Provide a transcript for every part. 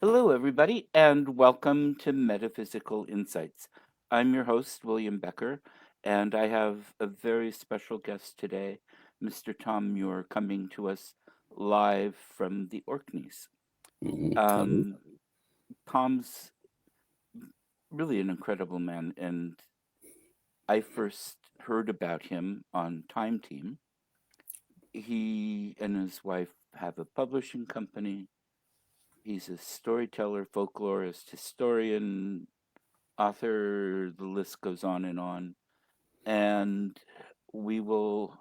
Hello, everybody, and welcome to Metaphysical Insights. I'm your host, William Becker, and I have a very special guest today, Mr. Tom Muir, coming to us live from the Orkneys. Hello. Um, Tom's really an incredible man, and I first heard about him on Time Team. He and his wife have a publishing company. He's a storyteller, folklorist, historian, author, the list goes on and on. And we will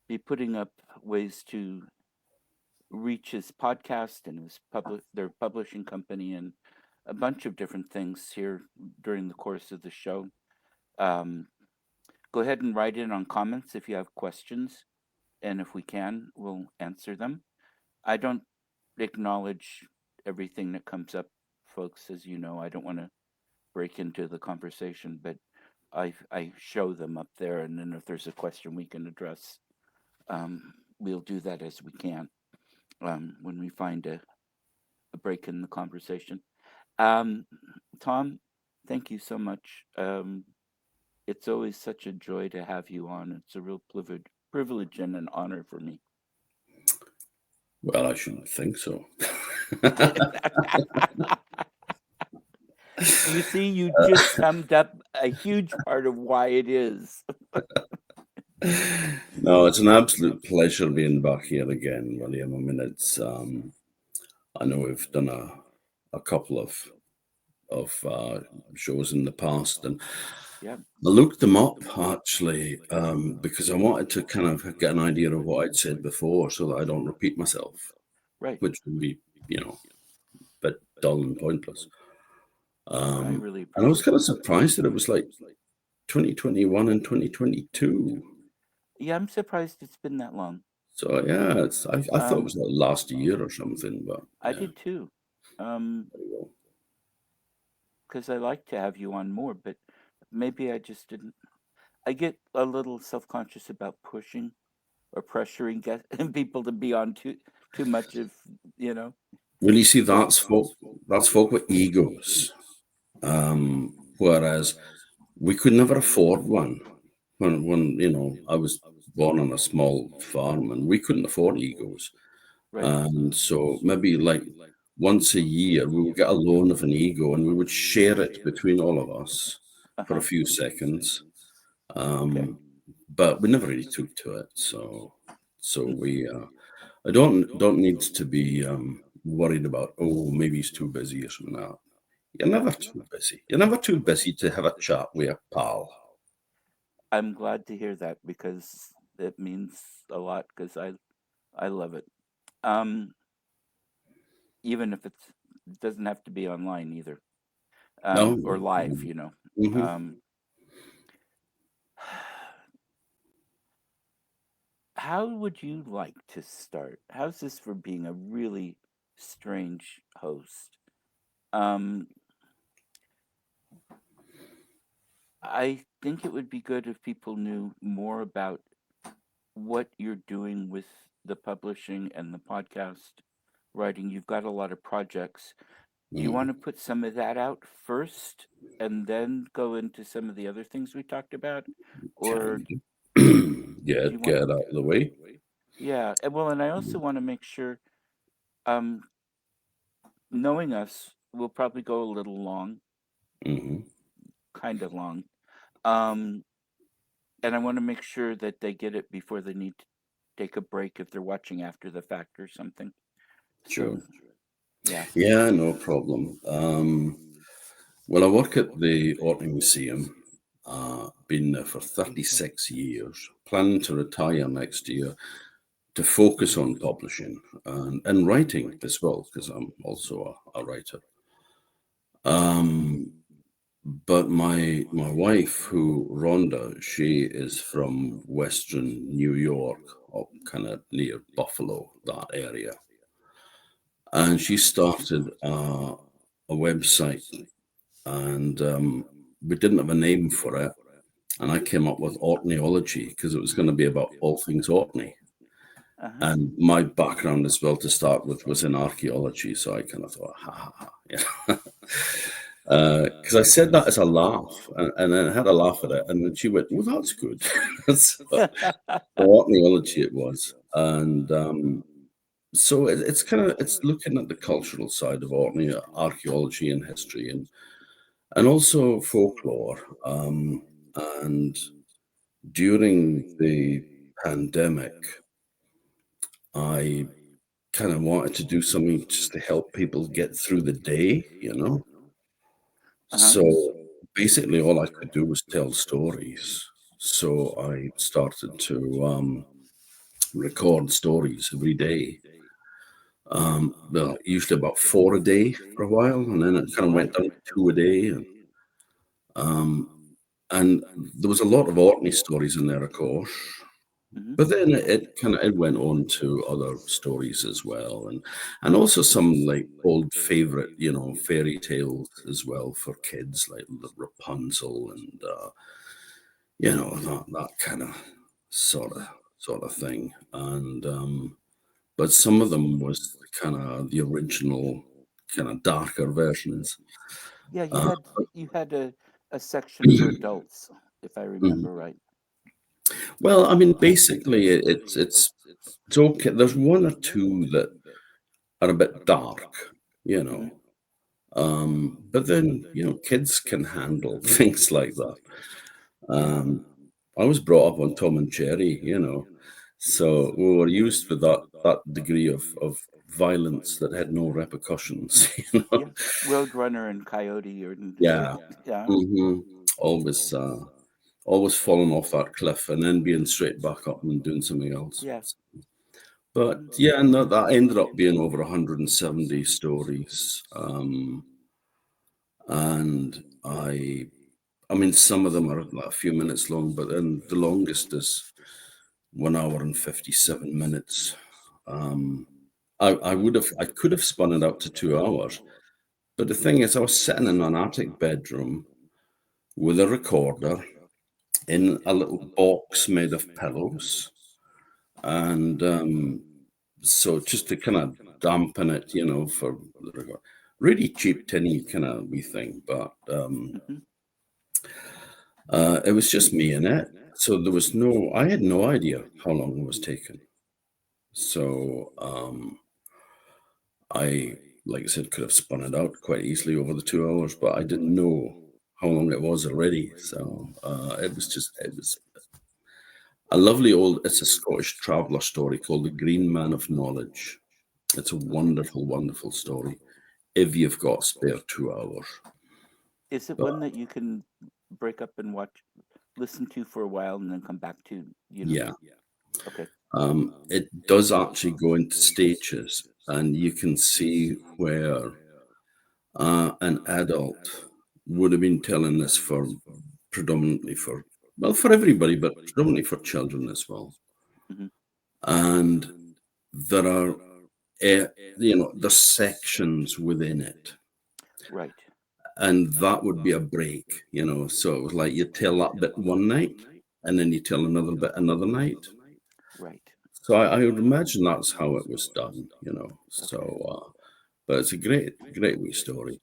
be putting up ways to reach his podcast and their publishing company and a bunch of different things here during the course of the show. Um, Go ahead and write in on comments if you have questions, and if we can, we'll answer them. I don't acknowledge everything that comes up, folks, as you know. I don't want to break into the conversation, but I show them up there, and then if there's a question we can address, we'll do that as we can when we find a break in the conversation. Um, Tom, thank you so much. It's always such a joy to have you on. It's a real privilege and an honor for me. Well, I shouldn't think so. You see, you just summed up a huge part of why it is. No, it's an absolute pleasure being back here again, William. I mean, I know we've done a couple of shows in the past, and Yeah, I looked them up actually because I wanted to kind of get an idea of what I'd said before, so that I don't repeat myself, right. which would be, a bit dull and pointless. I Um, really and I was appreciate kind of that. surprised that it was like 2021 and 2022. Yeah, I'm surprised it's been that long. So yeah, I thought it Um, was like last year or something, but I yeah, did too. there you go. Because I like to have you on more, but maybe I just didn't. I get a little self-conscious about pushing or pressuring people to be on too much of, you know. Well, you see, So that's folk with egos. Whereas we could never afford one. When I was born on a small farm and we couldn't afford egos. right. And so maybe like once a year we would get a loan of an ego and we would share it between all of us for a Uh-huh. few seconds. Okay. Um, but we never really took to it. So Mm. I don't need to be worried about, oh, maybe he's too busy or something like that. You're Yeah. never too busy. You're never too busy to have a chat with a pal. I'm glad to hear that because it means a lot because I love it. Um, Even if it doesn't have to be online either. No. Or live, you know. Mm-hmm. Um, how would you like to start? How's this for being a really strange host? Um, I think it would be good if people knew more about what you're doing with the publishing and the podcast writing. You've got a lot of projects. Do you want Mm. to put some of that out first and then go into some of the other things we talked about? Or Can yeah, do you want, get it out of the way. yeah, well, and I also want to make sure, um, knowing us, we'll probably go a little long, Mm-hmm. kind of long. Um, and I want to make sure that they get it before they need to take a break if they're watching after the fact or something. So, Sure. yeah. Yeah, no problem. Well, I work at the Orkney Museum. Been there for 36 years. Planning to retire next year to focus on publishing and writing as well, because I'm also a writer. Um, but my wife, who Rhonda, she is from Western New York, up kind of near Buffalo, that area, and she started a website, and we didn't have a name for it, and I came up with Orkneyology because it was going to be about all things Orkney. Uh-huh. And my background as well to start with was in archaeology, so I kind of thought, ha ha ha, yeah. Because I said that as a laugh, and then I had a laugh at it, and then she went, "Well, that's good." So, for archaeology it was, and so it's kind of it's looking at the cultural side of Orkney, archaeology and history, and also folklore. And during the pandemic, I kind of wanted to do something just to help people get through the day, you know. Uh-huh. So basically, all I could do was tell stories. So I started to record stories every day. Well, usually about four a day for a while, and then it kind of Wow. went down to two a day, um, and there was a lot of Orkney stories in there, of course. Mm-hmm. But then it kind of it went on to other stories as well, and also some like old favorite, you know, fairy tales as well for kids, like the Rapunzel and you know that kind of sort of thing. And but some of them was kind of the original kind of darker versions. Yeah, Uh, you had a section for adults, if I mhm. remember right. Well, I mean, basically, it's okay. There's one or two that are a bit dark, you Mm-hmm. know. But then, you know, kids can handle things like that. Yeah. Um, I was brought up on Tom and Jerry, you know, so we were used with that degree of violence that had no repercussions, you know. Yeah. Roadrunner and Coyote Yeah. yeah. hmm Always, always falling off that cliff and then being straight back up and doing something else. Yeah. But Mm-hmm. yeah, and that ended up being over 170 stories. And I mean, some of them are like a few minutes long, but then the longest is 1 hour and 57 minutes. Um, I could have spun it out to 2 hours, but the thing is, I was sitting in an attic bedroom with a recorder in a little box made of pillows, and so just to kind of dampen it, you know, for the record, really cheap tinny kind of wee thing, but Mm-hmm. it was just me in it. So there was no, I had no idea how long it was taking. So I, like I said, could have spun it out quite easily over the 2 hours, but I didn't know how long it was already. So it was a lovely old, it's a Scottish traveller story called The Green Man of Knowledge. It's a Okay. wonderful, wonderful story if you've got spare 2 hours. Is it But one that you can break up and watch, listen to for a while, and then come back to, yeah, Okay. it does actually go into stages, and you can see where an adult would have been telling this for predominantly for, well, for everybody, but predominantly for children as well. Mm-hmm. And there are, uh, you know, there's sections within it. Right. And that would be a break, you know. So it was like you tell that bit one night, and then you tell another bit another night. Right. So I would imagine that's how it was done, you know. So, Okay. but it's a great wee story.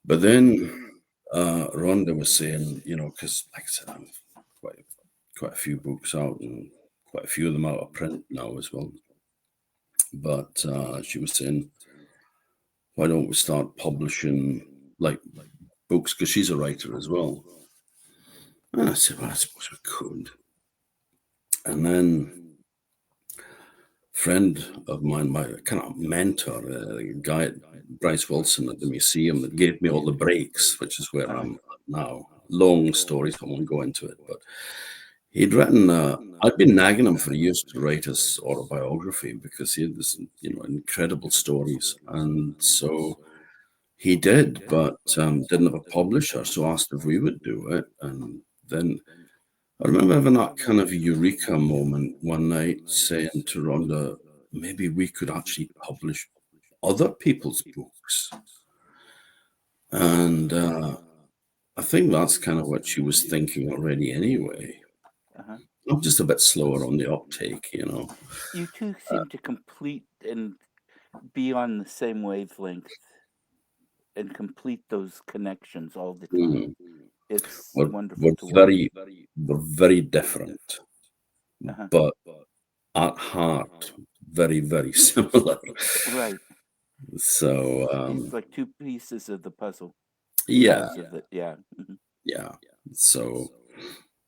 But then Rhonda was saying, you know, because like I said, I'm quite quite a few books out and quite a few of them out of print now as well. But she was saying, why don't we start publishing like books? Because she's a writer as well. And I said, well, I suppose we could. And then friend of mine, my kind of mentor, a guy, Bryce Wilson at the museum, that gave me all the breaks, which is where Uh-huh. I'm at now. Long stories, I won't go into it, but he'd written. I'd been nagging him for years to write his autobiography because he had this, you know, incredible stories, and so he did, but didn't have a publisher, so asked if we would do it, and then I remember having that kind of eureka moment one night saying to Rhonda, maybe we could actually publish other people's books. And I think that's kind of what she was thinking already anyway. Uh-huh. I'm just a bit slower on the uptake, you know. You two seem to complete and be on the same wavelength and complete those connections all the time. Mm. It's We're, wonderful we're to watch. very different, Uh-huh. but at heart, very, very similar. Right. So, It's like two pieces of the puzzle. yeah, Halves of it. Yeah. Mhm. yeah. So,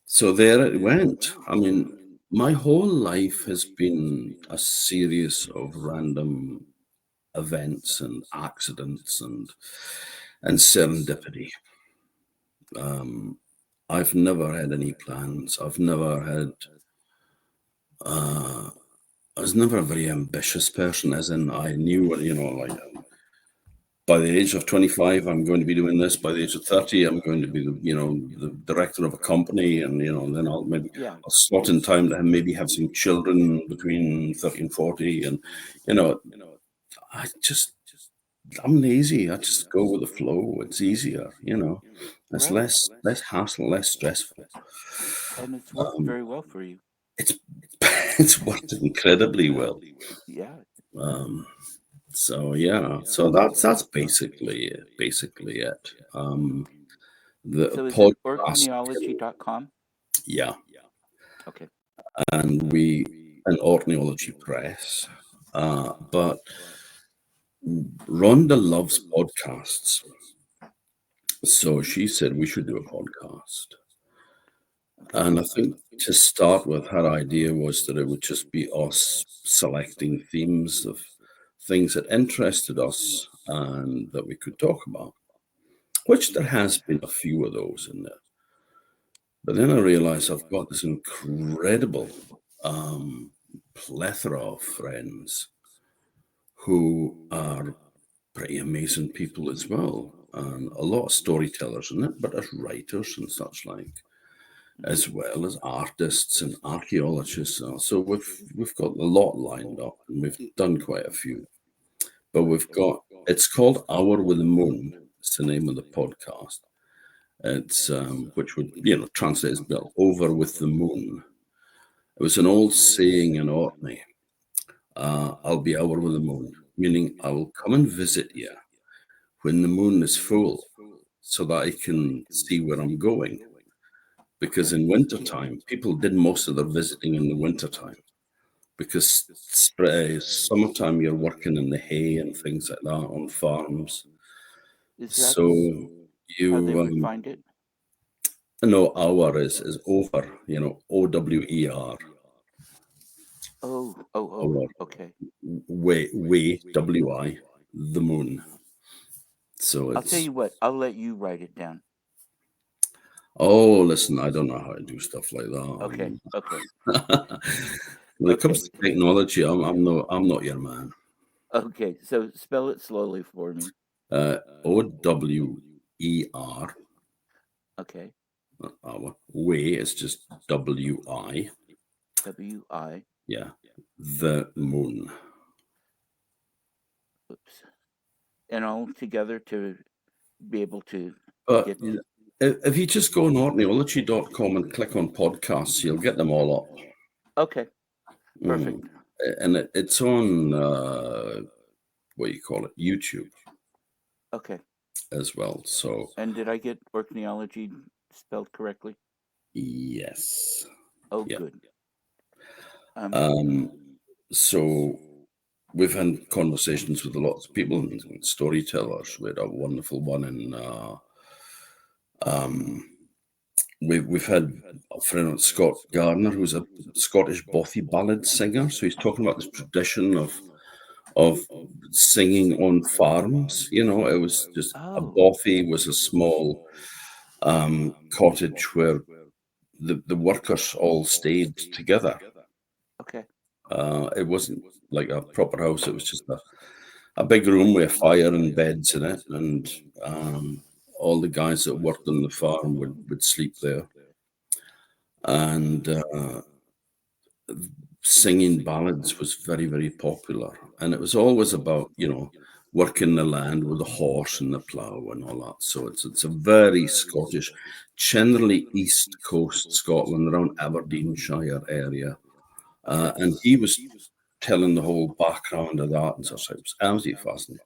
so there it went. I mean, my whole life has been a series of random events and accidents and serendipity. Um, I've never had any plans. I've never had. Uh, I was never a very ambitious person, as in I knew, you know, like by the age of 25, I'm going to be doing this. By the age of 30, I'm going to be the, you know, the director of a company, and you know, then Yeah. I'll slot in time to maybe have some children between 30 and 40, and you know, I just I'm lazy. I just go with the flow. It's easier, you know. It's Right. less hassle, less stressful. And it's worked Um, very well for you. it's it's worked incredibly well. Yeah. Um, so yeah, so that's basically it. The So is it podcast, orkneyology.com? yeah, Okay. and we an Orkneyology Press, but Rhonda loves podcasts, so she said we should do a podcast. Okay. And I think to start with, her idea was that it would just be us selecting themes of things that interested us and that we could talk about, which there has been a few of those in there. But then I realized I've got this incredible plethora of friends who are pretty amazing people as well. And a lot of storytellers in it, but as writers and such like, Mhm. as well as artists and archaeologists. So we've got a lot lined up, and we've done quite a few. But we've got it's called Hour with the Moon. It's the name of the podcast. It's which would translate as well, over with the moon. It was an old saying in Orkney. I'll be over with the moon, meaning I will come and visit you when the moon is full, so that I can see where I'm going. Because Okay. in wintertime, people did most of their visiting in the wintertime. Because summertime, you're working in the hay and things like that on farms. Is that So how they you refined it? know, hour is over, OWER, Oh. hour, Okay. WI, the moon. So I'll tell it's, you what, I'll let you write it down. oh, listen, I don't know how to do stuff like Okay. that. Okay. When it comes Okay. to technology, I'm not your man. Okay. So spell it slowly for me. OWER, Okay. hour. Way is just WI. WI. Yeah. The moon. Oops. And all together to be able to But get. if you just go on ornithology.com and click on podcasts, you'll get them all up. Okay. Mm. Perfect. And it's on, what do you call it, YouTube Okay. as well. So, And did I get Orkneyology spelled correctly? yes. Oh, Yeah. good. Um. Um, so we've had conversations with lots of people and storytellers. We had a wonderful one in, um, we've had a friend, Scott Gardner, who's a Scottish bothy ballad singer. So he's talking about this tradition of singing on farms. It was just a Oh. bothy was a small cottage where the workers all stayed together. Okay. It wasn't like a proper house. It was just a big room with a fire and beds in it, and all the guys that worked on the farm would sleep there. And singing ballads was very, very popular. And it was always about, working the land with the horse and the plough and all that. So it's a very Scottish, generally East Coast Scotland, around Aberdeenshire area. Okay. And he was telling the whole background of that and such. It was absolutely fascinating.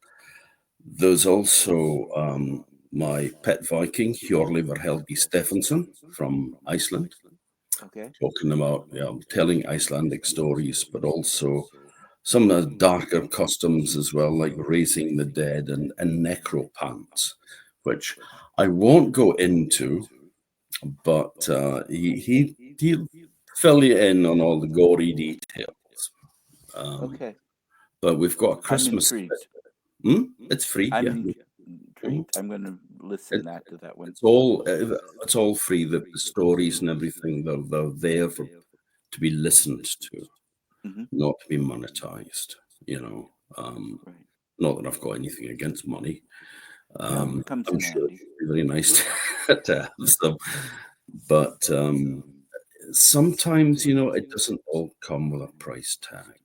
There's also my pet Viking, Hjorleifur Helgi Stephenson from Iceland, Okay. talking about telling Icelandic stories, but also some of the darker customs as well, like raising the dead and necropants, which I won't go into, but he'll fill you in on all the gory details. Okay. But we've got a I'm Christmas. intrigued. It's free, I'm yeah. intrigued. I'm going to listen It, to that one. it's all free. The stories and everything they're there for to be listened to, Hmm. not to be monetized. You know, Right. not that I've got anything against money. No, it comes I'm in sure handy. it'd be very nice to have some, but sometimes it doesn't all come with a price tag,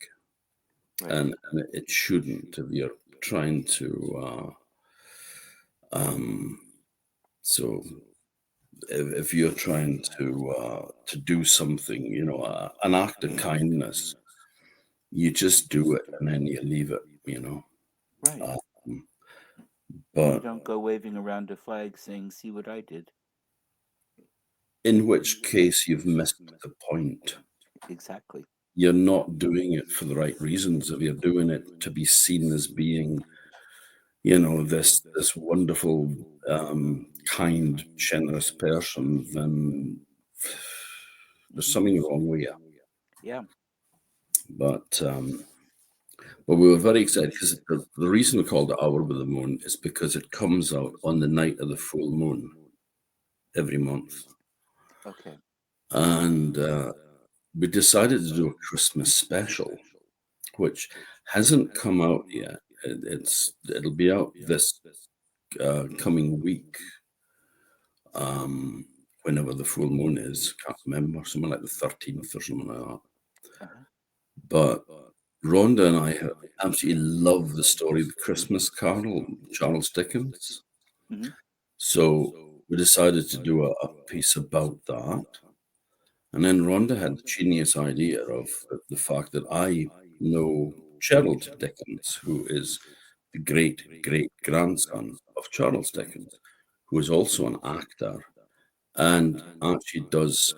Right. and it shouldn't if you're trying to. So if you're trying to do something, an act of kindness, you just do it and then you leave it. Right. Um, And you but don't go waving around a flag saying, "See what I did." in which case you've missed the point. Exactly. You're not doing it for the right reasons. If you're doing it to be seen as being, this wonderful, kind, generous person, then there's Hmm. something wrong with you. Yeah. But we were very excited because the reason we called it Hour with the Moon is because it comes out on the night of the full moon every month. Okay. And we decided to do a Christmas special, which hasn't come out yet. It'll be out this coming week, whenever the full moon is. Can't remember, something like the 13th or something like that. Uh-huh. But Rhonda and I absolutely love the story, The Christmas Carol, Charles Dickens. Hmm. So we decided to do a piece about that. And then Rhonda had the genius idea of the fact that I know Gerald Dickens, who is the great great grandson of Charles Dickens, who is also an actor and actually does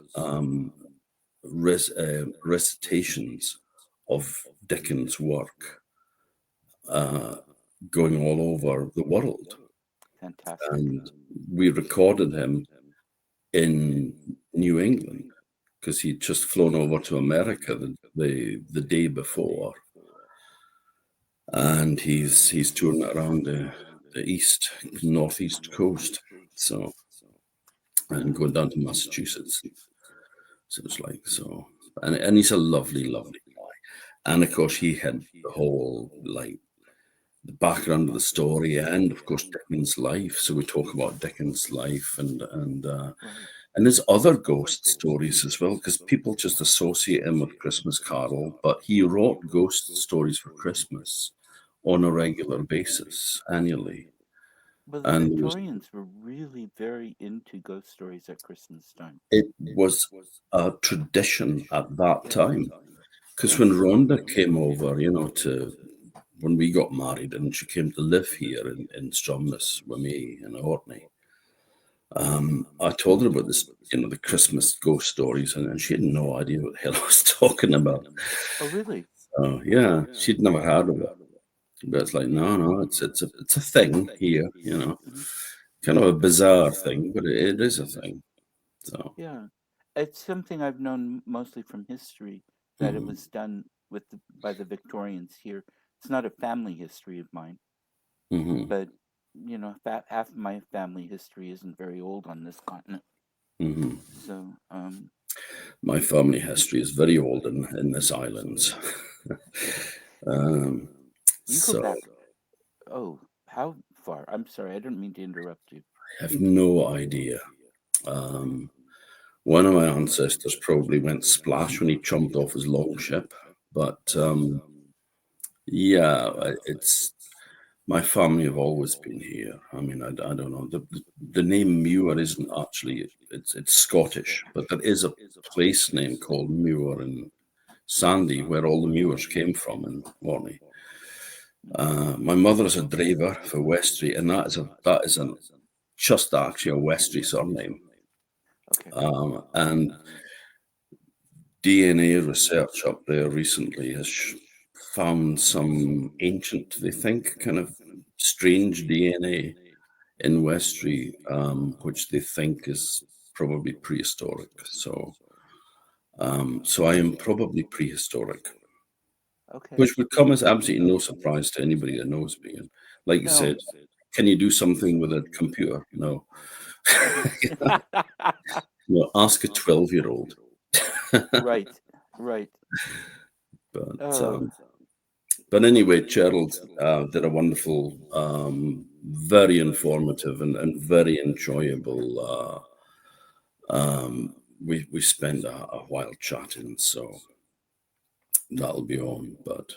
recitations of Dickens' work uh, going all over the world. Fantastic. And we recorded him in New England because he'd just flown over to America the day before, and he's touring around the northeast coast, so and going down to Massachusetts. So it's like so, and he's a lovely, lovely guy, and of course he had the whole like the background of the story, and of course Dickens' life. So we talk about Dickens' life Right. and there's other ghost stories as well, because people just associate him with Christmas Carol, but he wrote ghost stories for Christmas on a regular basis annually. Well, the And Victorians were really very into ghost stories at Christmas time. it was a tradition at that Yes. time. Because when Yes. Rhonda came over, to when we got married and she came to live here in Stromness with me in Orkney, I told her about this, the Christmas ghost stories, and she had no idea what the hell I was talking about. Oh, really? Yeah, she'd never heard of it. But it's like, no, it's a thing here, Hmm. kind of a bizarre thing, but it is a thing. So, Yeah. It's something I've known mostly from history that it mhm, was done by the Victorians here. It's not a family history of mine, mhm, but half of my family history isn't very old on this continent. mhm. So, My family history is very old in this islands. um, you go so back. Oh, how far? I'm sorry, I didn't mean to interrupt you. I have no idea. Um, One of my ancestors probably went splash when he jumped off his longship, but Right. yeah, it's My family have always been here. I mean, I don't know. The name Muir isn't actually, it's Scottish, but there is a place name called Muir in Sandy where all the Muirs came from in Orkney. My mother is a driver for Westry, and that is just actually a Westry surname. Okay. And DNA research up there recently has found some ancient, they think, kind of strange DNA in Westry, which they think is probably prehistoric. So I am probably prehistoric, Okay. which would come as absolutely no surprise to anybody that knows me. And like you No. said, can you do something with a computer? No. No, ask a 12-year-old. Right. Right. But Oh, but anyway, Gerald did a wonderful, very informative and very enjoyable. We spent a while chatting, so that'll be on. But that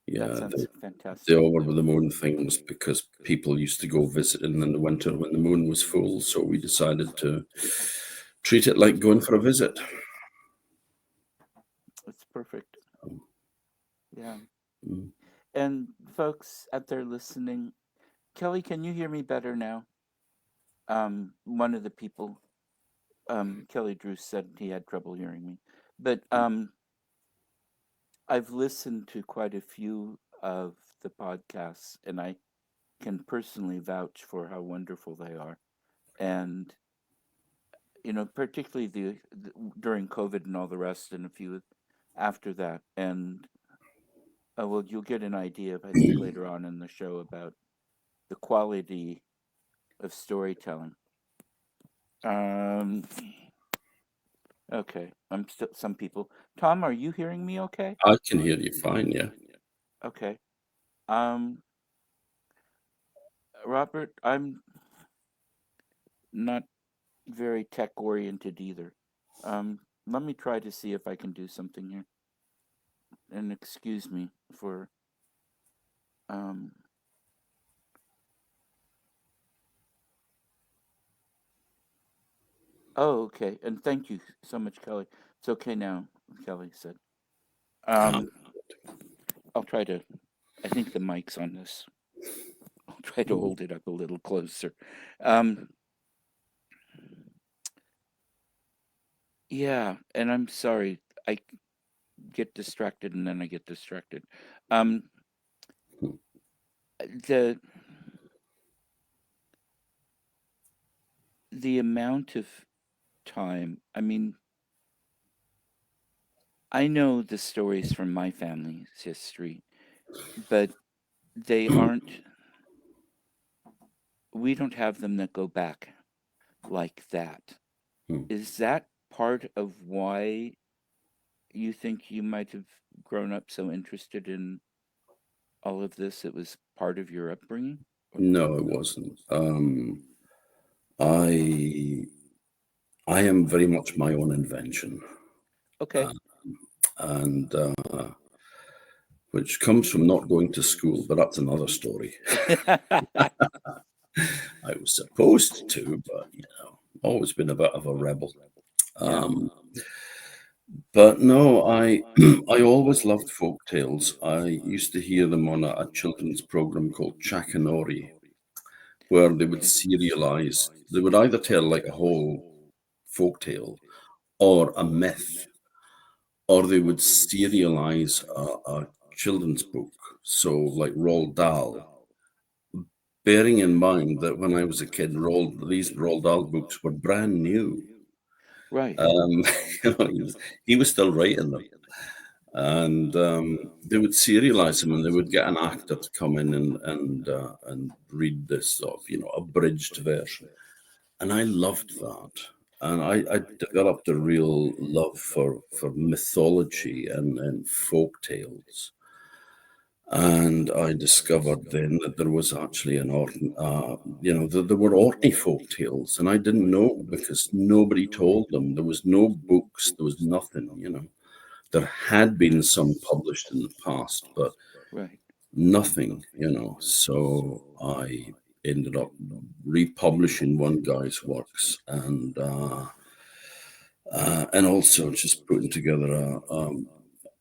yeah, sounds the fantastic. over the moon thing was because people used to go visiting in the winter when the moon was full, so we decided to treat it like going for a visit. It's perfect. Yeah. Mm. And folks out there listening, Kelly, can you hear me better now? One of the people, Kelly Drew, said he had trouble hearing me. But I've listened to quite a few of the podcasts, and I can personally vouch for how wonderful they are. And particularly the during COVID and all the rest, and a few after that. And well, you'll get an idea, I think, later on in the show about the quality of storytelling. Um, okay, I'm still some people. Tom, are you hearing me? Okay. I can hear you fine, yeah. Okay. Um, Robert, I'm not very tech oriented either. Let me try to see if I can do something here. And excuse me for um. Oh, okay. And thank you so much, Kelly. It's okay now, Kelly said. Ah, Um, I'll try to. I think the mic's on this. I'll try to mm. hold it up a little closer. Um, yeah, and I'm sorry. I get distracted and then I get distracted. Um, the the amount of time. I mean, I know the stories from my family's history, but they aren't. We don't have them that go back like that. Mm. Is that part of why you think you might have grown up so interested in all of this? It was part of your upbringing? No, it wasn't. I I am very much my own invention, Okay. and which comes from not going to school, but that's another story. I was supposed to, but always been a bit of a rebel. Yeah. Um, but no, I I always loved folk tales. I used to hear them on a children's program called Chakanori, where they would Okay. serialize. They would either tell like a whole folk tale or a myth, or they would serialize a children's book. So, like Roald Dahl, bearing in mind that when I was a kid, these Roald Dahl books were brand new. Right. Um, he was still writing them, and they would serialize them, and they would get an actor to come in and read this sort of abridged version, and I loved that. And I developed a real love for mythology and folk tales. And I discovered then that there was actually there were Orkney folk tales, and I didn't know because nobody told them. There was no books, there was nothing. There had been some published in the past, but Right. nothing, you know. So I ended up republishing one guy's works and also just putting together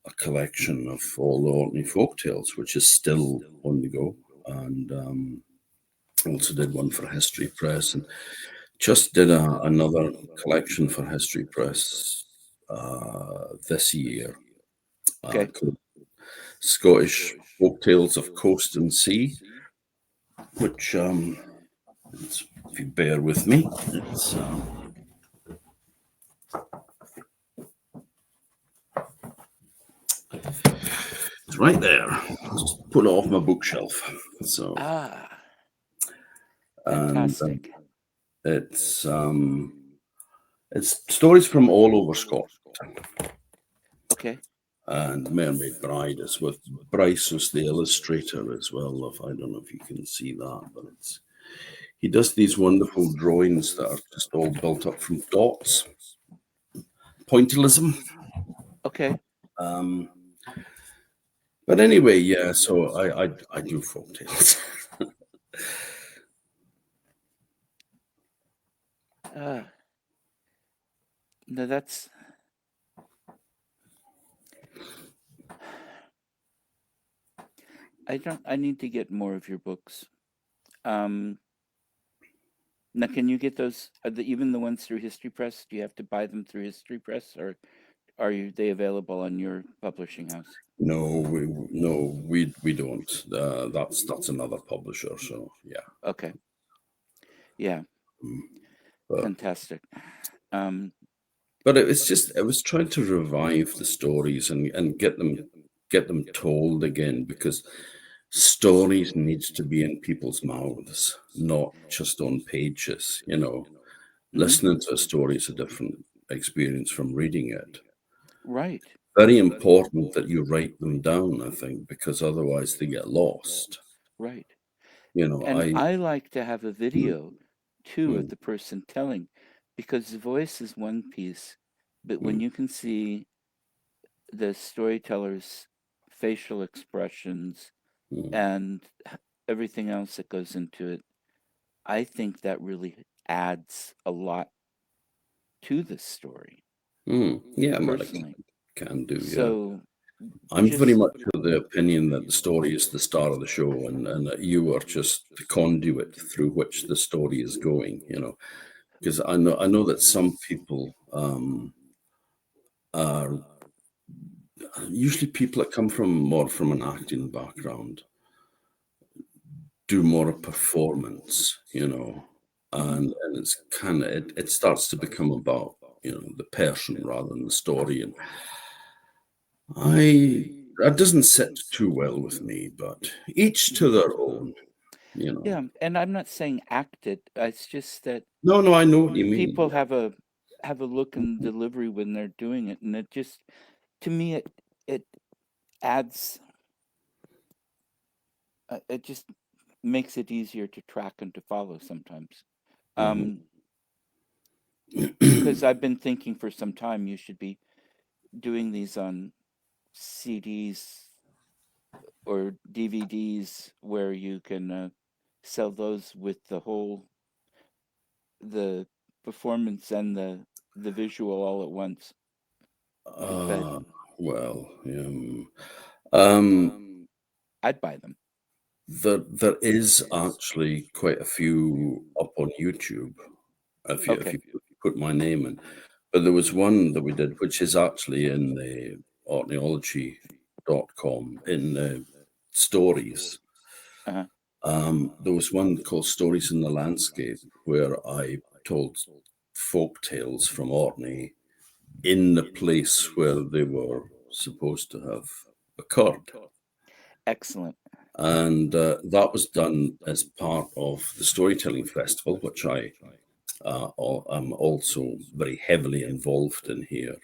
a collection of all the Orkney folk tales, which is still on the go. And also did one for History Press, and just did another collection for History Press this year, Okay. called Scottish Folk Tales of Coast and Sea, which, if you bear with me, it's right there. Just put it off my bookshelf. So, and Fantastic. it's stories from all over Scotland. Okay. And Mermaid Bride is with Bryce, was the illustrator as well. I don't know if you can see that, but he does these wonderful drawings that are just all built up from dots, pointillism. Okay. But anyway, yeah. So I do folk tales. No, that's. I need to get more of your books. Now, can you get those? Even the ones through History Press? Do you have to buy them through History Press, or are they available on your publishing house? No, we don't. That's another publisher. So yeah. Okay. Yeah. But, Fantastic. but it was trying to revive the stories and get them told again, because stories needs to be in people's mouths, not just on pages. You know, listening to a story is a different experience from reading it. Right. Very important that you write them down, I think, because otherwise they get lost. Right. You know, And I like to have a video too of mm, the person telling, because the voice is one piece, but when you can see the storyteller's facial expressions and everything else that goes into it, I think that really adds a lot to the story. yeah, well, it Personally. can do, yeah. So I'm very just much of the opinion that the story is the star of the show, and that you are just the conduit through which the story is going, you know. Because I know that some people are usually people that come from more from an acting background do more a performance, you know, and it's kind of it starts to become about, you know, the person rather than the story, and that doesn't sit too well with me, but each to their own, you know. yeah, and I'm not saying act it. It's just that No, I know what you mean. people Yeah. have a look and delivery when they're doing it, and it just, to me, it adds, it just makes it easier to track and to follow sometimes. Because I've been thinking for some time you should be doing these on CDs or DVDs where you can sell those with the performance and the visual all at once. But Well, um, I'd buy them. there is actually quite a few up on YouTube if Okay. you put my name in. But there was one that we did, which is actually in the orkneyology.com in the stories. Uh-huh. There was one called Stories in the Landscape, where I told folk tales from Orkney in the place where they were supposed to have occurred. Excellent. And that was done as part of the Storytelling Festival, which am also very heavily involved in here.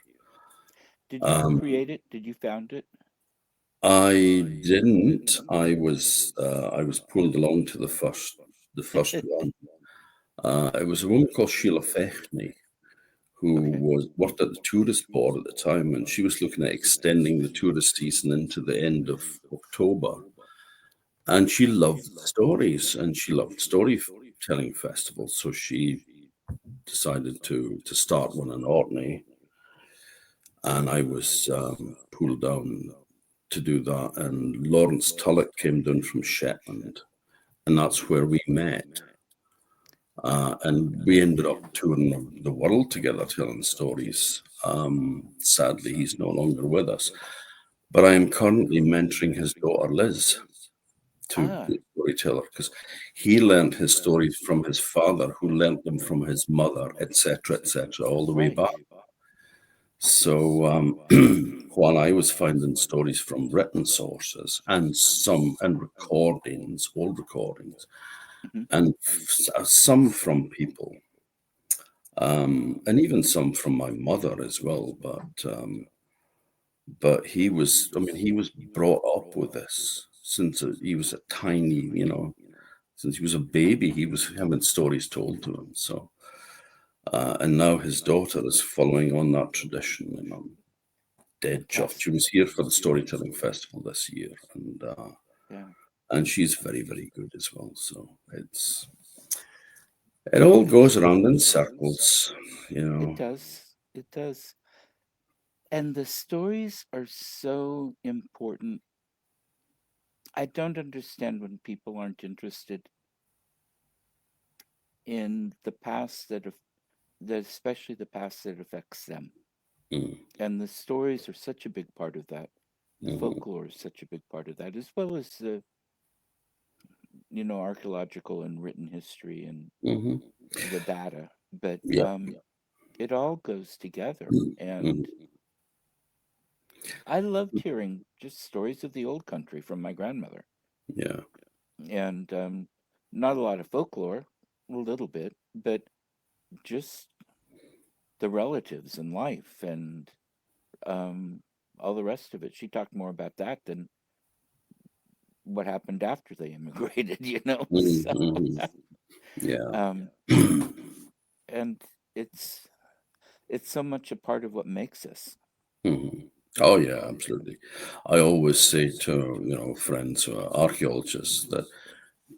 Did you create it? Did you found it? I didn't. I was pulled along to the first one. It was a woman called Sheila Fechney, who Okay. worked at the tourist board at the time, and she was looking at extending the tourist season into the end of October. and she loved stories, and she loved storytelling festivals. So she decided to start one in Orkney, and I was pulled down to do that. And Lawrence Tullock came down from Shetland, and that's where we met. And we ended up touring the world together, telling stories. Sadly, he's no longer with us, but I am currently mentoring his daughter Liz to Ah, be a storyteller, because he learned his stories from his father, who learnt them from his mother, etc., all the way right. back. So while I was finding stories from written sources and recordings, old recordings, Hmm. and some from people, and even some from my mother as well. But he was, I mean, he was brought up with this since he was a tiny, since he was a baby, he was having stories told to him. So, and now his daughter is following on that tradition, and I'm dead chuffed. Fantastic. She was here for the storytelling festival this year, Yeah, and she's very, very good as well. So it all goes around in circles, you it know. does. It does. And the stories are so important. I don't understand when people aren't interested in the past that especially the past that affects them. Mm, And the stories are such a big part of that. The mhm, folklore is such a big part of that, as well as the, archaeological and written history and mhm. the data. But Yeah. it all goes together. Mm, And mhm. I loved hearing just stories of the old country from my grandmother. Yeah. And not a lot of folklore, a little bit, but just the relatives and life and um, all the rest of it. She talked more about that than what happened. They immigrated, Mm, So, mhm. Yeah. um, and it's it's so much a part of what makes us. Mhm. Oh yeah, absolutely. I always say to friends who are archaeologists that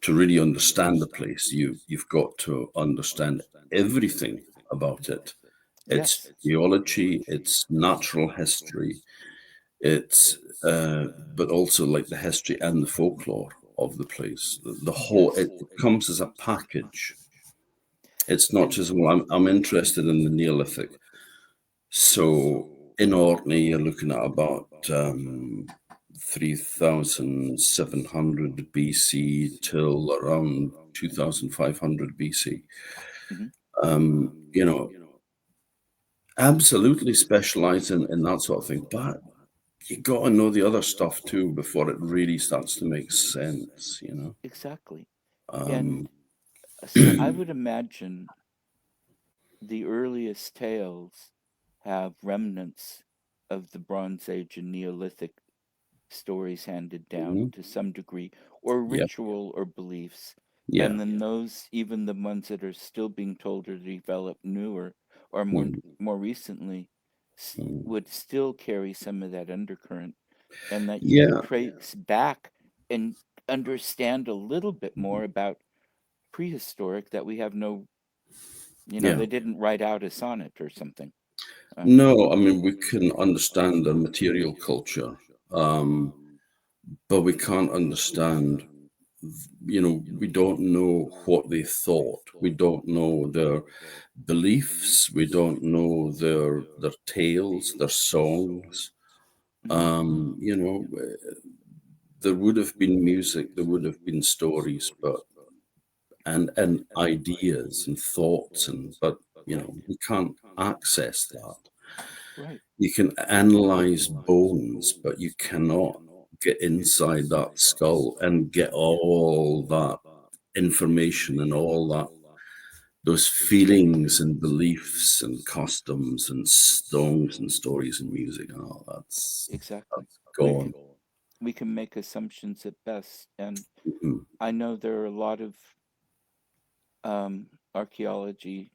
to really understand a place, you've got to understand everything about it. Its Yes, geology, its natural history, its but also like the history and the folklore of the place. The whole yes, it comes as a package. It's not and just, well, I'm interested in the Neolithic. So in Orkney, you're looking at about 3,700 BC till around 2,500 BC. mhm, You know, absolutely specialize in that sort of thing. But you got to know the other stuff too before it really starts to make sense. exactly. And Um, so I would imagine the earliest tales have remnants of the Bronze Age and Neolithic stories handed down mhm, to some degree, or yeah, ritual or beliefs. yeah, And then those, even the ones that are still being told or developed newer or mm, more recently, mm, would still carry some of that undercurrent, and that you could yeah. trace back and understand a little bit more about prehistoric that we have no, Yeah. they didn't write out a sonnet or something. Um, No, I mean, we can understand their material culture, um, but we can't understand, we don't know what they thought. We don't know their beliefs. We don't know their tales, their songs. mhm, There would have been music, there would have been stories, but and ideas and thoughts, but right, we can't access that. right, You can analyze bones, but you cannot get inside that skull and get all that information and all that those feelings and beliefs and customs and songs and stories and music and all exactly. that's We gone. can we can make assumptions at best, and Mhm. I know there are a lot of archaeology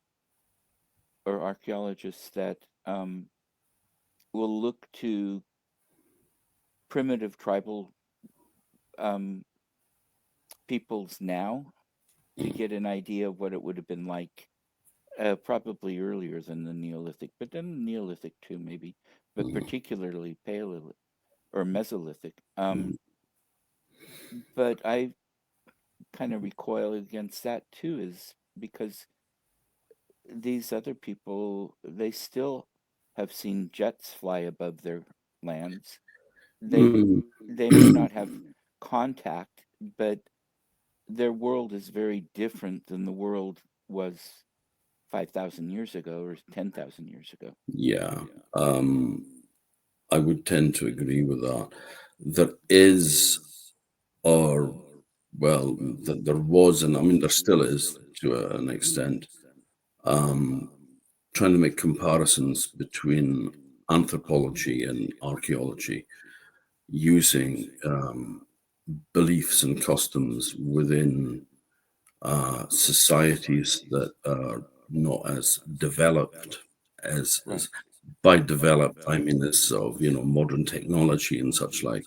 or archaeologists that will look to primitive tribal um, peoples now to Mm, get an idea of what it would have been like, probably earlier than the Neolithic, but then Neolithic too, maybe, but mm, particularly Paleolithic or Mesolithic. mm. But I kind of recoil against that too, is because these other people, they still have seen jets fly above their lands. They Mm. they may not have contact, but their world is very different than the world was 5,000 years ago or 10,000 years ago. Yeah, um, I would tend to agree with that. There is, or well, there was, and I mean, there still is to an extent, um, trying to make comparisons between anthropology and archaeology using beliefs and customs within societies that are not as developed as Right. by developed I mean as sort of modern technology and such like.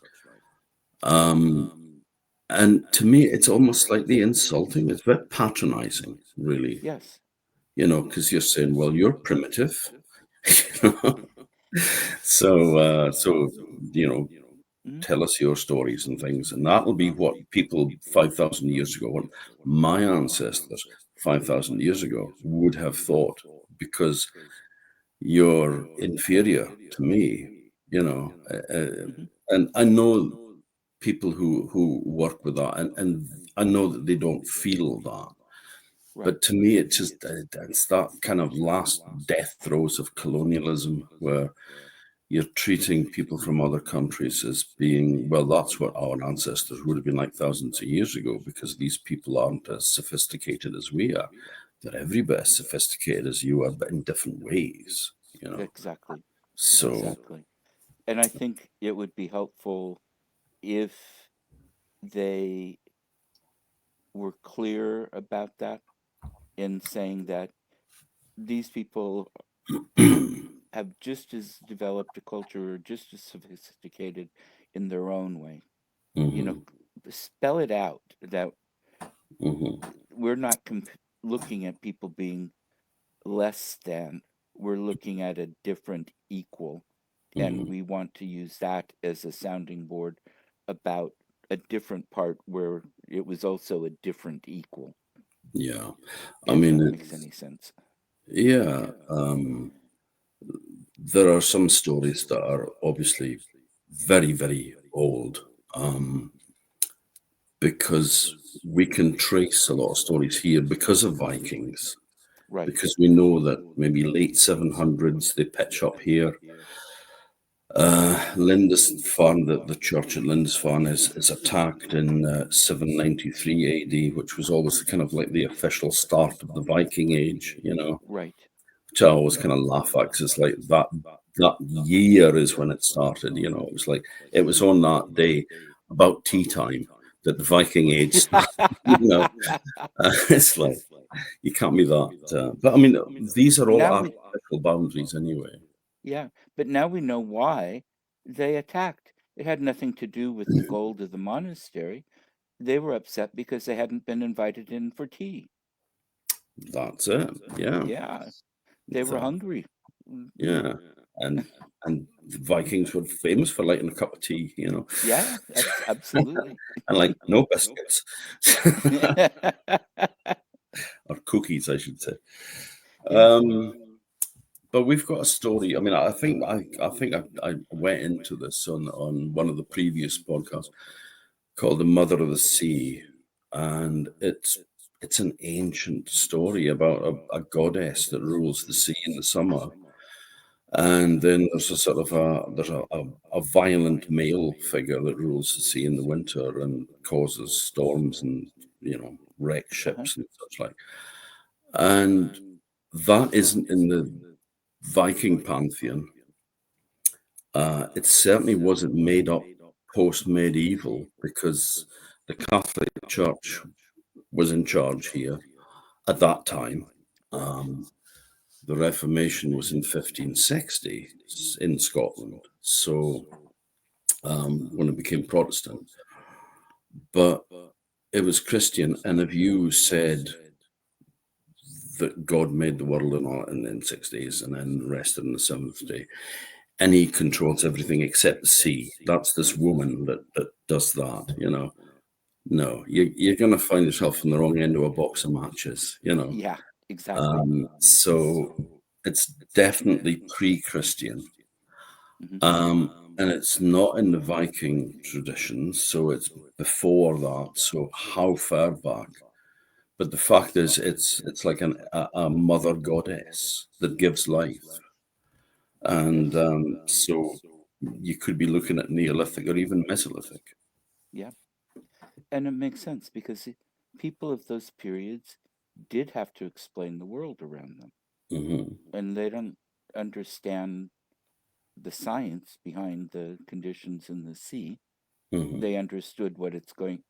Um, and to me, it's almost slightly insulting. It's very patronizing, really. Yes. Because you're saying, well, you're primitive. you know? So you know, Hmm. tell us your stories and things, and that'll be what people 5,000 years ago, what my ancestors 5,000 years ago would have thought, because you're inferior to me, you know. Hmm. And I know people who work with that, and I know that they don't feel that. Right. But to me, it just it's that kind of last death throes of colonialism where you're treating people from other countries as being, well, that's what our ancestors would have been like thousands of years ago, because these people aren't as sophisticated as we are. They're every bit as sophisticated as you are, but in different ways. Exactly. So, Exactly. And I think it would be helpful if they were clear about that, in saying that these people have just as developed a culture, or just as sophisticated in their own way. You know, mhm, spell it out that mhm, we're not looking at people being less than, we're looking at a different equal, and mhm. we want to use that as a sounding board about a different part where it was also a different equal, Yeah, I if mean, that makes any sense. yeah, there are some stories that are obviously very, very old, um, because we can trace a lot of stories here because of Vikings, Right. because we know that maybe late 700s they pitch up here. Lindisfarne, the church at Lindisfarne is attacked in 793 AD, which was always kind of like the official start of the Viking Age, Right. which I always kind of laugh at, because it's like that year is when it started. It was like it was on that day about tea time that the Viking Age started. It's like you can't be that. But I mean, these are all Now we, artificial boundaries anyway. yeah, but now we know why they attacked. It had nothing to do with the gold of the monastery. They were upset because they hadn't been invited in for tea. That's it. Yeah. Yeah, they were That, hungry. yeah. And the Vikings were famous for liking a cup of tea, Yeah, absolutely. and like no biscuits or cookies, I should say. Yeah. Um, but we've got a story. I mean, I think I went into this on one of the previous podcasts, called "The Mother of the Sea," and it's an ancient story about a goddess that rules the sea in the summer. And then there's a sort of a violent male figure that rules the sea in the winter and causes storms and wreck Uh-huh. ships and such like. And that isn't in the Viking pantheon. It certainly wasn't made up post medieval, because the Catholic Church was in charge here at that time. Right. The Reformation was in 1560 in Scotland. So when it became Protestant. But it was Christian. And if you said that God made the world in 6 days and then rested on the seventh day, and he controls everything except the sea, that's this woman that does that, No, you're going to find yourself in the wrong end of a box of matches, Yeah, exactly. So it's definitely pre-Christian. Hmm. And it's not in the Viking traditions, so it's before that. So how far back? But the fact is, it's like a mother goddess that gives life, and Yes. so you could be looking at Neolithic or even Mesolithic. Yeah. And it makes sense because people of those periods did have to explain the world around them, Hmm. and they don't understand the science behind the conditions in the sea. Hmm. They understood what it's going,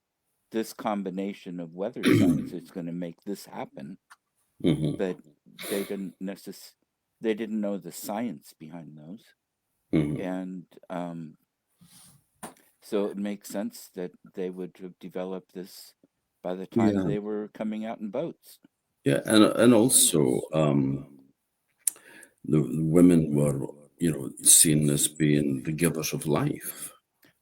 this combination of weather science is going to make this happen, Hmm. but they didn't know the science behind those, Hmm. and so it makes sense that they would have developed this by the time Yeah, they were coming out in boats. yeah, and also the women were, seen as being the givers of life.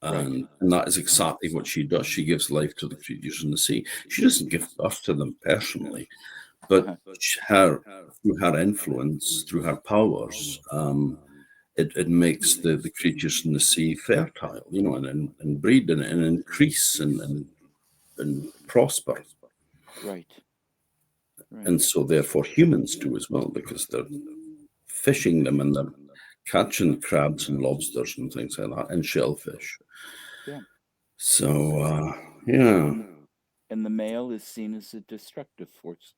Right. And that is exactly what she does. She gives life to the creatures in the sea. She doesn't give birth to them personally, but Uh-huh. through her influence, through her powers, it makes the creatures in the sea fertile, and breed and increase and prosper. Right. Right. And so therefore humans do as well, because they're fishing them and they're catching crabs and lobsters and things like that and shellfish. Yeah. So yeah, And and the male is seen as a destructive force,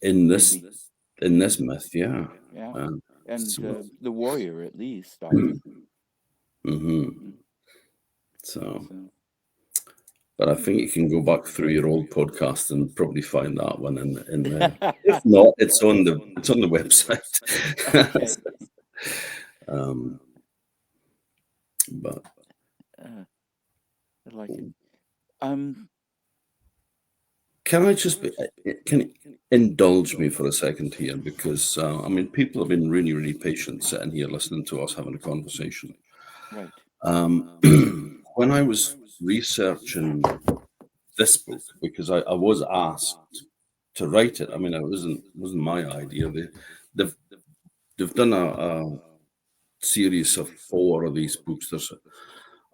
in this maybe. in this myth, yeah. Yeah. Um, And so the warrior, at least, often. mhm. Mm. So, So. but I think you can go back through your old podcast and probably find that one in there. If not, it's on the website. Okay. um, but Uh, I like it. Um. can I just can you indulge me for a second here, because I mean, people have been really, really patient sitting here listening to us having a conversation. Right. Um, when I was researching this book, because I was asked to write it. I mean, it wasn't my idea. They've they've done a series of four of these books. There's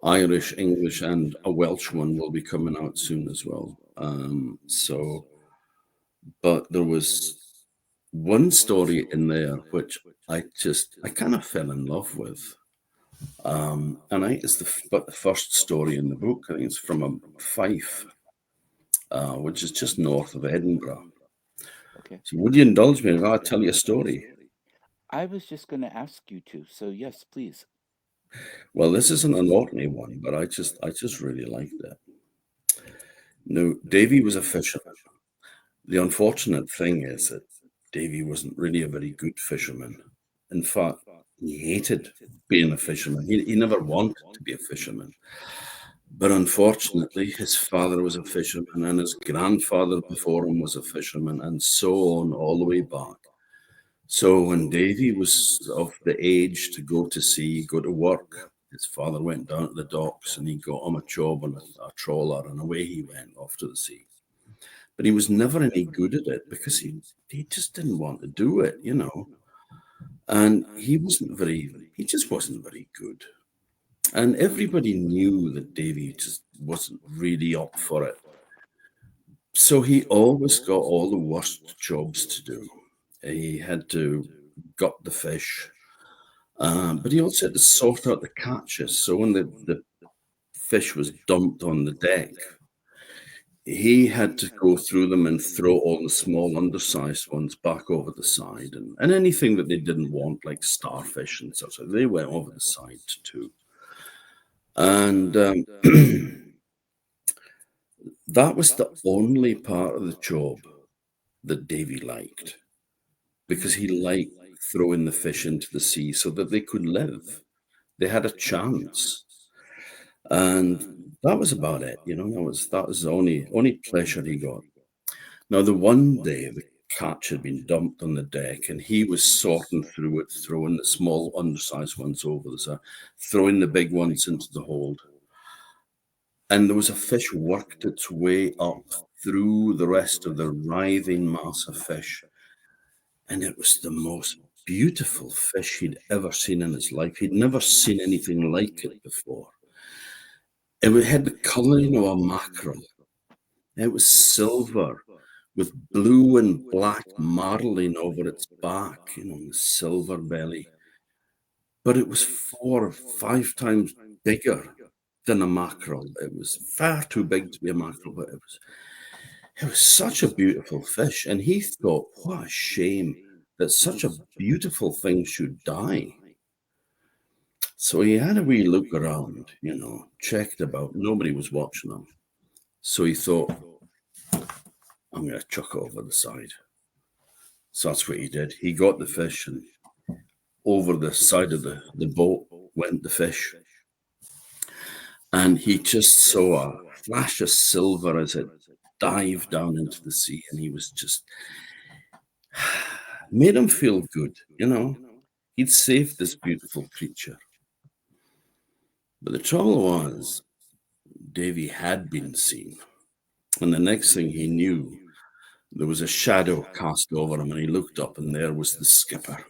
Irish, English, and a Welsh one will be coming out soon as well. But there was one story in there which I kind of fell in love with. And I think it's the first story in the book. I think it's from a Fife, which is just north of Edinburgh. Okay. So would you indulge me if I tell you a story? I was just going to ask you to. So yes, please. Well, this isn't an Orkney one, but I just really liked it. No, Davy was a fisherman. The unfortunate thing is that Davy wasn't really a very good fisherman. In fact, he hated being a fisherman. He never wanted to be a fisherman. But unfortunately, his father was a fisherman, and his grandfather before him was a fisherman, and so on all the way back. So when Davy was of the age to go to sea, go to work, his father went down to the docks and he got him a job on a trawler, and away he went off to the sea. But he was never any good at it because he just didn't want to do it. And he just wasn't very good. And everybody knew that Davy just wasn't really up for it. So he always got all the worst jobs to do. He had to gut the fish, but he also had to sort out the catches. So when the fish was dumped on the deck, he had to go through them and throw all the small undersized ones back over the side, and anything that they didn't want, like starfish and such, they went over the side too. And that was the only part of the job that Davy liked, because Mm. he liked throwing the fish into the sea so that they could live. They had a chance. And that was about it. That was the only pleasure he got. Now, the one day the catch had been dumped on the deck, and he was sorting through it, throwing the small, undersized ones over the side, throwing the big ones into the hold. And there was a fish worked its way up through the rest of the writhing mass of fish. And it was the most beautiful fish he'd ever seen in his life. He'd never seen anything like it before. It had the colouring of a mackerel. It was silver with blue and black marling over its back, the silver belly. But it was 4 or 5 times bigger than a mackerel. It was far too big to be a mackerel, but it was such a beautiful fish. And he thought, what a shame that such a beautiful thing should die. So he had a wee look around, checked about. Nobody was watching him. So he thought, I'm going to chuck it over the side. So that's what he did. He got the fish, and over the side of the boat went the fish. And he just saw a flash of silver as it dived down into the sea. And he was just, made him feel good, He'd saved this beautiful creature. But the trouble was, Davy had been seen. And the next thing he knew, there was a shadow cast over him, and he looked up, and there was the skipper.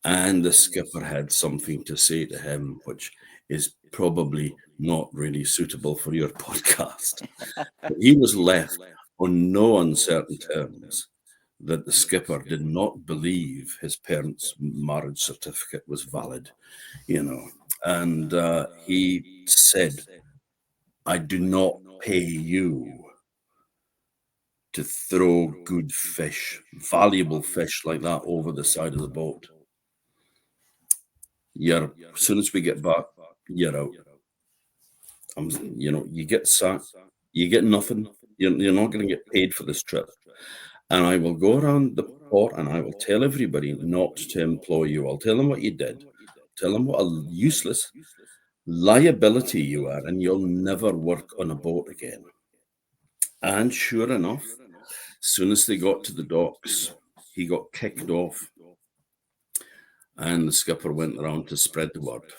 And the skipper had something to say to him, which is probably not really suitable for your podcast. But he was left on no uncertain terms that the skipper did not believe his parents' marriage certificate was valid, And he said, I do not pay you to throw good fish, valuable fish like that over the side of the boat. As soon as we get back, you're out. You get sacked, you get nothing. You're not going to get paid for this trip. And I will go around the port and I will tell everybody not to employ you. I'll tell them what you did. Tell them what a useless liability you are, and you'll never work on a boat again. And sure enough, as soon as they got to the docks, he got kicked off. And the skipper went around to spread the word.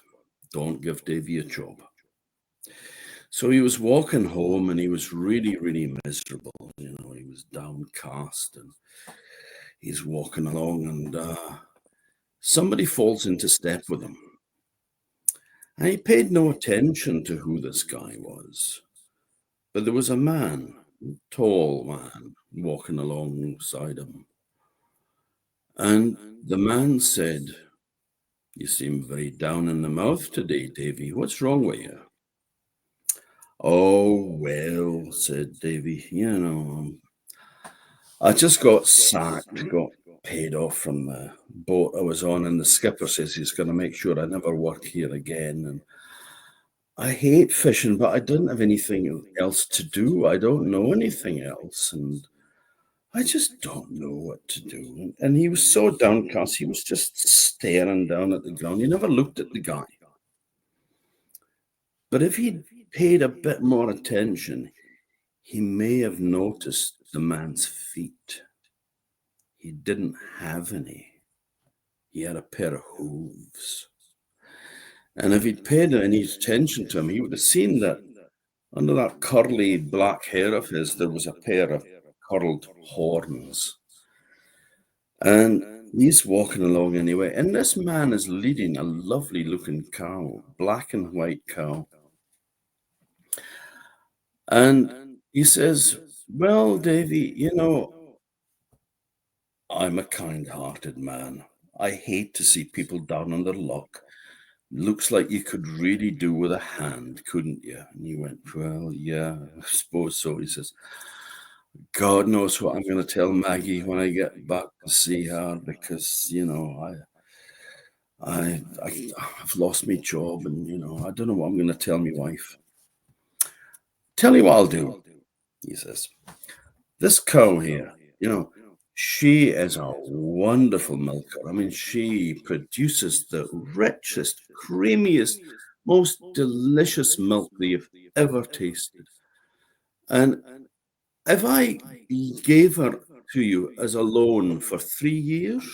Don't give Davy a job. So he was walking home, and he was really, really miserable. He was downcast, and he's walking along, and somebody falls into step with him. And he paid no attention to who this guy was. But there was a man, a tall man, walking alongside him. And the man said, you seem very down in the mouth today, Davy. What's wrong with you? Oh, well, said Davy, I just got sacked, got paid off from the boat I was on, and the skipper says he's going to make sure I never work here again. And I hate fishing, but I didn't have anything else to do. I don't know anything else, and I just don't know what to do. And he was so downcast, he was just staring down at the ground. He never looked at the guy. But if he'd paid a bit more attention, he may have noticed the man's feet. He didn't have any. He had a pair of hooves. And if he'd paid any attention to him, he would have seen that under that curly black hair of his, there was a pair of curled horns. And he's walking along anyway. And this man is leading a lovely looking cow, black and white cow. And he says, well, Davy, I'm a kind-hearted man. I hate to see people down on their luck. Looks like you could really do with a hand, couldn't you? And he went, well, yeah, I suppose so. He says, God knows what I'm going to tell Maggie when I get back to see her, because, I've lost my job, and, I don't know what I'm going to tell my wife. Tell you what I'll do, he says. This cow here, she is a wonderful milker. I mean, she produces the richest, creamiest most delicious milk that you've ever tasted. And if I gave her to you as a loan for 3 years,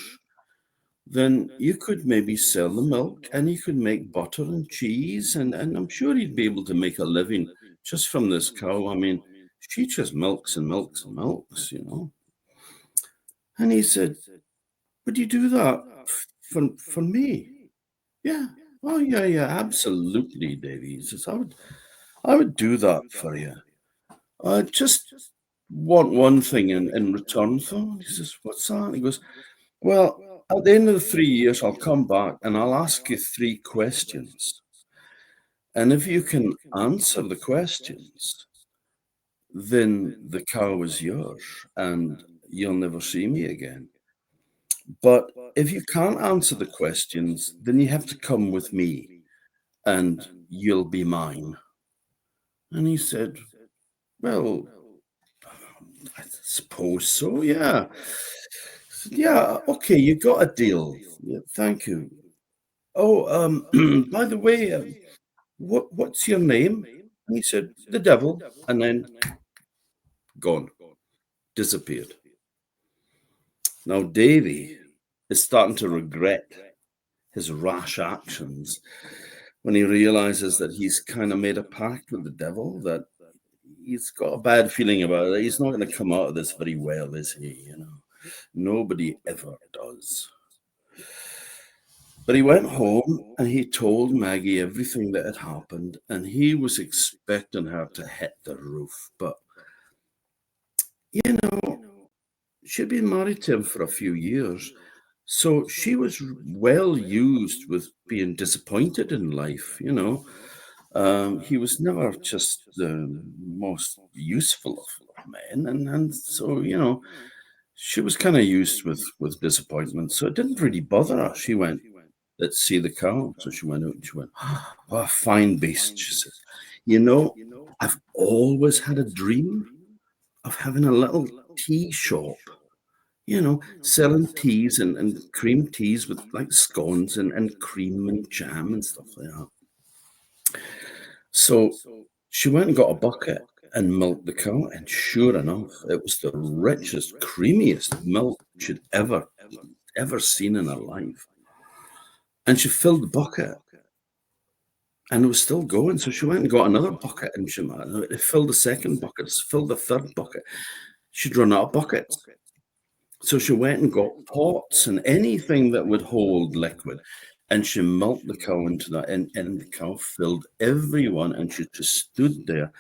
then you could maybe sell the milk and you could make butter and cheese, and I'm sure you'd be able to make a living just from this cow. I mean, she just milks and milks and milks, you know. And he said, would you do that for me? Yeah. Oh yeah, yeah, absolutely, Davy. He says, I would do that for you. I just want one thing in return though. He says, what's that? He goes, well, at the end of the 3 years, I'll come back and I'll ask you 3 questions. And if you can answer the questions, then the cow is yours and you'll never see me again. But if you can't answer the questions, then you have to come with me and you'll be mine. And he said, well, I suppose so, yeah. Yeah, okay, you got a deal. Yeah, thank you. Oh, by the way, what's your name? And he said, the devil, and then gone, disappeared. Now Davy is starting to regret his rash actions when he realizes that he's kind of made a pact with the devil, that he's got a bad feeling about it. He's not going to come out of this very well, is he? You know, nobody ever does. But he went home and he told Maggie everything that had happened, and he was expecting her to hit the roof. But, you know, she'd been married to him for a few years, so she was well used with being disappointed in life, you know. He was never just the most useful of men, and so, you know, she was kind of used with disappointment, so it didn't really bother her. She went, let's see the cow. So she went out and she went, oh, a fine beast, she said. You know, I've always had a dream of having a little tea shop, you know, selling teas and cream teas with like scones and cream and jam and stuff like that. So she went and got a bucket and milked the cow, and sure enough, it was the richest, creamiest milk she'd ever seen in her life. And she filled the bucket, and it was still going. So she went and got another bucket, and she filled the second bucket, filled the third bucket. She'd run out of buckets. So she went and got pots and anything that would hold liquid. And she milked the cow into that, and the cow filled every one, and she just stood there,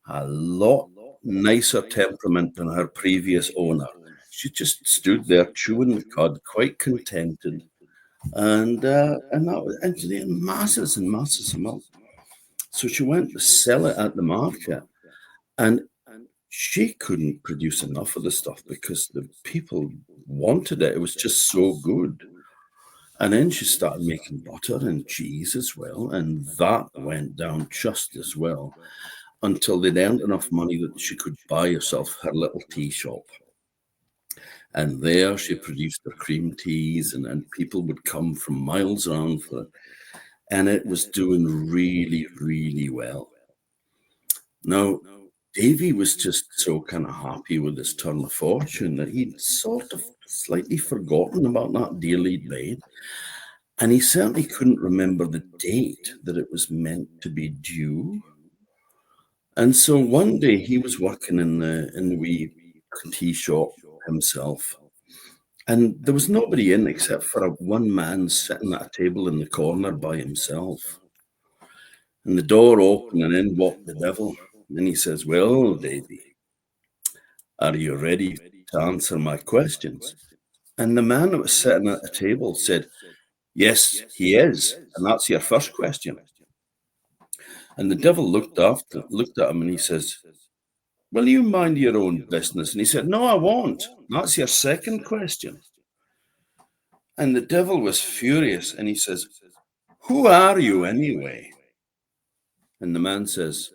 a lot nicer temperament than her previous owner. She just stood there chewing the cud, quite contented, and she had masses and masses of milk. So she went to sell it at the market, and she couldn't produce enough of the stuff because the people wanted it. It was just so good. And then she started making butter and cheese as well, and that went down just as well until they'd earned enough money that she could buy herself her little tea shop. And there she produced her cream teas, and people would come from miles around for it. And it was doing really, really well. Now, Davy was just so kind of happy with his turn of fortune that he'd sort of slightly forgotten about that deal he'd made. And he certainly couldn't remember the date that it was meant to be due. And so one day he was working in the wee tea shop himself, and there was nobody in except for one man sitting at a table in the corner by himself. And the door opened, and in walked the devil. And he says, well, Davy, are you ready to answer my questions? And the man that was sitting at the table said, yes, he is. And that's your first question. And the devil looked at him and he says, will you mind your own business? And he said, no, I won't. That's your second question. And the devil was furious and he says, who are you anyway? And the man says,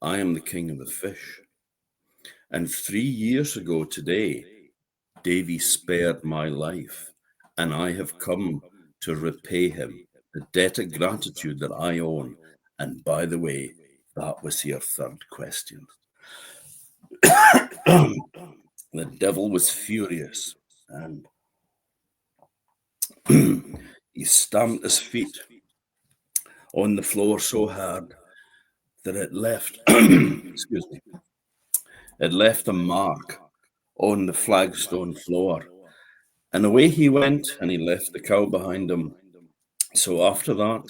I am the king of the fish. And 3 years ago today, Davy spared my life, and I have come to repay him a debt of gratitude that I own. And by the way, that was your third question. The devil was furious, and he stamped his feet on the floor so hard that it left, excuse me, it left a mark on the flagstone floor. And away he went, and he left the cow behind him. So after that,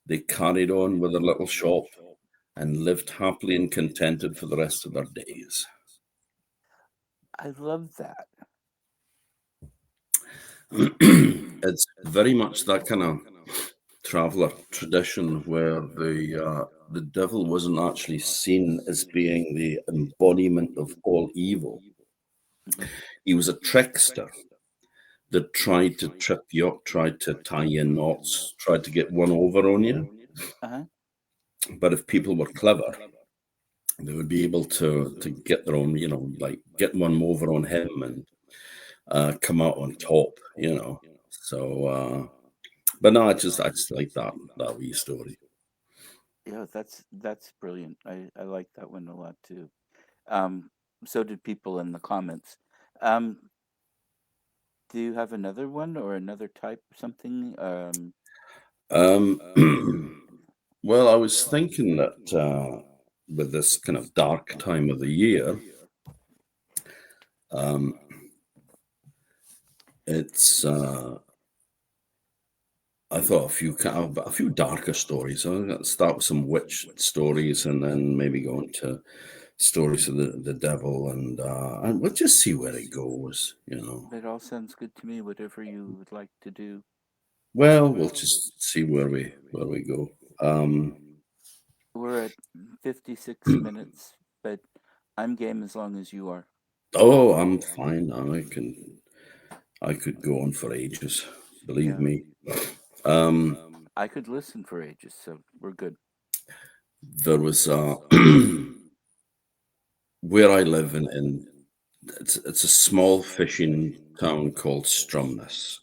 they carried on with their little shop and lived happily and contented for the rest of their days. I love that. It's very much that kind of traveller tradition where the devil wasn't actually seen as being the embodiment of all evil. Mhm. He was a trickster that tried to trip you up, tried to tie in knots, tried to get one over on you. Uh-huh. But if people were clever, they would be able to get their own, like get one over on him and come out on top. So, but no, I just like that wee story. Yeah, that's brilliant. I like that one a lot too. Um, so did people in the comments. Um, do you have another one or another type or something? Um, well, I was thinking that with this kind of dark time of the year, um, it's I thought a few darker stories. I'm going to start with some witch stories, and then maybe go into stories of the devil, and we'll just see where it goes. That all sounds good to me. Whatever you would like to do. Well, we'll just see where we go. We're at 56 minutes, but I'm game as long as you are. Oh, I'm fine. I could go on for ages. Believe Yeah, me. Um, I could listen for ages, so we're good. there was where I live in it's a small fishing town called Stromness.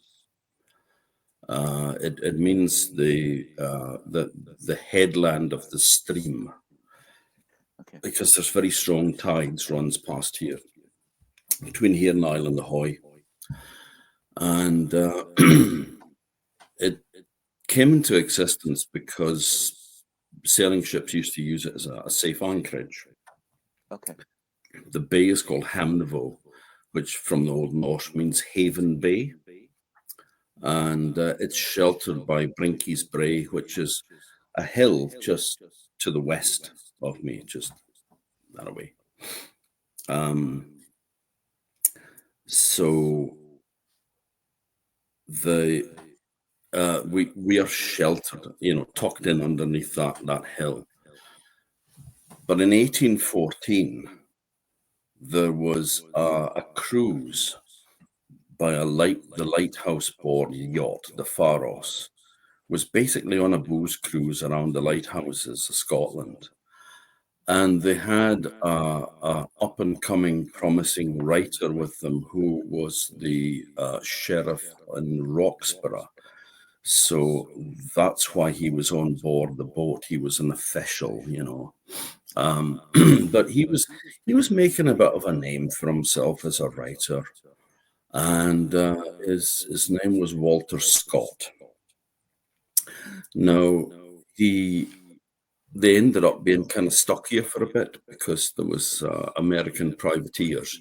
It means the headland of the stream, Okay. because there's very strong tides runs past here between here and Island Ahoy, and it came into existence because sailing ships used to use it as a safe anchorage. Okay. The bay is called Hamnavo, which from the Old Norse means Haven Bay, and it's sheltered by Brinky's Brae, which is a hill just to the west of me, just that away. So the we are sheltered, tucked in underneath that hill. But in 1814, there was a cruise by the lighthouse board yacht, the Pharos, was basically on a booze cruise around the lighthouses of Scotland. And they had a up and coming promising writer with them who was the sheriff in Roxburgh. So that's why he was on board the boat. He was an official. But he was making a bit of a name for himself as a writer, and his name was Walter Scott. Now he they ended up being kind of stuck here for a bit because there was American privateers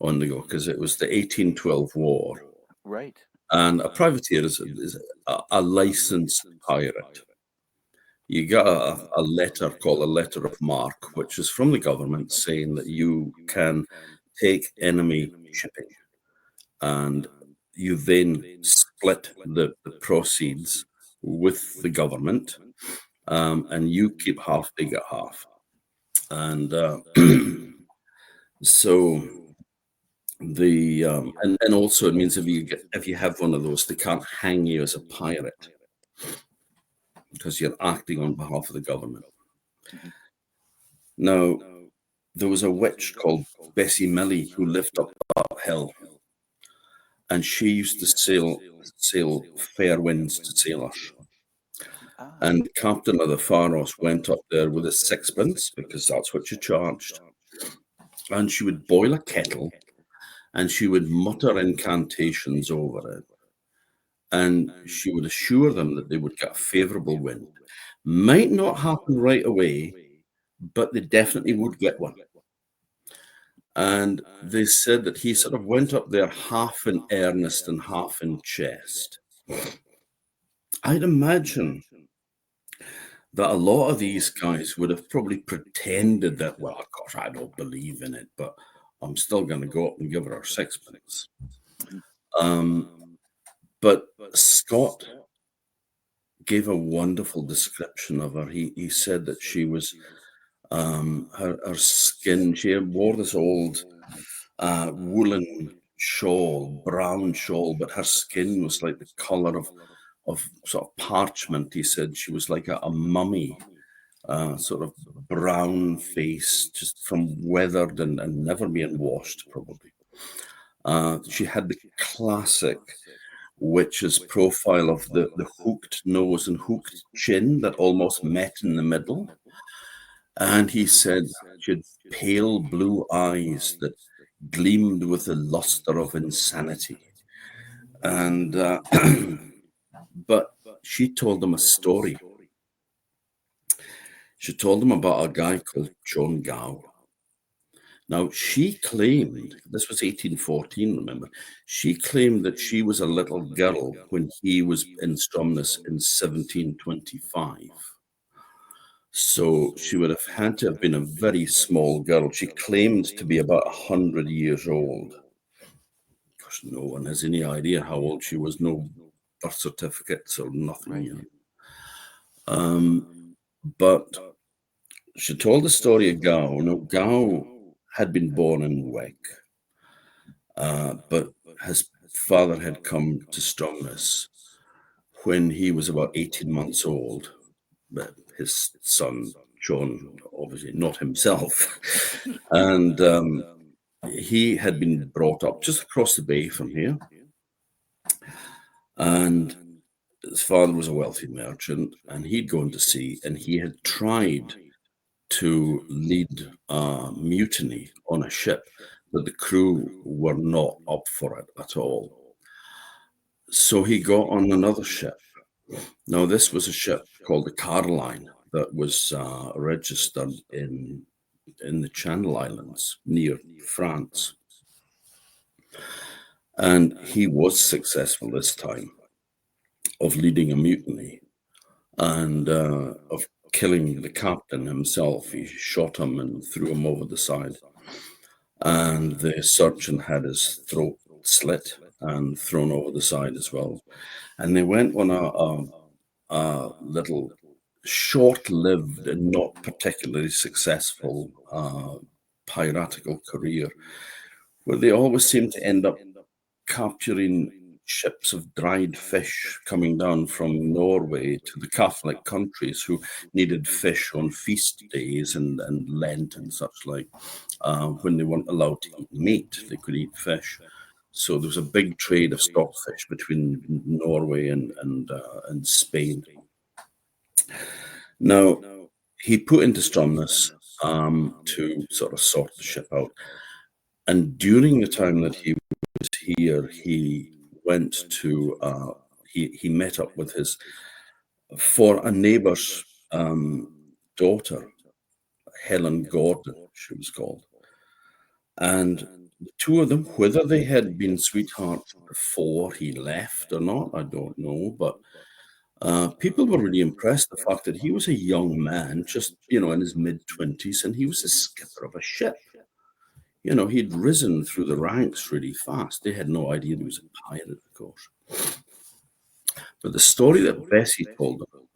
on the go, because it was the 1812 war, Right. and a privateer is a licensed pirate. You got a letter called a letter of marque, which is from the government saying that you can take enemy shipping, and you then split the proceeds with the government, and you keep half, they get half. And so and also it means if you have one of those, they can't hang you as a pirate because you're acting on behalf of the government. Mhm. Now, there was a witch called Bessie Millie who lived up that hill, and she used to sail fair winds to sailors. Ah. And the captain of the Pharos went up there with a sixpence, because that's what you charged. And she would boil a kettle, and she would mutter incantations over it. And she would assure them that they would get a favourable wind. Might not happen right away, but they definitely would get one. And they said that he sort of went up there half in earnest and half in jest. I'd imagine that a lot of these guys would have probably pretended that, well, of course, I don't believe in it, but I'm still going to go up and give her sixpence. But Scott gave a wonderful description of her. He said that she was, her skin, she wore this old woolen shawl, brown shawl, but her skin was like the color of sort of parchment. He said she was like a mummy, sort of brown face, just from weathered and never being washed, probably. She had the classic witch's profile of the hooked nose and hooked chin that almost met in the middle. And he said she had pale blue eyes that gleamed with the luster of insanity. And but she told them a story. She told them about a guy called John Gow. Now, she claimed, this was 1814, remember, she claimed that she was a little girl when he was in Stromness in 1725. So she would have had to have been a very small girl. She claimed to be about 100 years old. Of course, no one has any idea how old she was, no birth certificates or nothing. Right. You know. But she told the story of Gow. Now, Gow had been born in Wick, but his father had come to Stromness when he was about 18 months old. But his son, John, obviously not himself. And he had been brought up just across the bay from here. And his father was a wealthy merchant, and he'd gone to sea, and he had tried to lead a mutiny on a ship, but the crew were not up for it at all. So he got on another ship. Now, this was a ship called the Caroline that was registered in the Channel Islands near France. And he was successful this time of leading a mutiny and of killing the captain himself. He shot him and threw him over the side. And the surgeon had his throat slit and thrown over the side as well. And they went on a little short-lived and not particularly successful piratical career, where they always seem to end up capturing ships of dried fish coming down from Norway to the Catholic countries who needed fish on feast days and Lent and such like. When they weren't allowed to eat meat, they could eat fish. So there was a big trade of stockfish between Norway and Spain. Now, he put into Stromness to sort of sort the ship out. And during the time that he was here, he went to, he met up with for a neighbour's daughter, Helen Gordon, she was called. And the two of them, whether they had been sweethearts before he left or not, I don't know, but people were really impressed the fact that he was a young man, just, in his mid-20s, and he was the skipper of a ship. He'd risen through the ranks really fast. They had no idea he was a pirate, of course. But the story that Bessie told them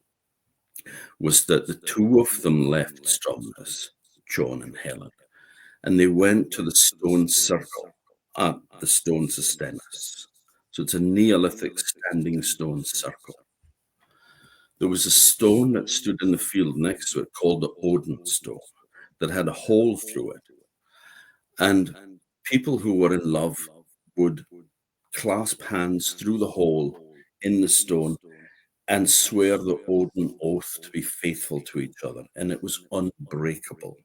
was that the two of them left Stromness, John and Helen, and they went to the stone circle at the stone Stennis. So it's a Neolithic standing stone circle. There was a stone that stood in the field next to it called the Odin stone that had a hole through it. And people who were in love would clasp hands through the hole in the stone and swear the Odin oath to be faithful to each other, and it was unbreakable.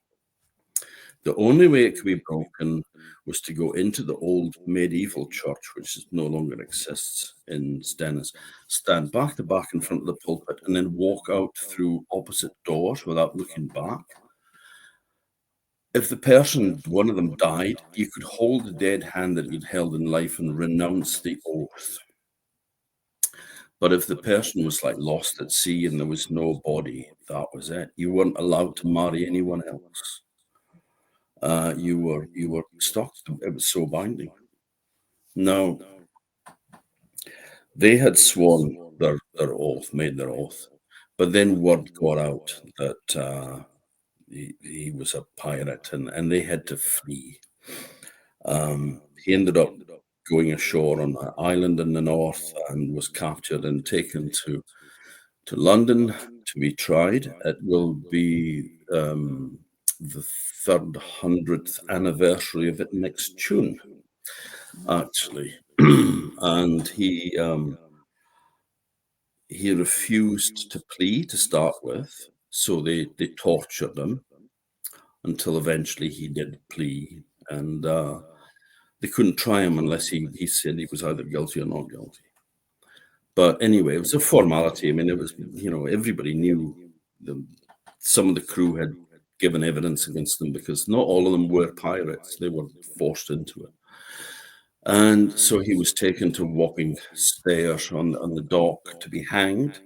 The only way it could be broken was to go into the old medieval church, which no longer exists in Stennis, stand back to back in front of the pulpit, and then walk out through opposite doors without looking back. If the person, one of them, died, you could hold the dead hand that you'd held in life and renounce the oath. But if the person was like lost at sea and there was no body, that was it. You weren't allowed to marry anyone else. You were stuck. It was so binding. Now, they had sworn their oath, made their oath, but then word got out that he was a pirate, and they had to flee. He ended up going ashore on an island in the north and was captured and taken to London to be tried. It will be the 300th anniversary of it next June, actually. And he refused to plead to start with, so they tortured him until eventually he did plea, and they couldn't try him unless he said he was either guilty or not guilty. But anyway, it was a formality. I mean, it was, everybody knew some of the crew had given evidence against them because not all of them were pirates. They were forced into it. And so he was taken to Wapping Stairs on the dock to be hanged,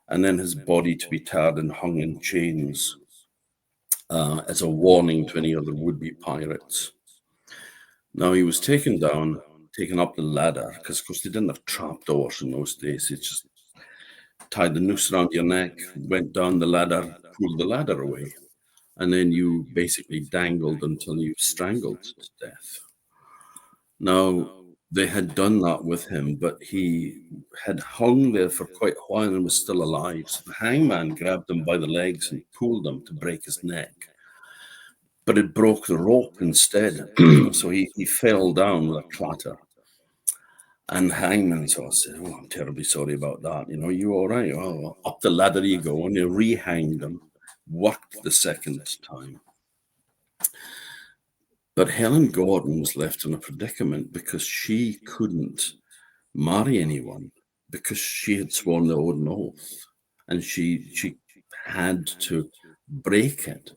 and then his body to be tarred and hung in chains as a warning to any other would-be pirates. Now he was taken up the ladder, because of course they didn't have trapdoors in those days. It's just tied the noose around your neck, went down the ladder, pulled the ladder away, and then you basically dangled until you strangled to death. Now, they had done that with him, but he had hung there for quite a while and was still alive. So the hangman grabbed him by the legs and pulled him to break his neck. But it broke the rope instead. So he fell down with a clatter. And hangman said, "Oh, I'm terribly sorry about that. You all right? Oh, up the ladder you go." And you rehanged him, worked the second time. But Helen Gordon was left in a predicament because she couldn't marry anyone because she had sworn the Odin oath, and she had to break it.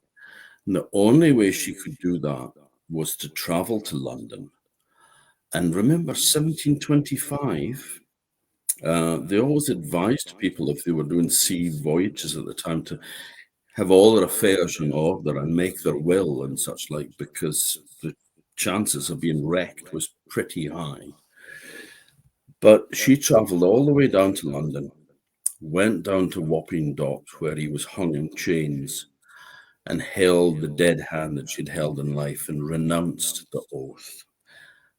And the only way she could do that was to travel to London. And remember, 1725, they always advised people if they were doing sea voyages at the time to have all their affairs in order and make their will and such like, because the chances of being wrecked was pretty high. But she travelled all the way down to London, went down to Wapping Dock where he was hung in chains, and held the dead hand that she'd held in life and renounced the oath.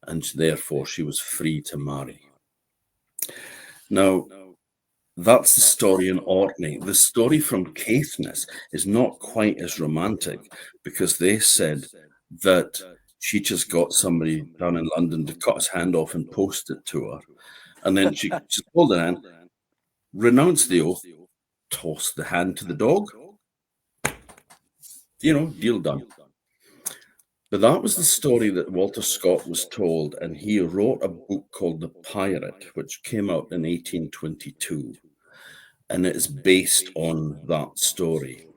And therefore she was free to marry. Now, that's the story in Orkney. The story from Caithness is not quite as romantic because they said that she just got somebody down in London to cut his hand off and post it to her. And then she just pulled her hand, renounced the oath, tossed the hand to the dog. Deal done. But that was the story that Walter Scott was told, and he wrote a book called The Pirate, which came out in 1822. And it is based on that story.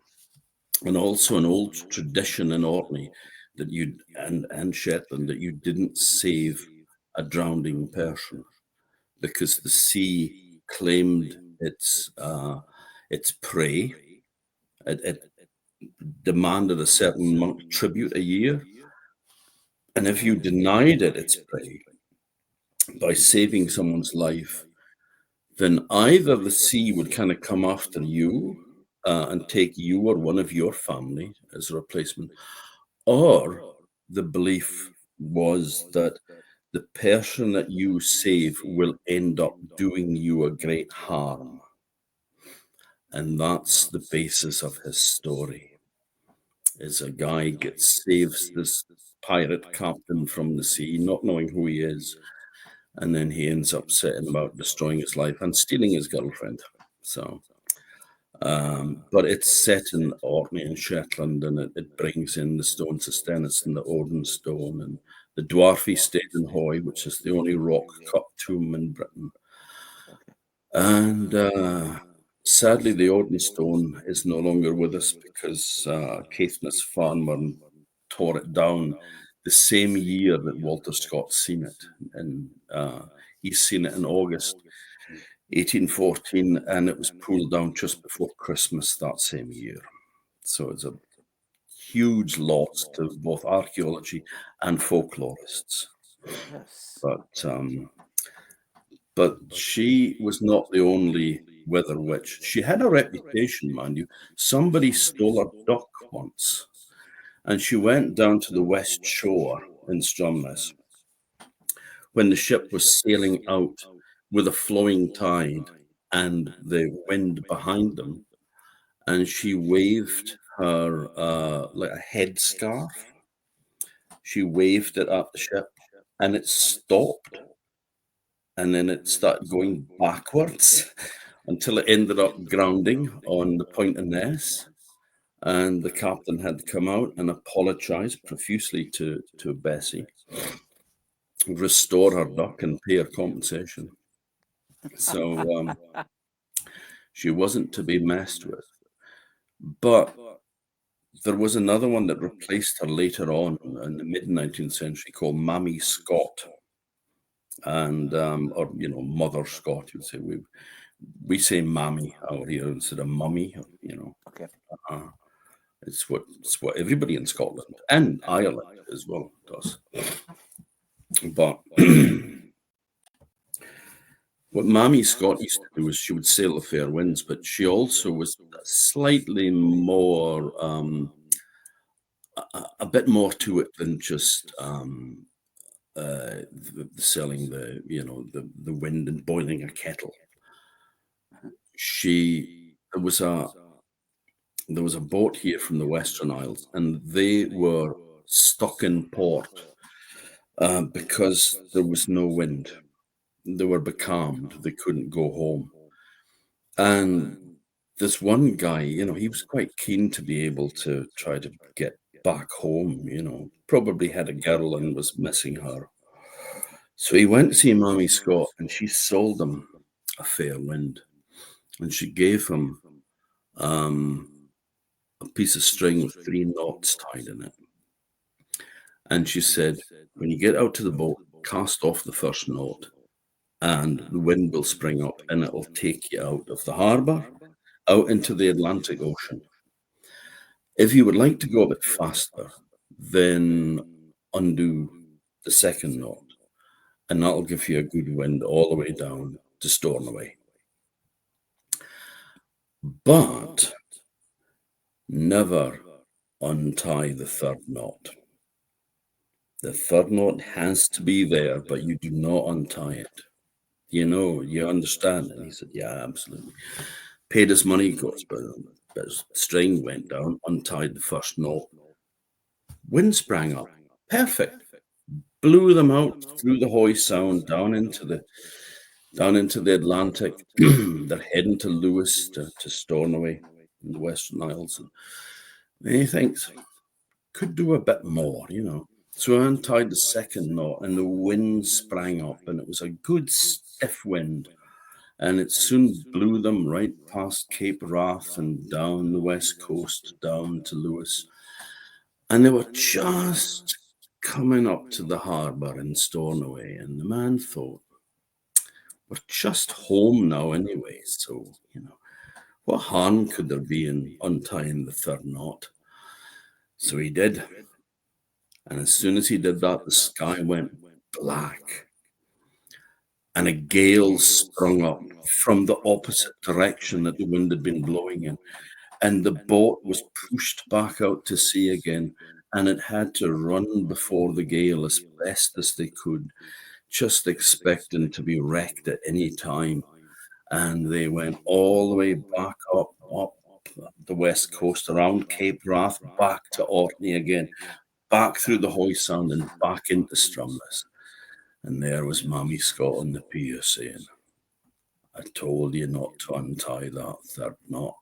And also an old tradition in Orkney that and Shetland that you didn't save a drowning person because the sea claimed its prey. It demanded a certain amount of tribute a year. And if you denied it its prey by saving someone's life, then either the sea would kind of come after you and take you or one of your family as a replacement, or the belief was that the person that you save will end up doing you a great harm. And that's the basis of his story. Is a guy saves this pirate captain from the sea, not knowing who he is, and then he ends up setting about destroying his life and stealing his girlfriend. So, but it's set in Orkney and Shetland, and it brings in the stone Stennis and the Odin stone and the Dwarfy Staden Hoy, which is the only rock cut tomb in Britain. Okay. And sadly, the Odin stone is no longer with us because Caithness farmer tore it down the same year that Walter Scott's seen it. And he's seen it in August 1814, and it was pulled down just before Christmas that same year. So it's a huge loss to both archaeology and folklorists. Yes. But she was not the only weather witch. She had a reputation, mind you. Somebody stole her duck once, and she went down to the west shore in Stromness when the ship was sailing out with a flowing tide and the wind behind them, and she waved her like a headscarf. She waved it at the ship, and it stopped, and then it started going backwards until it ended up grounding on the Point of Ness. And the captain had to come out and apologise profusely to Bessie, restore her duck and pay her compensation. So she wasn't to be messed with. But there was another one that replaced her later on in the mid-19th century called Mammy Scott. And, or, you know, Mother Scott, you'd say. We say Mammy out here instead of Mummy, you know. Okay. It's what everybody in Scotland and Ireland as well does. But what Mammy Scott used to do is she would sail the fair winds, but she also was slightly more, a bit more to it than just selling the wind and boiling a kettle. There was a boat here from the Western Isles, and they were stuck in port because there was no wind. They were becalmed. They couldn't go home. And this one guy, you know, he was quite keen to be able to try to get back home, you know, probably had a girl and was missing her. So he went to see Mammy Scott, and she sold him a fair wind. And she gave him a piece of string with 3 knots tied in it. And she said, when you get out to the boat, cast off the first knot, and the wind will spring up, and it will take you out of the harbour, out into the Atlantic Ocean. If you would like to go a bit faster, then undo the second knot, and that'll give you a good wind all the way down to Stornoway. But never untie the third knot. The third knot has to be there, but you do not untie it. You know, you understand? And he said, yeah, absolutely. Paid his money, got his string, went down, untied the first knot. Wind sprang up. Perfect. Blew them out through the Hoy Sound down into the Atlantic. They're heading to Lewis, to Stornoway in the Western Isles. And he thinks, could do a bit more, you know. So I untied the second knot, and the wind sprang up, and it was a good stiff wind. And it soon blew them right past Cape Wrath and down the west coast, down to Lewis. And they were just coming up to the harbour in Stornoway, and the man thought, we're just home now anyway, so, you know, what harm could there be in untying the third knot? So he did. And as soon as he did that, the sky went black, and a gale sprung up from the opposite direction that the wind had been blowing in. And the boat was pushed back out to sea again, and it had to run before the gale as best as they could, just expecting to be wrecked at any time. And they went all the way back up the west coast, around Cape Wrath, back to Orkney again, back through the Hoy Sound and back into Stromness. And there was Mammy Scott on the pier saying, I told you not to untie that third knot.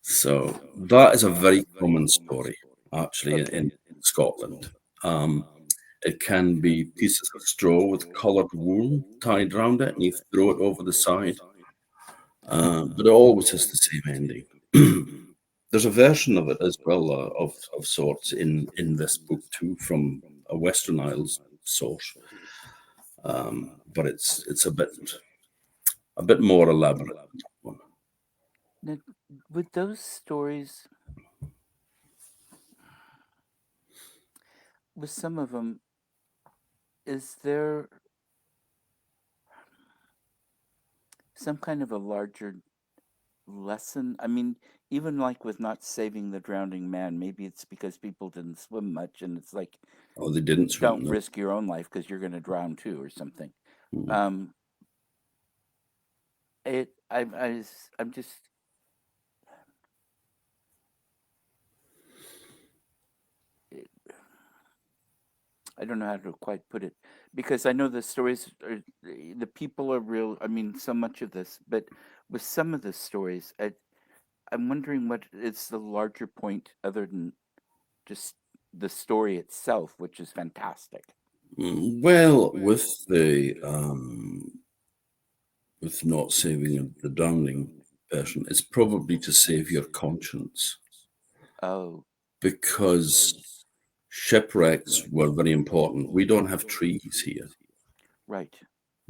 So that is a very common story, actually, Okay. in Scotland. Um, it can be pieces of straw with coloured wool tied round it, and you throw it over the side. But it always has the same ending. There's a version of it as well, of sorts, in this book too, from a Western Isles source. But it's a bit more elaborate than that one. Now, with those stories, with some of them, is there some kind of a larger lesson? I mean, even like with not saving the drowning man, maybe it's because people didn't swim much, and it's like, Oh, they didn't swim, don't no. risk your own life because you're going to drown too, or something. Mm. Um, I'm just, I don't know how to quite put it, because I know the stories are, the people are real. I mean, so much of this, but with some of the stories, I'm wondering what is the larger point other than just the story itself, which is fantastic. Well, with not saving the drowning person, it's probably to save your conscience, Oh, because shipwrecks were very important. We don't have trees here. right.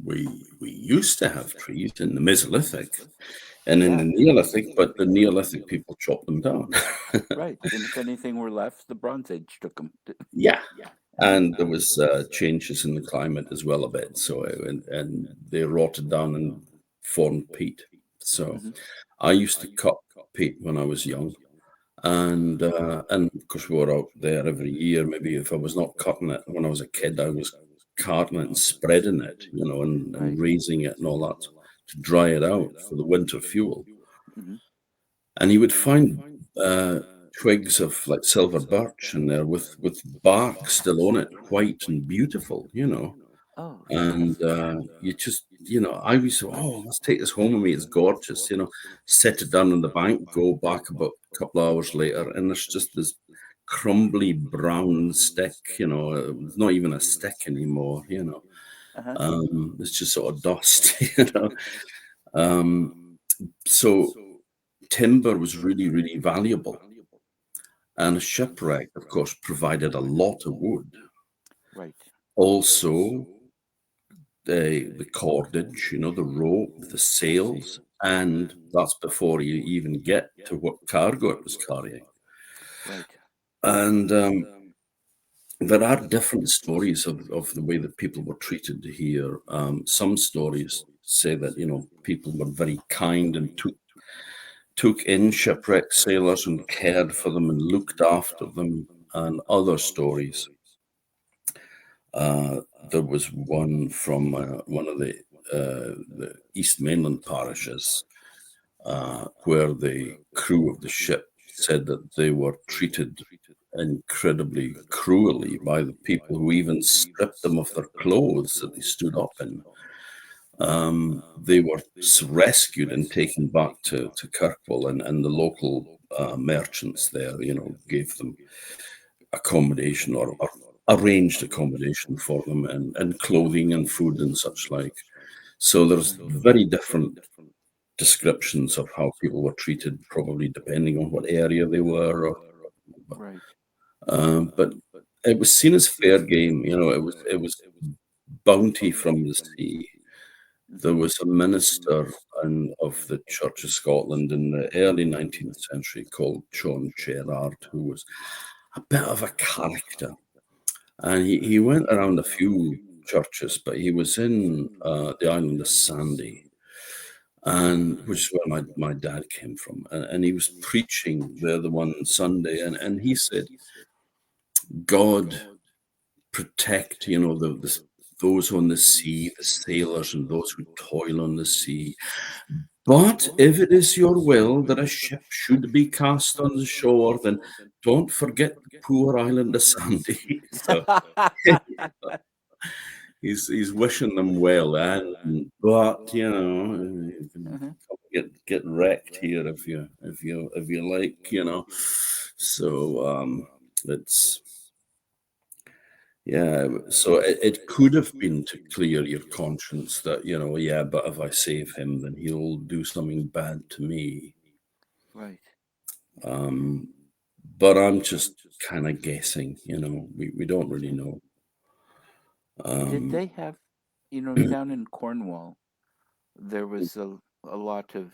We used to have trees in the Mesolithic and in Yeah, the Neolithic, but the Neolithic people chopped them down. right. And if anything were left, the Bronze Age took them. Yeah, Yeah. and there was changes in the climate as well a bit. So and they rotted down and formed peat. So Hmm. I used to cut peat when I was young, and of course we were out there every year. Maybe if I was not cutting it when I was a kid, I was carting it and spreading it, and Right. raising it and all that to dry it out for the winter fuel. Hmm. And you would find twigs of like silver birch in there with bark still on it, white and beautiful, Oh, and fantastic. you just, I was so, oh, let's take this home with me. It's gorgeous, set it down on the bank, go back about a couple of hours later, and there's just this crumbly brown stick, it's not even a stick anymore, Uh-huh. it's just sort of dust, um, so timber was really, really valuable. And a shipwreck, of course, provided a lot of wood. Right. Also, the cordage, the rope, the sails, and that's before you even get to what cargo it was carrying. Right. And there are different stories of the way that people were treated here. Some stories say that, people were very kind and took in shipwrecked sailors and cared for them and looked after them. And other stories, there was one from one of the East Mainland parishes, where the crew of the ship said that they were treated incredibly cruelly by the people who even stripped them of their clothes that they stood up in. They were rescued and taken back to Kirkwall, and the local merchants there, gave them accommodation, or arranged accommodation for them, and clothing and food and such like. So there's very different descriptions of how people were treated, probably depending on what area they were. Right. But it was seen as fair game. It was bounty from the sea. There Hmm. was a minister of the Church of Scotland in the early 19th century called John Gerard, who was a bit of a character. And he went around a few churches, but he was in the island of Sandy, and which is where my dad came from. And he was preaching there the one Sunday, and he said, God protect, those on the sea, the sailors and those who toil on the sea. But if it is your will that a ship should be cast on the shore, then don't forget the poor island of Sandy. So he's wishing them well, and but you can Uh-huh. get wrecked here if you like, So it's yeah. So it could have been to clear your conscience that yeah, but if I save him, then he'll do something bad to me. Right. Um, but I'm just kind of guessing. We don't really know. Did Um, they have, down in Cornwall, there was a lot of right.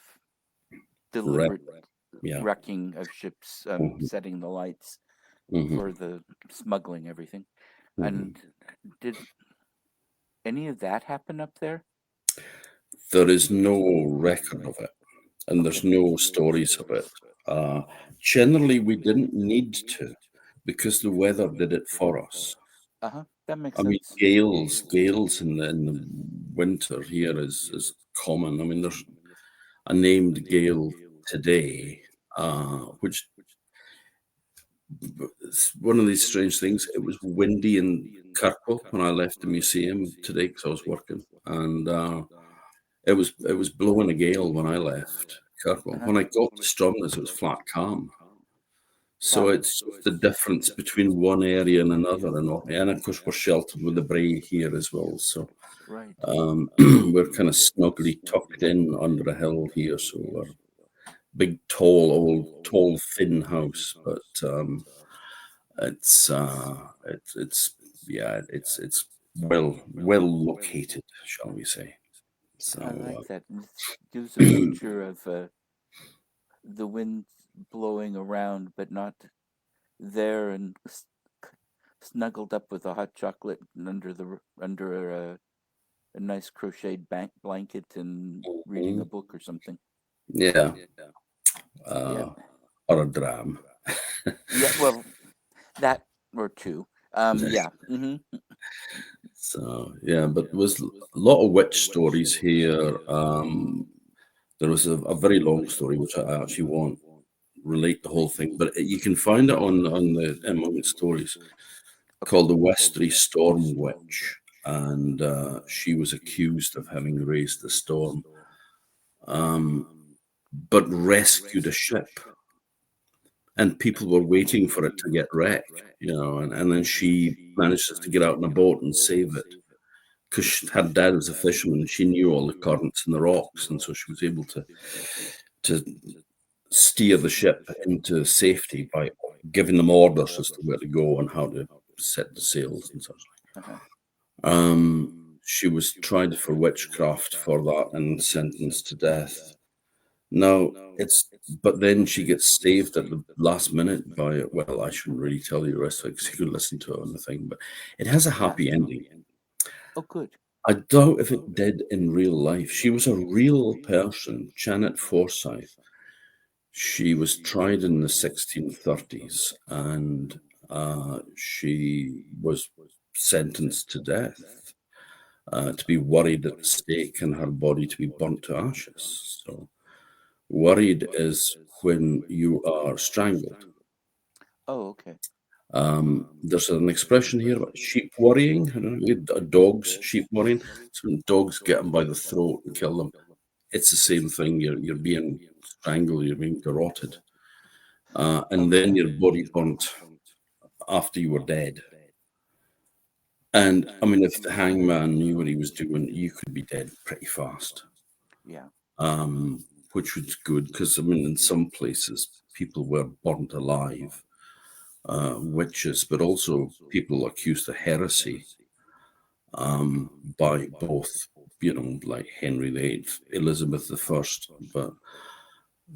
deliberate Yeah. wrecking of ships, Mhm, setting the lights mhm, for the smuggling everything. mhm. And did any of that happen up there? There is no record of it, and there's Okay. no stories of it. Uh, Generally, we didn't need to because the weather did it for us. Uh-huh. That makes I mean, sense. gales in the winter here is common. I mean, there's a named gale today, which it's one of these strange things. It was windy in Kirkwall when I left the museum today because I was working, and it was blowing a gale when I left Kirkwall. Uh-huh. When I got to Stromness, it was flat calm. So Wow. it's just the difference between one area and another, and of course we're sheltered with the brae here as well. So Right. we're kind of snugly tucked in under a hill here. So we're big, tall, thin house, but it's yeah, it's well located, shall we say? I like So that. It gives a picture of the wind blowing around, but not there and snuggled up with a hot chocolate and under a nice crocheted blanket and reading a mhm, book or something. yeah, Yeah. uh, or a dram. Yeah. Well, that or two. Yeah. Mm-hmm. So yeah, but there was a lot of witch stories here. There was a very long story which I actually won't relate the whole thing, but you can find it on the Among Stories, Okay. called the Westry Storm Witch, and she was accused of having raised the storm, um, but rescued a ship, and people were waiting for it to get wrecked, and then she manages to get out in a boat and save it because her dad was a fisherman. She knew all the currents and the rocks, and so she was able to steer the ship into safety by giving them orders as to where to go and how to set the sails and such. Uh-huh. She was tried for witchcraft for that and sentenced to death. Now but then she gets saved at the last minute by, well, I shouldn't really tell you the rest of it because you could listen to it on the thing, but it has a Yeah. happy ending. Oh, good. I doubt if it did in real life. She was a real person, Janet Forsyth. She was tried in the 1630s, and she was sentenced to death, to be worried at the stake and her body to be burnt to ashes. So, worried is when you are strangled. Oh, okay. There's an expression here about sheep worrying. I don't know, dogs, sheep worrying. So when dogs get them by the throat and kill them, it's the same thing. You're being strangled, you're being garroted, and then Okay. your body burnt after you were dead. And I mean, if the hangman knew what he was doing, you could be dead pretty fast, Yeah. which was good because I mean, in some places people were burnt alive, witches, but also people accused of heresy, by both, like Henry VIII, Elizabeth I, but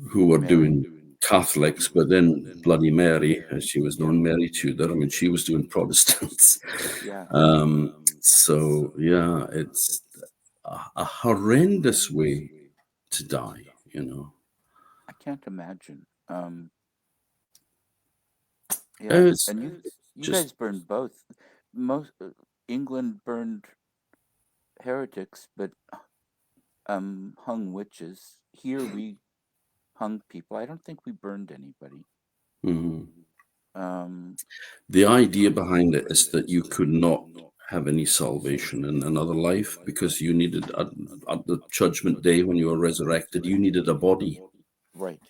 who were Mary. doing Catholics, but then Bloody Mary, as she was Yeah. known, Mary Tudor, I mean, she was doing Protestants. Yeah. So, yeah, it's a horrendous way to die. I can't imagine. Yeah. It's And you just, guys burned both. Most England burned heretics, but hung witches. Here we hung people. I don't think we burned anybody. mhm. Um, The idea behind it is that you could not have any salvation in another life because you needed, at the judgment day when you were resurrected, you needed a body. Right.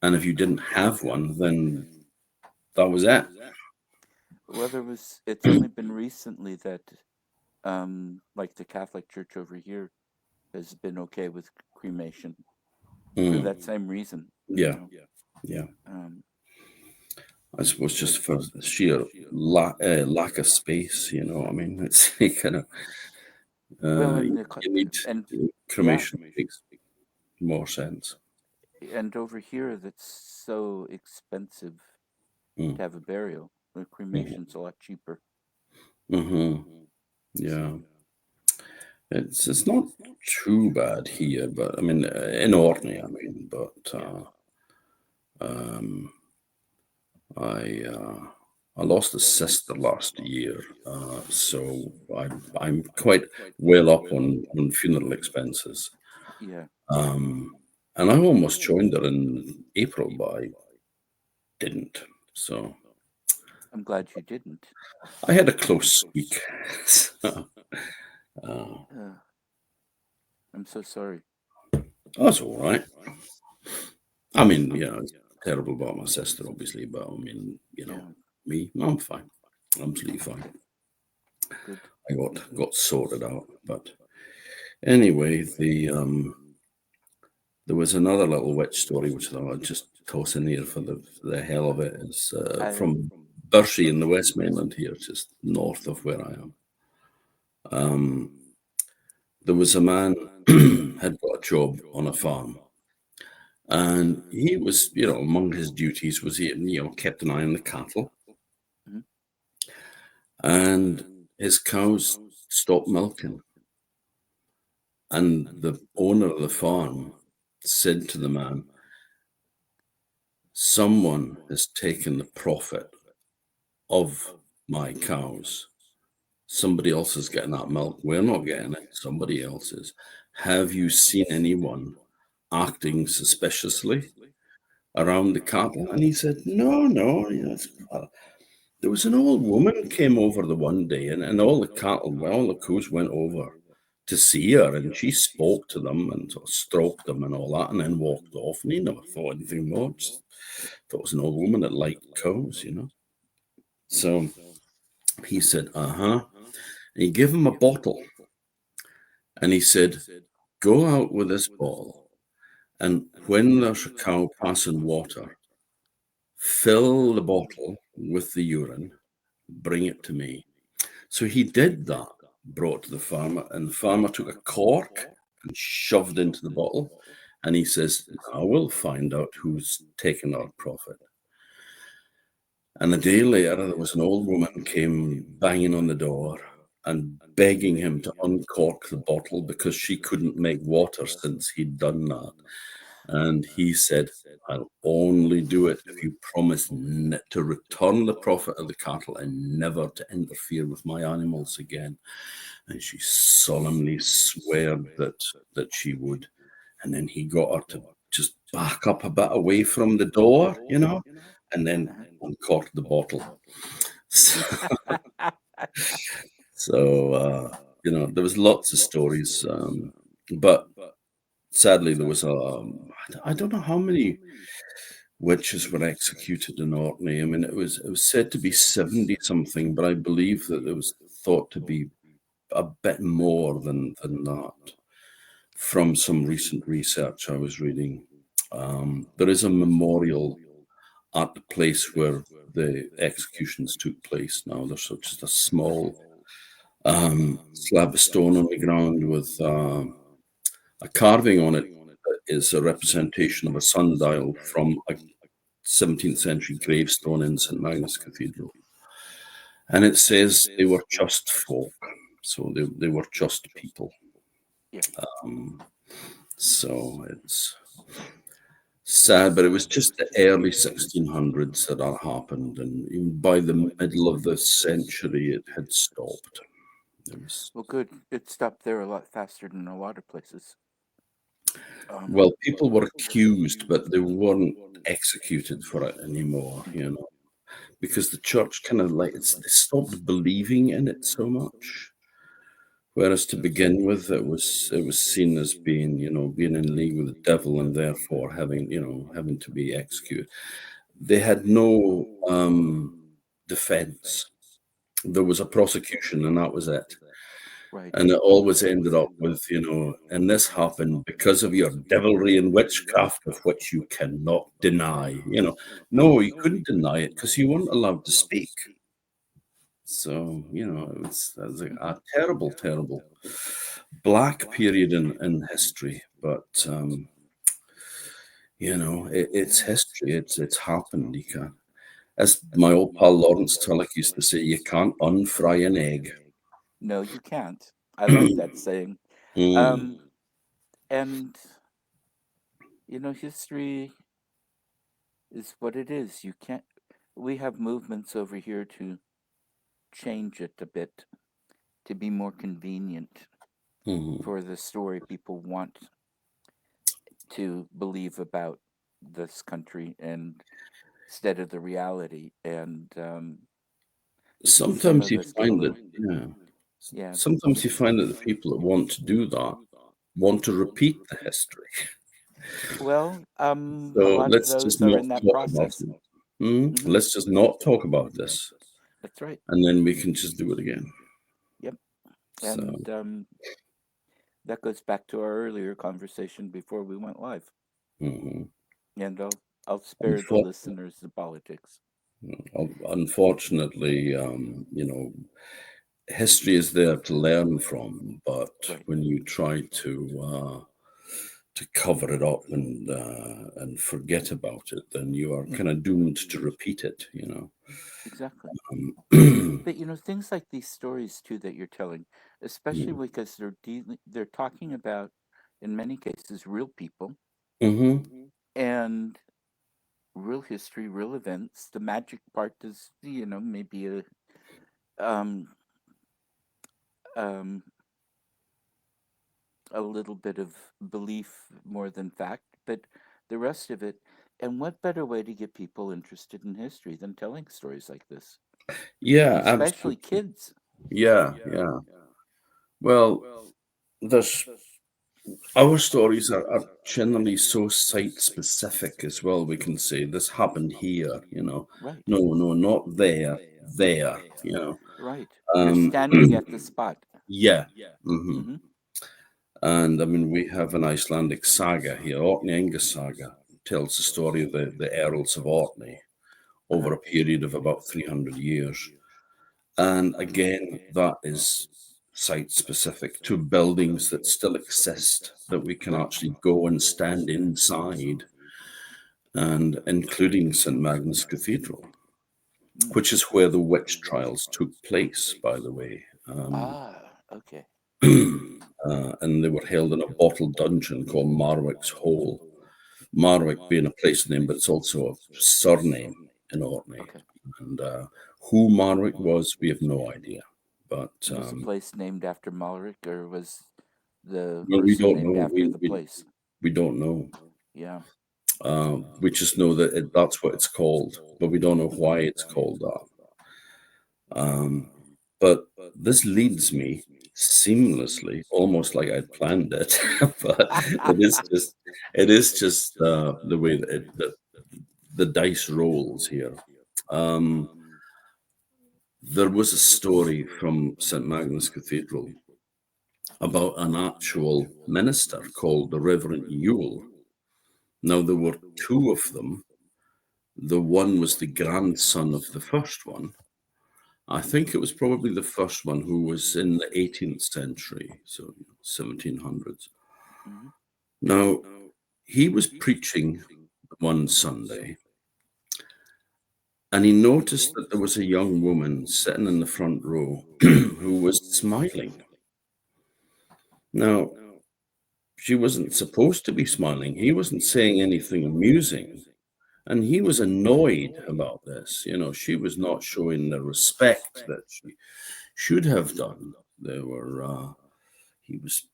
And if you didn't have one, then that was it. Well, it's only been recently that, like the Catholic Church over here has been okay with cremation for Mm, that same reason, yeah, yeah. Um, I suppose but just for the sheer lack of space, I mean, it's kind of, well, you need and yeah, cremation makes more sense. and over here that's so expensive Mm, to have a burial. The mm-hmm, cremation's a lot cheaper. mm-hmm, yeah. It's not too bad here, but I mean, in Orkney, I mean, but Yeah. um, I lost a sister last year, so I'm quite well up on funeral expenses. Yeah. Um, and I almost joined her in April, but I didn't. So I'm glad you didn't. I had a close squeak. So, uh, Uh, I'm so sorry. that's all right. I mean, it's terrible about my sister, obviously, but I mean, Yeah. me, I'm fine. Absolutely fine. Good. I got sorted out. But anyway, there was another little witch story which I thought I'd just toss in here for the hell of it. It's I from Bershey in the West Mainland here, just north of where I am. Um, there was a man had got a job on a farm, and he was, among his duties was he, kept an eye on the cattle, Mhm. and his cows stopped milking, and the owner of the farm said to the man, "Someone has taken the profit of my cows. Somebody else is getting that milk. We're not getting it. Somebody else is. Have you seen anyone acting suspiciously around the cattle?" And he said, "No, no. There was an old woman came over the one day, and all the cattle, well, all the cows went over to see her, and she spoke to them and sort of stroked them and all that, and then walked off. And he never thought anything more. Just thought it was an old woman that liked cows. So he said, uh-huh. And he gave him a bottle, and he said, "Go out with this bottle, and when there's a cow passing water, fill the bottle with the urine, bring it to me." So he did that, brought to the farmer, and the farmer took a cork and shoved into the bottle. And he says, "Now we'll find out who's taken our profit." And a day later, there was an old woman came banging on the door and begging him to uncork the bottle because she couldn't make water since he'd done that. And he said, "I'll only do it if you promise to return the profit of the cattle and never to interfere with my animals again." And she solemnly swore that she would. And then he got her to just back up a bit away from the door, and then uncorked the bottle. So, there was lots of stories, but sadly there was I don't know how many witches were executed in Orkney. I mean, it was said to be 70 something, but I believe that it was thought to be a bit more than that from some recent research I was reading. There is a memorial at the place where the executions took place now. There's just a small slab of stone on the ground with a carving on it that is a representation of a sundial from a 17th century gravestone in St. Magnus Cathedral. And it says they were just folk. So they were just people. Yeah. So it's sad, but it was just the early 1600s that happened. And even by the middle of the century, it had stopped. It was, Well, good. It stopped there a lot faster than a lot of places. Um, well, people were accused, but they weren't executed for it anymore. because the church kind of like they stopped believing in it so much. Whereas to begin with, it was seen as being, being in league with the devil and therefore having to be executed. They had no defense. There was a prosecution, and that was it. Right. And it always ended up with, and this happened because of your devilry and witchcraft, of which you cannot deny. No, you couldn't deny it because you weren't allowed to speak. So, that was Hmm. a terrible, terrible black period in history. But, it's Yes. history. It's happened. You can't, as my old pal Lawrence Tulloch used to say, you can't unfry an egg. No, you can't. I like that saying. Mm, Um, and history is what it is. You can't. We have movements over here to change it a bit to be more convenient mhm. for the story people want to believe about this country and instead of the reality. And some Sometimes of you us get a find that, little, yeah, yeah. sometimes you find that the people that want to do that want to repeat the history. Well, a So lot of let's just those are not in that talk about process. it. Hmm. Let's just not talk about this, That's right. and then we can just do it again. Yep. So, And that goes back to our earlier conversation before we went live. mhm. And I'll spare the Unfor- listeners the politics. unfortunately, history is there to learn from, but Right. when you try to cover it up and forget about it, then you are kind of doomed to repeat it. Exactly. Um, But things like these stories too that you're telling, especially because they're talking about, in many cases, real people mm-hmm. and real history, real events. The magic part is, maybe um um a little bit of belief more than fact, but the rest of it. And what better way to get people interested in history than telling stories like this, Yeah, especially absolutely. kids? Yeah, yeah. Well, there's our stories are generally so site specific as well. We can say this happened here. Right. No, no, not there. Right. You're Um, standing at the spot. yeah. hmm Mm-hmm. And I mean, we have an Icelandic saga here, Orkney saga, tells the story of the Earls of Orkney Uh-huh. over a period of about 300 years. And again, that is site specific to buildings that still exist that we can Right. actually go and stand inside, and including St. Magnus Cathedral, Mm. which is where the witch trials took place, by the way. Ah, okay. And they were held in a bottled dungeon called Marwick's Hole. Marwick being a place name, but it's also a surname in Orkney. Okay. And who Marwick was, we have no idea. But Was the place named after Malric, or was the well, we person don't named know. after the place? We don't know. Yeah. We just know that that's what it's called, but we don't know why it's called that. Um, but this leads me seamlessly, almost like I'd planned it. But it is just the way that the dice rolls here. Um, there was a story from St. Magnus Cathedral about an actual minister called the Reverend Yule. Now, there were two of them. The one was the grandson of the first one. I think it was probably the first one who was in the 18th century, so 1700s. Hmm. Now, he was preaching one Sunday and he noticed that there was a young woman sitting in the front row who was smiling. Now, she wasn't supposed to be smiling. He wasn't saying anything amusing. And he was annoyed about this. She was not showing the respect that she should have done. He was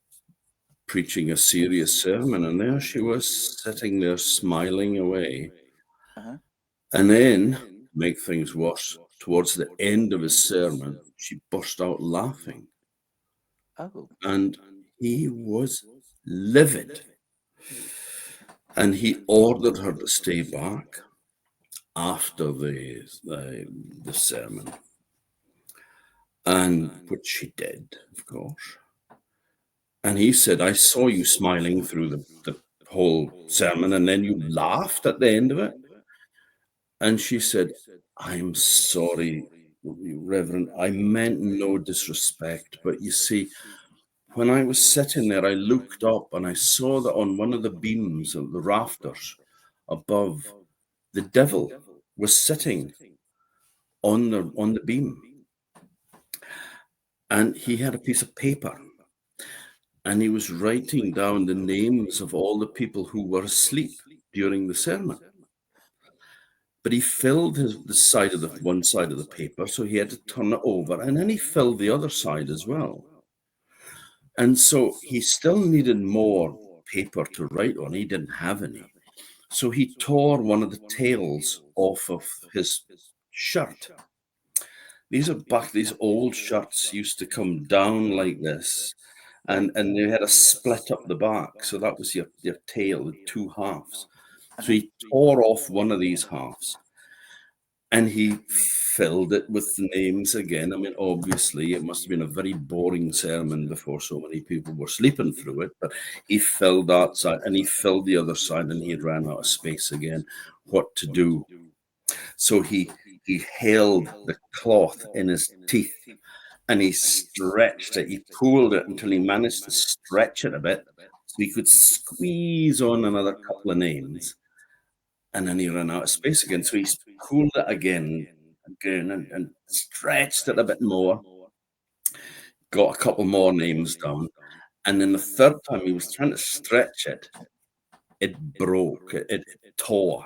preaching a serious sermon, and there she was sitting there smiling away. Uh-huh. And then make things worse, towards the end of his sermon, she burst out laughing, Oh, and he was livid. And he ordered her to stay back after the sermon, and which she did, of course. And he said, I saw you smiling through the whole sermon, and then you laughed at the end of it. And she said, I'm sorry, Reverend, I meant no disrespect, but you see, when I was sitting there, I looked up and I saw that on one of the beams of the rafters above, the devil was sitting on the beam. And he had a piece of paper, and he was writing down the names of all the people who were asleep during the sermon. But he filled one side of the paper, so he had to turn it over, and then he filled the other side as well. And so he still needed more paper to write on. He didn't have any. So he tore one of the tails off of his shirt. These old shirts used to come down like this, and they had a split up the back. So that was your tail, the two halves. So he tore off one of these halves, and he filled it with the names again. I mean, obviously, it must have been a very boring sermon before so many people were sleeping through it, but he filled that side, and he filled the other side, and he ran out of space again. What to do? So he held the cloth in his teeth, and he stretched it. He pulled it until he managed to stretch it a bit, so he could squeeze on another couple of names. And then he ran out of space again. So he pulled it again, and stretched it a bit more. Got a couple more names down. And then the third time he was trying to stretch it, it broke, it tore.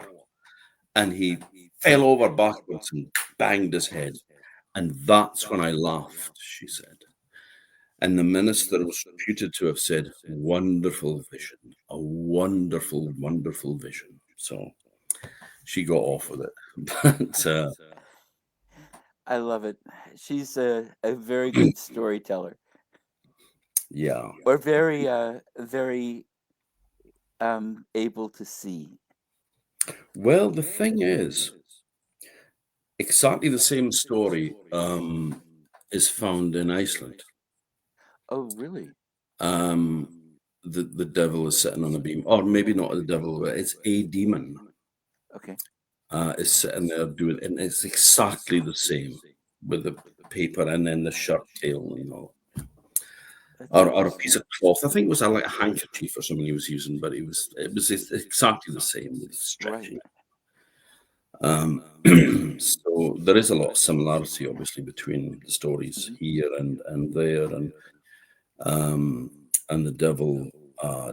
And he fell over backwards and banged his head. And that's when I laughed, she said. And the minister was reputed to have said, wonderful vision, a wonderful, wonderful vision. So she got off with it. But I love it. She's a very good storyteller. yeah. Or very able to see. Well, the thing is, exactly the same story is found in Iceland. Oh, really? The devil is sitting on a beam, or maybe not the devil, but it's a demon. Okay. Is sitting there doing, and it's exactly the same with the paper and then the shirt tail and all. Or a piece of cloth. I think it was like a handkerchief or something he was using, but it was exactly the same with the stretching. Right. So there is a lot of similarity, obviously, between the stories here and there, and the devil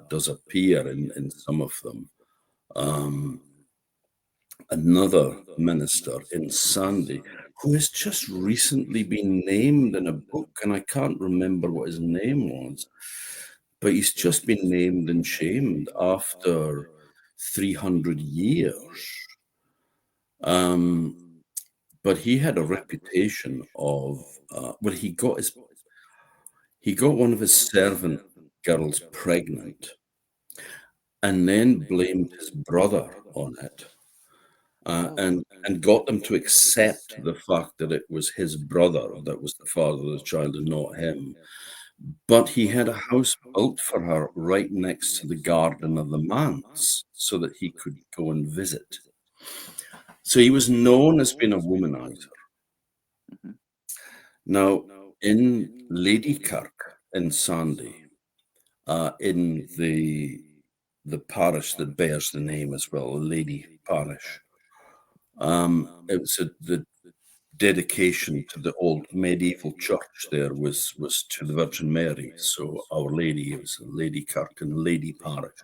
does appear in some of them. Another minister in Sandy who has just recently been named in a book, and I can't remember what his name was, but he's just been named and shamed after 300 years. But he had a reputation of, well, he got one of his servant girls pregnant, and then blamed his brother on it. And got them to accept the fact that it was his brother that was the father of the child and not him. But he had a house built for her right next to the Garden of the Manse so that he could go and visit. So he was known as being a womanizer. Now, in Ladykirk in Sandy, in the parish that bears the name as well, Lady Parish, it was the dedication to the old medieval church there was to the Virgin Mary. So Our Lady, it was Ladykirk and Lady Parish.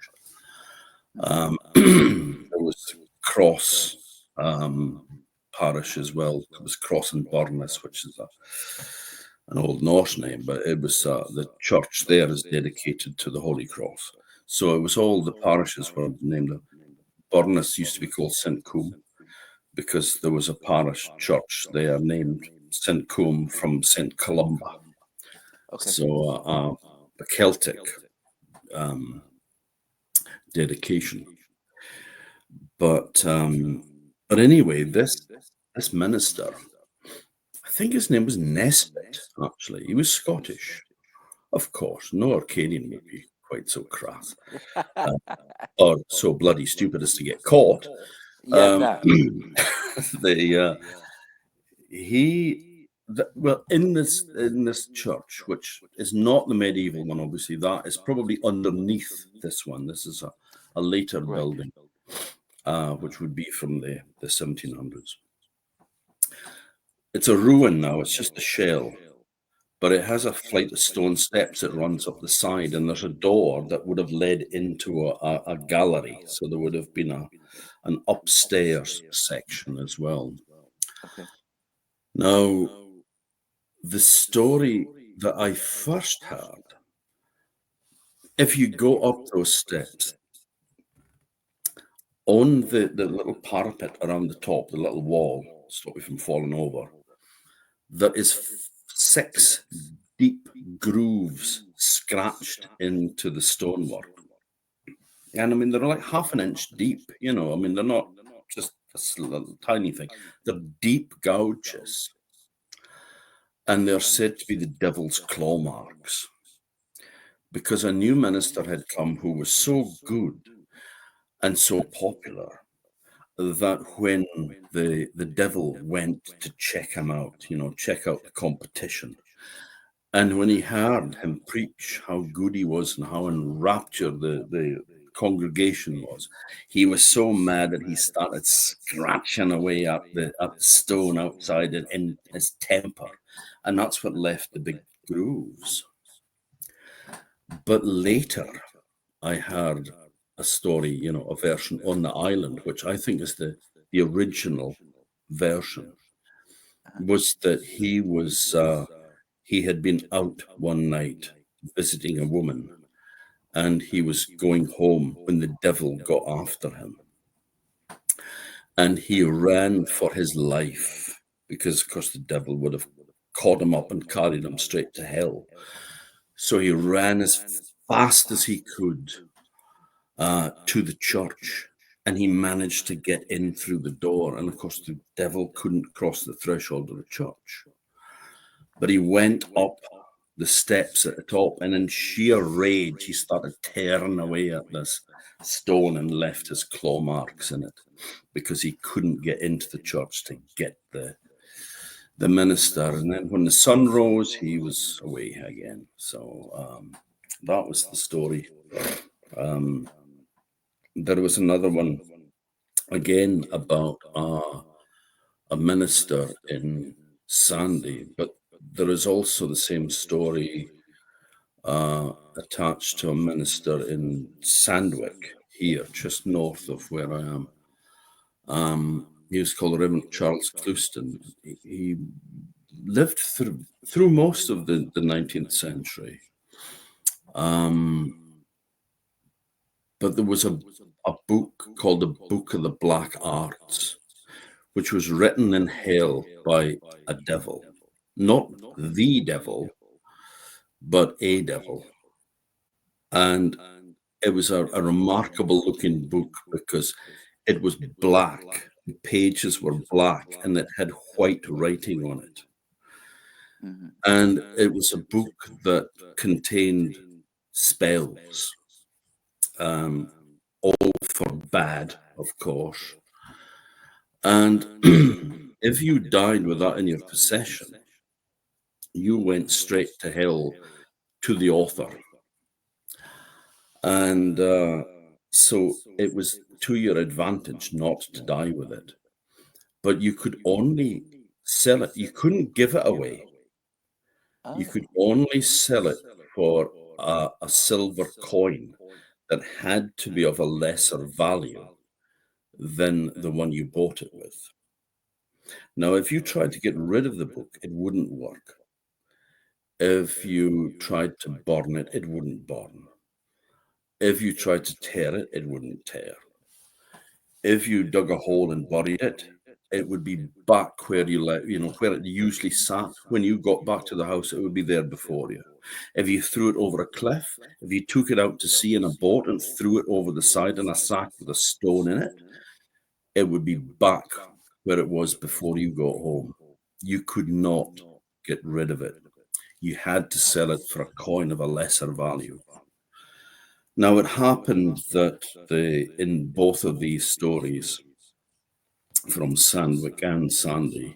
There was Cross Parish as well. It was Cross and Burness, which is an Old Norse name, but it was the church there is dedicated to the Holy Cross. So it was all the parishes were named. Burness used to be called St. Coombe. because there was a parish church there named St. Combe from St. Columba. Okay. So a Celtic dedication. But anyway, this minister, I think his name was Nesbitt, actually. He was Scottish. Of course, no Orcadian would be quite so crass or so bloody stupid as to get caught. Yeah, Um, that. well, in this church, which is not the medieval one, obviously, that is probably underneath this one. This is a later Right. building, which would be from the 1700s. It's a ruin now. It's just a shell, but it has a flight of stone steps that runs up the side, and there's a door that would have led into a gallery. So there would have been an upstairs section as well. Okay. Now, the story that I first heard, if you go up those steps, on the little parapet around the top, the little wall, stop you from falling over, there is 6 deep grooves scratched into the stonework. And I mean, they're like half an inch deep, you know. I mean, they're not just a little tiny thing. They're deep gouges. And they're said to be the devil's claw marks. Because a new minister had come who was so good and so popular that when the devil went to check him out, check out the competition, and when he heard him preach how good he was and how enraptured the congregation was, he was so mad that he started scratching away at the stone outside in his temper, and that's what left the big grooves. But later, I heard a story, a version on the island, which I think is the original version, was that he had been out one night visiting a woman, and he was going home when the devil got after him. And he ran for his life because, of course, the devil would have caught him up and carried him straight to hell. So he ran as fast as he could to the church, and he managed to get in through the door. And of course, the devil couldn't cross the threshold of the church. But he went up the steps at the top, and in sheer rage, he started tearing away at this stone and left his claw marks in it because he couldn't get into the church to get the minister. And then when the sun rose, he was away again. So that was the story. There was another one, again, about a minister in Sandy, but there is also the same story attached to a minister in Sandwick, here, just north of where I am. He was called Reverend Charles Clouston. He lived through most of the 19th century. But there was a book called the Book of the Black Arts, which was written in hell by a devil. Not the devil, but a devil. And it was a remarkable looking book because it was black. The pages were black and it had white writing on it. Mm-hmm. And it was a book that contained spells, all for bad, of course. And if you died with that in your possession, you went straight to hell to the author. And so it was to your advantage not to die with it. But you could only sell it. You couldn't give it away. You could only sell it for a silver coin that had to be of a lesser value than the one you bought it with. Now, if you tried to get rid of the book, it wouldn't work. If you tried to burn it, it wouldn't burn. If you tried to tear it, it wouldn't tear. If you dug a hole and buried it, it would be back where where it usually sat. When you got back to the house, it would be there before you. If you threw it over a cliff, if you took it out to sea in a boat and threw it over the side in a sack with a stone in it would be back where it was before you got home. You could not get rid of it. You had to sell it for a coin of a lesser value. Now, it happened that in both of these stories, from Sandwich and Sandy,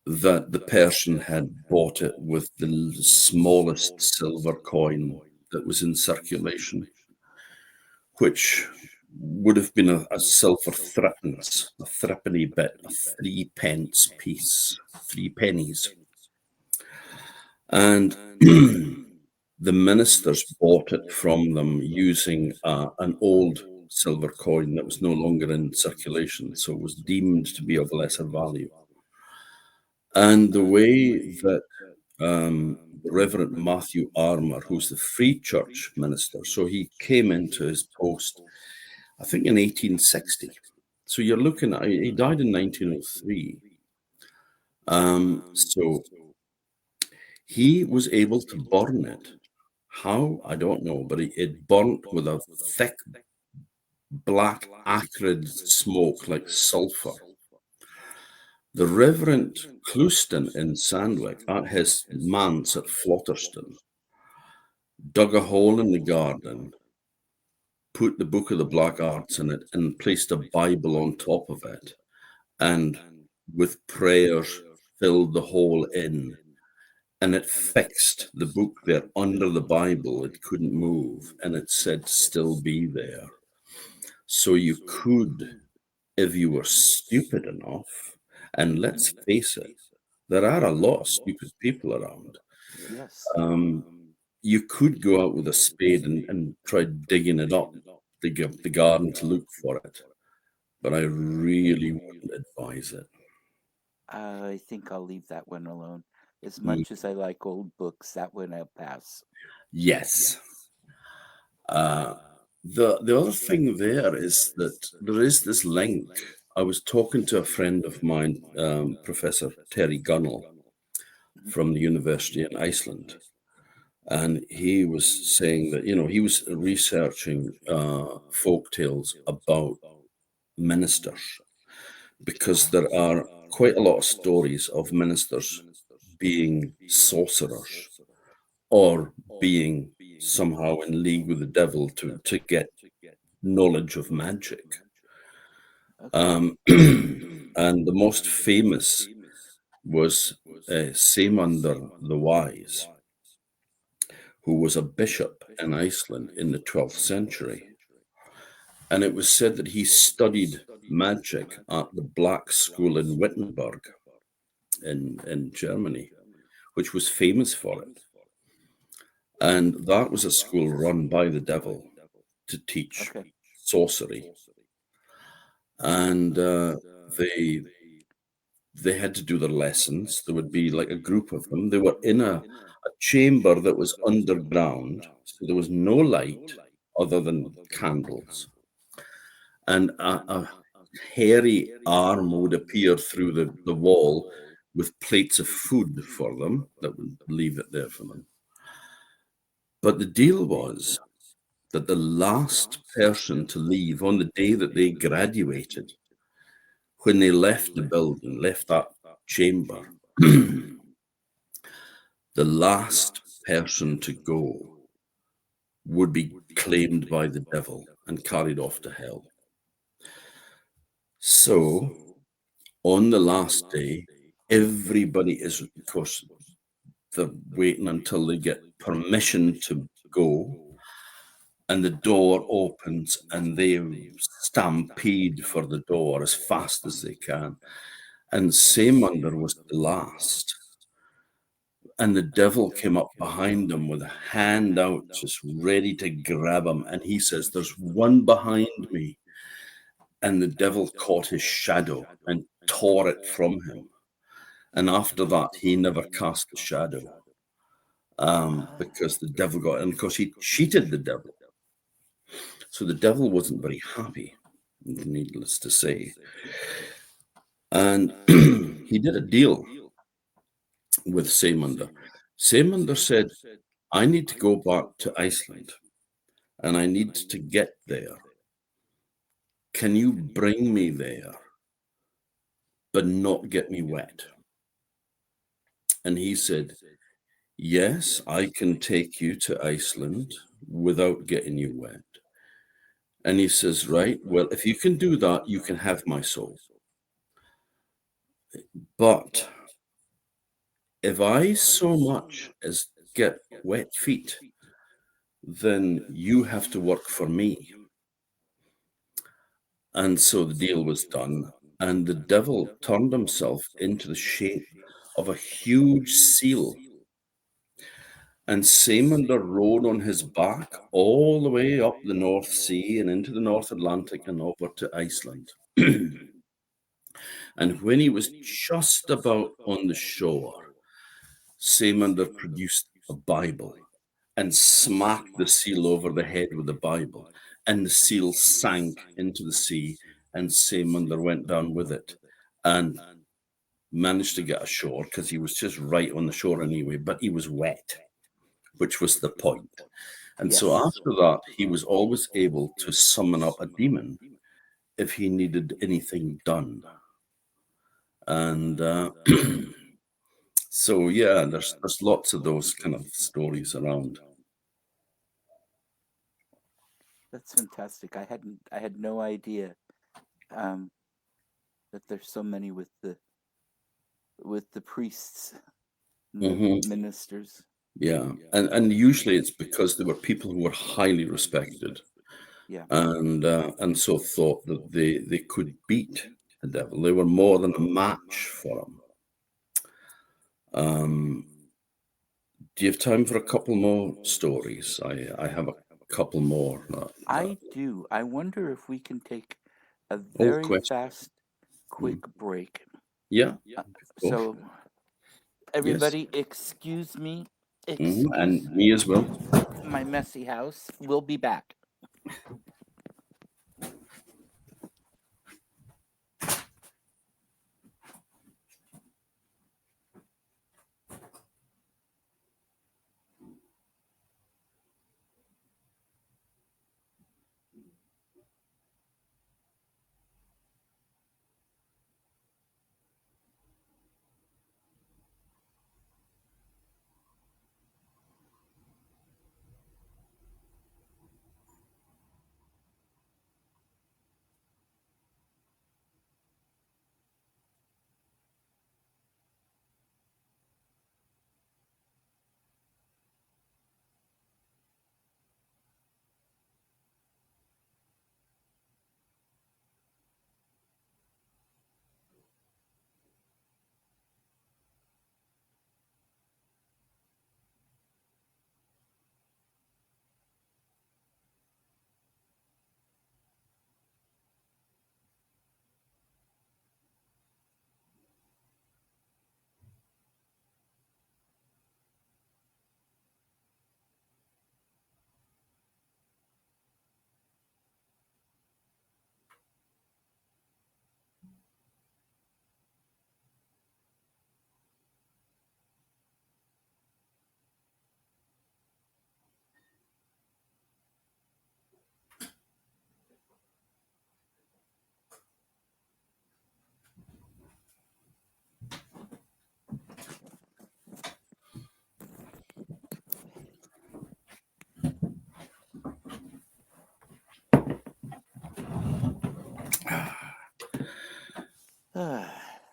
that the person had bought it with the smallest silver coin that was in circulation, which would have been a silver threepence, a threepenny bit, a 3 pence piece, 3 pennies. And the ministers bought it from them using an old silver coin that was no longer in circulation, so it was deemed to be of lesser value. And the way that the Reverend Matthew Armour, who's the Free Church minister, so he came into his post, I think, in 1860. So you're looking at, he died in 1903. So he was able to burn it. How? I don't know, but it burnt with a thick, black, acrid smoke like sulfur. The Reverend Clouston in Sandwich, at his manse at Flotterston, dug a hole in the garden, put the Book of the Black Arts in it, and placed a Bible on top of it, and with prayers filled the hole in. And it fixed the book there under the Bible. It couldn't move, and it said, "Still be there." So you could, if you were stupid enough, and let's face it, there are a lot of stupid people around. Yes. You could go out with a spade and try digging it up, dig up the garden to look for it. But I really wouldn't advise it. I think I'll leave that one alone. As Mm, much as I like old books, that one I'll pass. Yes. The other thing there is that there is this link. I was talking to a friend of mine, Professor Terry Gunnell from the University in Iceland, and he was saying that he was researching folk tales about ministers, because there are quite a lot of stories of ministers being sorcerers or being somehow in league with the devil to get knowledge of magic. Okay. And the most famous was Saemander the Wise, who was a bishop in Iceland in the 12th century. And it was said that he studied magic at the Black School in Wittenberg in Germany, which was famous for it. And that was a school run by the devil to teach Okay. sorcery. And they had to do their lessons. There would be like a group of them. They were in a chamber that was underground, so there was no light other than candles. And a hairy arm would appear through the wall with plates of food for them that would leave it there for them. But the deal was that the last person to leave on the day that they graduated, when they left the building, left that chamber, the last person to go would be claimed by the devil and carried off to hell. So on the last day, everybody is, of course, they're waiting until they get permission to go, and the door opens and they stampede for the door as fast as they can. And Saemander was the last. And the devil came up behind him with a hand out, just ready to grab him. And he says, "There's one behind me." And the devil caught his shadow and tore it from him. And after that, he never cast the shadow, because the devil got it. And of course, he cheated the devil. So the devil wasn't very happy, needless to say. And he did a deal with Saymunder. Saymunder said, I need to go back to Iceland and I need to get there. Can you bring me there, but not get me wet? And he said, yes, I can take you to Iceland without getting you wet. And he says, right, well, if you can do that, you can have my soul. But if I so much as get wet feet, then you have to work for me. And so the deal was done, and the devil turned himself into the shape of a huge seal. And Saymunder rode on his back all the way up the North Sea and into the North Atlantic and over to Iceland. And when he was just about on the shore, Saymunder produced a Bible and smacked the seal over the head with the Bible. And the seal sank into the sea, and Saymunder went down with it and managed to get ashore because he was just right on the shore anyway, but he was wet, which was the point. And so after that, he was always able to summon up a demon if he needed anything done. And so, yeah, there's lots of those kind of stories around. That's fantastic. I had no idea that there's so many with the priests and the ministers. Yeah, and usually it's because they were people who were highly respected. Yeah. And so thought that they could beat the devil. They were more than a match for him. Do you have time for a couple more stories? I have a couple more. I do. I wonder if we can take a very fast, quick break. Yeah. So, everybody, excuse me. And me as well. My messy house. We'll be back.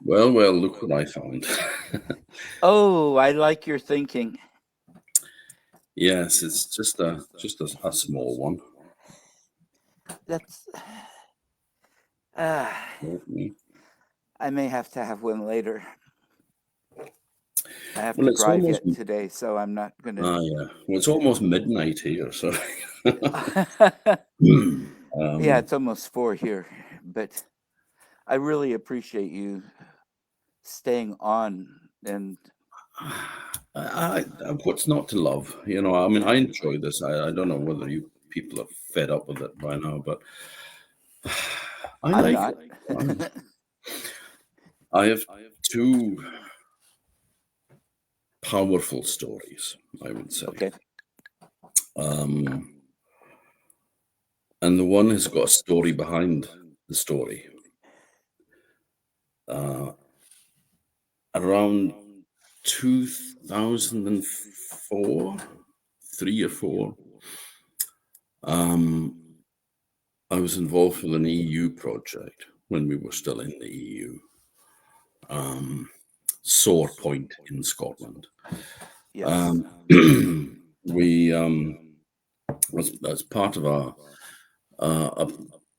Well, look what I found. Oh, I like your thinking. Yes, it's just a small one. That's. I may have to have one later. I have to drive yet today, so I'm not going to. Yeah. Well, it's almost midnight here, so. Yeah, it's almost 4 here, but I really appreciate you staying on. And what's not to love? You know, I mean, I enjoy this. I don't know whether you people are fed up with it by now, but I like it. I have two powerful stories, I would say. Okay. And the one has got a story behind the story. Around 2004, 3 or 4, I was involved with an EU project when we were still in the EU. Sore Point in Scotland. Yes. We as part of a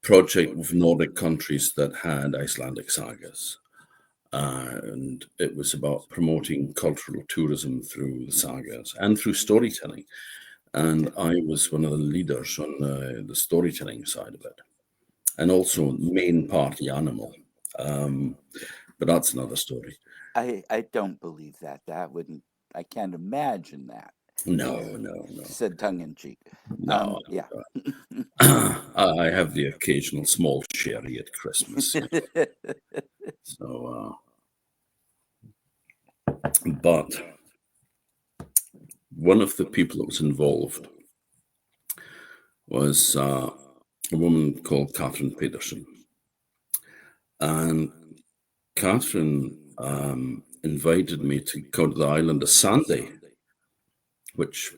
project with Nordic countries that had Icelandic sagas. And it was about promoting cultural tourism through the sagas and through storytelling. And I was one of the leaders on the storytelling side of it, and also main party animal. But that's another story. I don't believe that. That wouldn't. I can't imagine that. No, no, Said tongue in cheek. no. Yeah. I have the occasional small sherry at Christmas. So, but one of the people that was involved was a woman called Catherine Peterson. And Catherine invited me to go to the island of Sandy, which,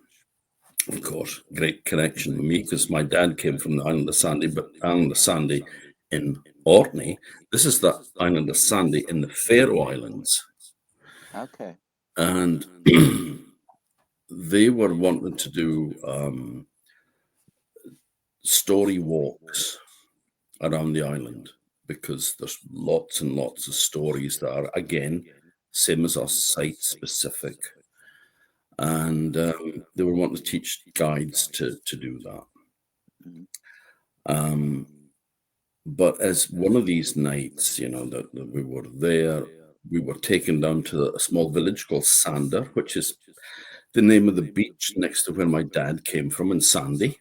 of course, great connection with me because my dad came from the island of Sandy, but island of Sandy in Orkney. This is the island of Sandy in the Faroe Islands. Okay. And they were wanting to do story walks around the island because there's lots and lots of stories that are, again, same as us, site specific. And they were wanting to teach guides to do that. But as one of these nights, that we were there, we were taken down to a small village called Sander, which is the name of the beach next to where my dad came from in Sandy.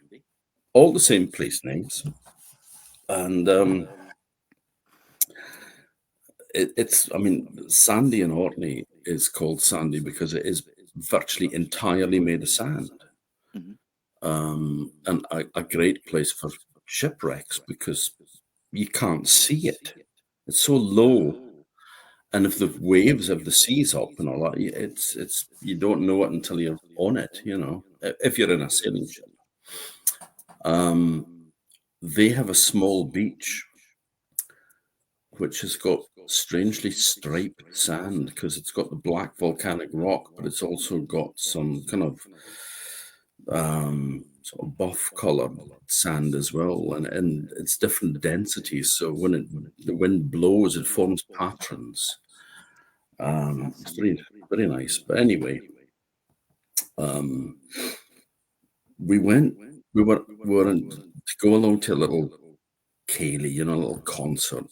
All the same place names. And Sandy in Orkney is called Sandy because it is virtually entirely made of sand. And a great place for shipwrecks because you can't see it. It's so low. And if the waves have the seas up and all that, it's you don't know it until you're on it, if you're in a sailing ship. They have a small beach which has got strangely striped sand because it's got the black volcanic rock, but it's also got some kind of sort of buff colored sand as well, and it's different densities. So when the wind blows, it forms patterns. It's very, very nice. But anyway, we were to go along to a little ceilidh, a little concert.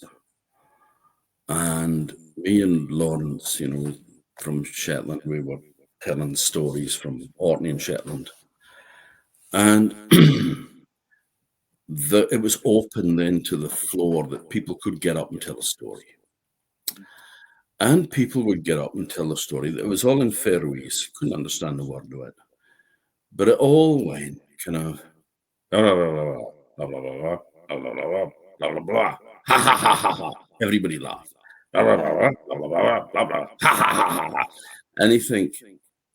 And me and Lawrence, from Shetland, we were telling stories from Orkney and Shetland. And it was open then to the floor that people could get up and tell a story. And people would get up and tell a story. It was all in Faroese, couldn't understand a word of it. But it all went kind of blah, blah, blah, blah, blah, blah, blah, blah, blah, blah, blah, blah, blah, ha, ha, ha, ha, ha. Everybody laughed. Blah, blah, blah, blah, blah, blah, blah, blah, ha, ha, ha, ha. And you think,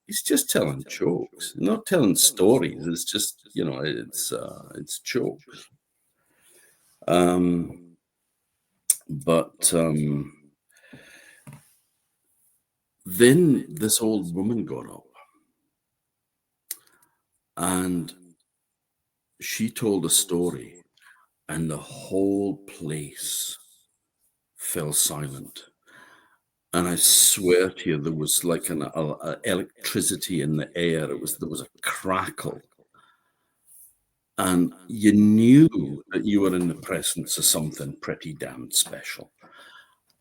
he's just telling jokes, not telling stories. It's just, it's jokes. But then this old woman got up and she told a story and the whole place fell silent. And I swear to you, there was like an electricity in the air. There was a crackle. And you knew that you were in the presence of something pretty damn special.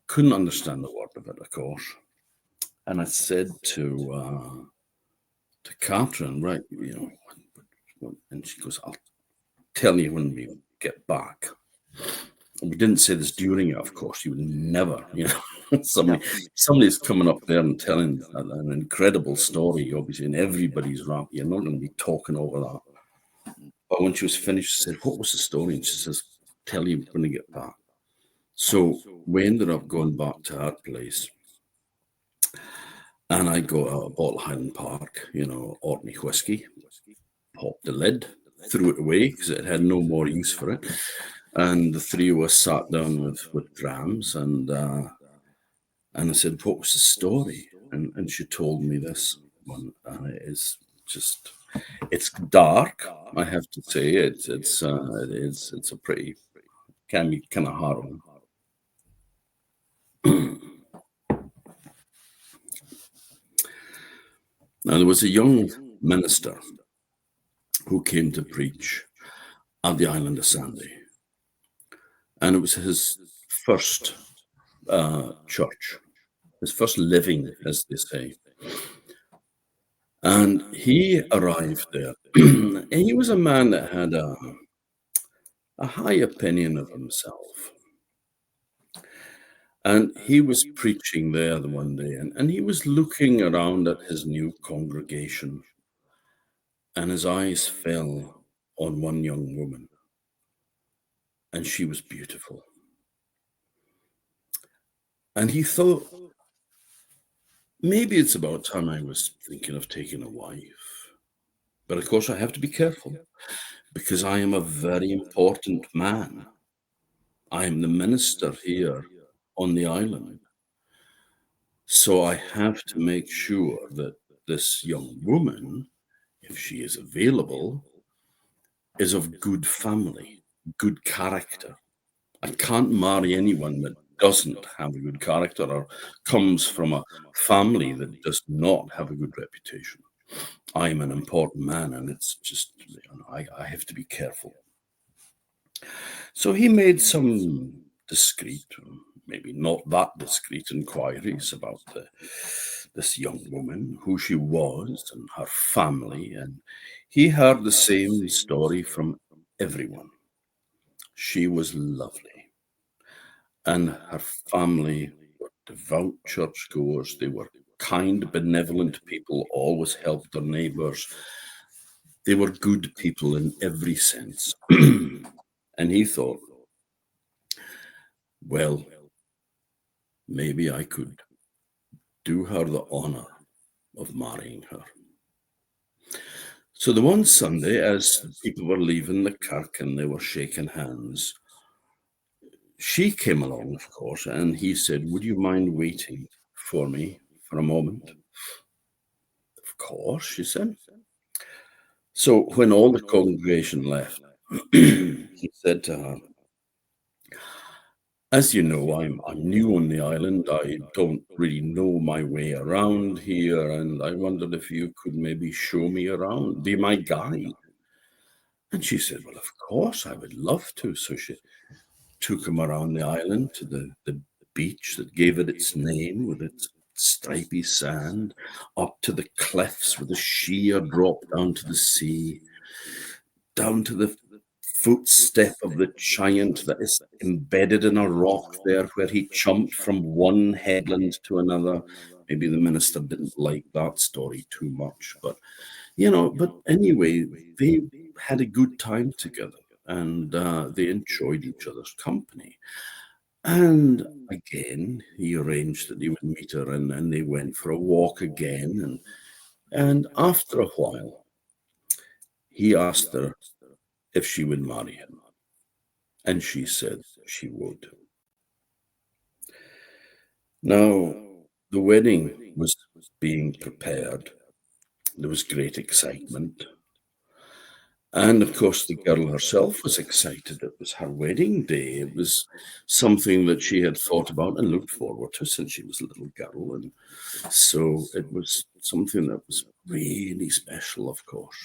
Couldn't understand the word of it, of course. And I said to Catherine, right, and she goes, I'll tell you when we get back. we didn't say this during it, of course. You would never, No. somebody's coming up there and telling an incredible story, obviously, and everybody's rap. You're not going to be talking over that. But when she was finished, she said, "What was the story?" And she says, "Tell you when I get back." So we ended up going back to our place, and I got a bottle of Highland Park, Orkney whiskey, popped the lid, threw it away because it had no more use for it. And the three of us sat down with drams, and I said, "What was the story?" And she told me this one, and it is just, it's dark, I have to say. It's a pretty, can be kind of harrowing. Now, there was a young minister who came to preach at the island of Sandy, and it was his first church, his first living, as they say. And he arrived there, and he was a man that had a high opinion of himself. And he was preaching there the one day, and he was looking around at his new congregation, and his eyes fell on one young woman, and she was beautiful. And he thought, maybe it's about time I was thinking of taking a wife. But of course, I have to be careful, because I am a very important man. I am the minister here on the island. So I have to make sure that this young woman, if she is available, is of good family, good character. I can't marry anyone that doesn't have a good character or comes from a family that does not have a good reputation. I'm an important man, and it's just, I have to be careful. So he made some discreet, maybe not that discreet, inquiries about this young woman, who she was and her family, and he heard the same story from everyone. She was lovely, and her family were devout churchgoers. They were kind, benevolent people, always helped their neighbours. They were good people in every sense. And he thought, well, maybe I could do her the honour of marrying her. So the one Sunday, as people were leaving the kirk and they were shaking hands, she came along, of course, and he said, "Would you mind waiting for me for a moment?" "Of course," she said. So when all the congregation left, he said to her, "As you know, I'm new on the island. I don't really know my way around here, and I wondered if you could maybe show me around, be my guide." And she said, "Well, of course, I would love to." So she took him around the island to the beach that gave it its name, with its stripy sand, up to the cliffs with a sheer drop down to the sea, down to the footstep of the giant that is embedded in a rock there, where he jumped from one headland to another. Maybe the minister didn't like that story too much, but anyway, they had a good time together, and they enjoyed each other's company. And again, he arranged that he would meet her, and they went for a walk again. And after a while, he asked her if she would marry him. And she said she would. Now, the wedding was being prepared. There was great excitement. And of course, the girl herself was excited. It was her wedding day. It was something that she had thought about and looked forward to since she was a little girl. And so it was something that was really special, of course.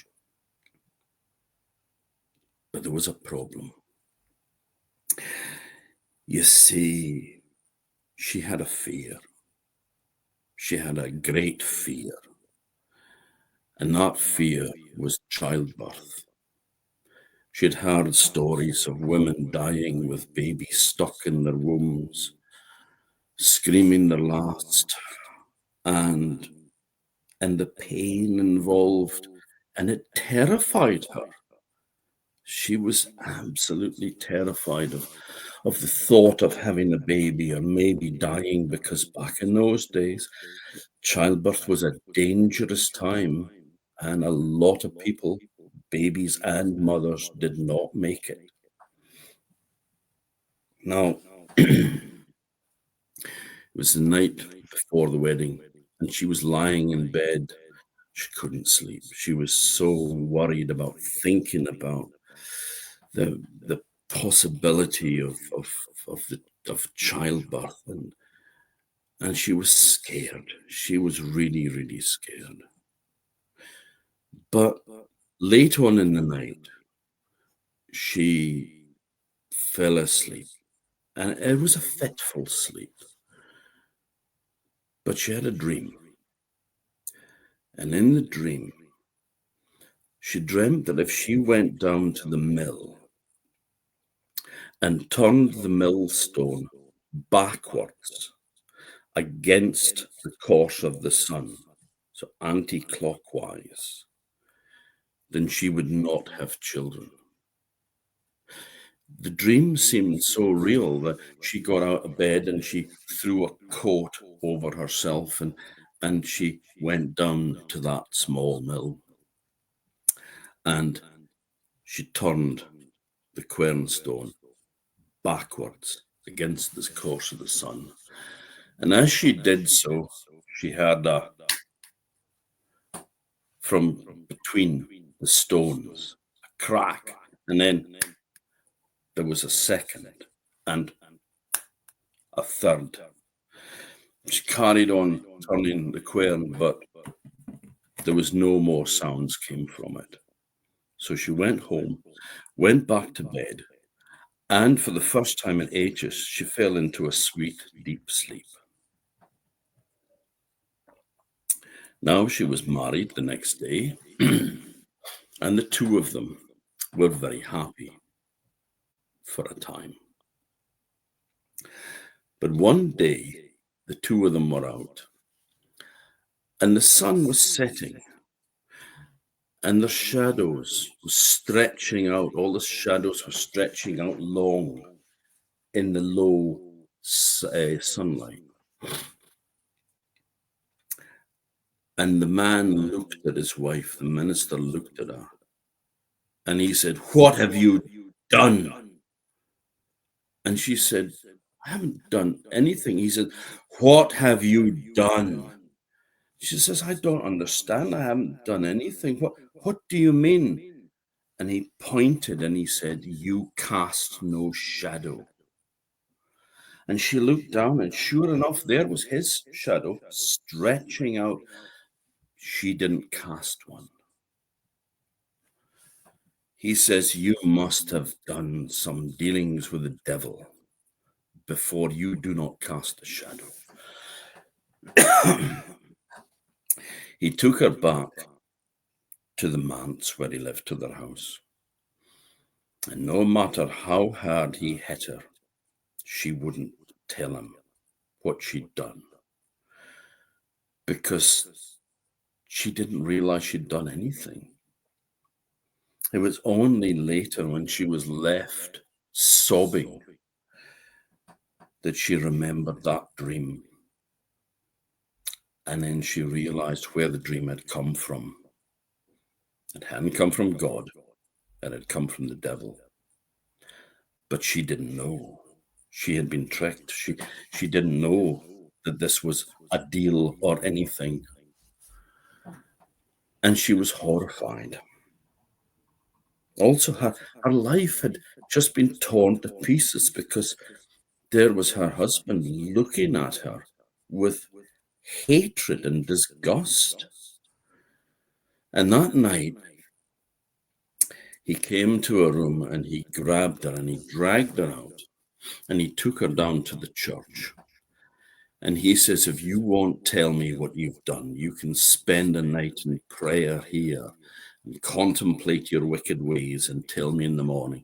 But there was a problem. You see, she had a fear. She had a great fear. And that fear was childbirth. She'd heard stories of women dying with babies stuck in their wombs, screaming their last, and the pain involved, and it terrified her. She was absolutely terrified of the thought of having a baby or maybe dying, because back in those days, childbirth was a dangerous time, and a lot of people, babies and mothers, did not make it. Now, it was the night before the wedding, and she was lying in bed. She couldn't sleep. She was so worried about thinking about the possibility of childbirth, and she was scared. She was really, really scared. But late on in the night, she fell asleep, and it was a fitful sleep. But she had a dream. And in the dream, she dreamt that if she went down to the mill and turned the millstone backwards against the course of the sun, so anti-clockwise, then she would not have children. The dream seemed so real that she got out of bed and she threw a coat over herself, and she went down to that small mill, and she turned the quernstone backwards against the course of the sun. And as she did so, she heard from between the stones a crack, and then there was a second and a third. She carried on turning the quern, but there was no more sounds came from it. So she went home, went back to bed, and for the first time in ages, she fell into a sweet, deep sleep. Now she was married the next day, and the two of them were very happy for a time. But one day, the two of them were out, and the sun was setting, and the shadows were stretching out. All the shadows were stretching out long in the low sunlight. And the man looked at his wife, the minister looked at her, and he said, "What have you done?" And she said, "I haven't done anything." He said, "What have you done?" She says, "I don't understand. I haven't done anything. What do you mean?" And he pointed and he said, "You cast no shadow." And she looked down, and sure enough, there was his shadow stretching out. She didn't cast one. He says, "You must have done some dealings with the devil before you do not cast a shadow." He took her back to the manse where he lived, to their house. And no matter how hard he hit her, she wouldn't tell him what she'd done, because she didn't realize she'd done anything. It was only later, when she was left sobbing, that she remembered that dream. And then she realized where the dream had come from. It hadn't come from God, it had come from the devil. But she didn't know. She had been tricked. She didn't know that this was a deal or anything. And she was horrified. Also, her life had just been torn to pieces, because there was her husband looking at her with hatred and disgust. And that night, he came to her room and he grabbed her and he dragged her out and he took her down to the church. And he says, "If you won't tell me what you've done, you can spend a night in prayer here, Contemplate your wicked ways and tell me in the morning.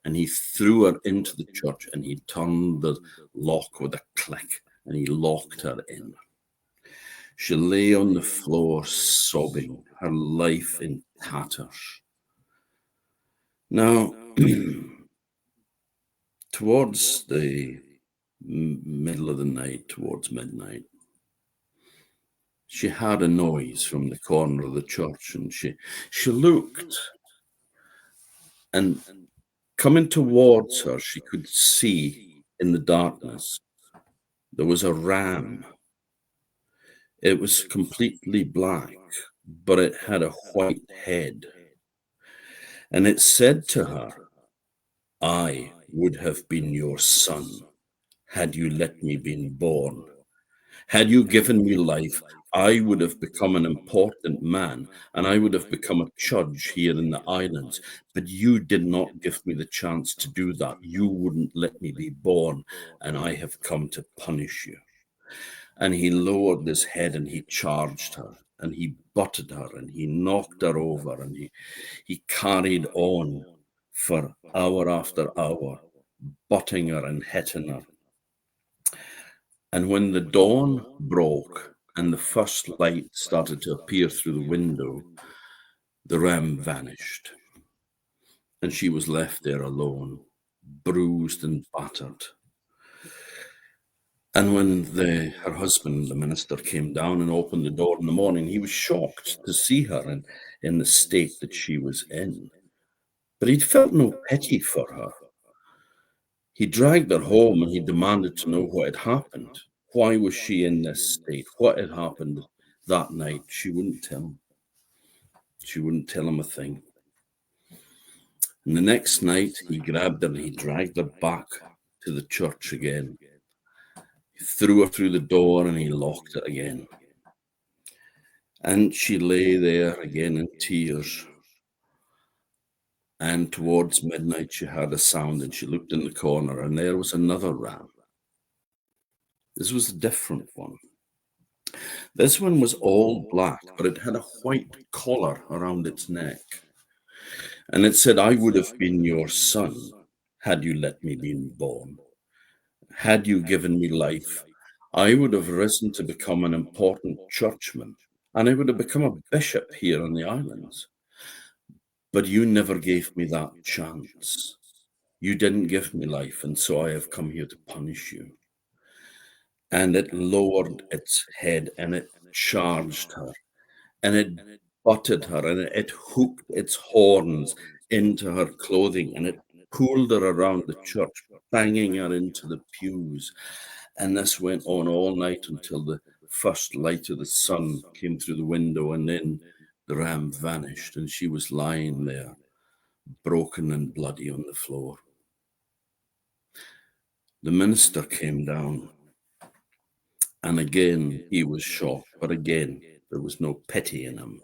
And he threw her into the church, and he turned the lock with a click, and he locked her in. She lay on the floor sobbing, her life in tatters. Now, towards the middle of the night, towards midnight, she had a noise from the corner of the church, and she looked, and coming towards her, she could see in the darkness there was a ram. It was completely black, but it had a white head. And it said to her, I would have been your son had you let me been born. Had you given me life, I would have become an important man, and I would have become a judge here in the islands. But you did not give me the chance to do that. You wouldn't let me be born, and I have come to punish you. And he lowered his head and he charged her, and he butted her, and he knocked her over, and he carried on for hour after hour, butting her and hitting her. And when the dawn broke and the first light started to appear through the window, the ram vanished. And she was left there alone, bruised and battered. And when her husband, the minister, came down and opened the door in the morning, he was shocked to see her in the state that she was in. But he'd felt no pity for her. He dragged her home and he demanded to know what had happened. Why was she in this state? What had happened that night? She wouldn't tell him. She wouldn't tell him a thing. And the next night, he grabbed her and he dragged her back to the church again. He threw her through the door and he locked it again. And she lay there again in tears. And towards midnight, she heard a sound and she looked in the corner, and there was another ram. This was a different one. This one was all black, but it had a white collar around its neck. And it said, I would have been your son had you let me been born. Had you given me life, I would have risen to become an important churchman, and I would have become a bishop here on the islands. But you never gave me that chance. You didn't give me life, and so I have come here to punish you. And it lowered its head and it charged her, and it butted her, and it hooked its horns into her clothing, and it pulled her around the church, banging her into the pews. And this went on all night until the first light of the sun came through the window, and then the ram vanished, and she was lying there, broken and bloody on the floor. The minister came down, and again he was shocked, but again there was no pity in him.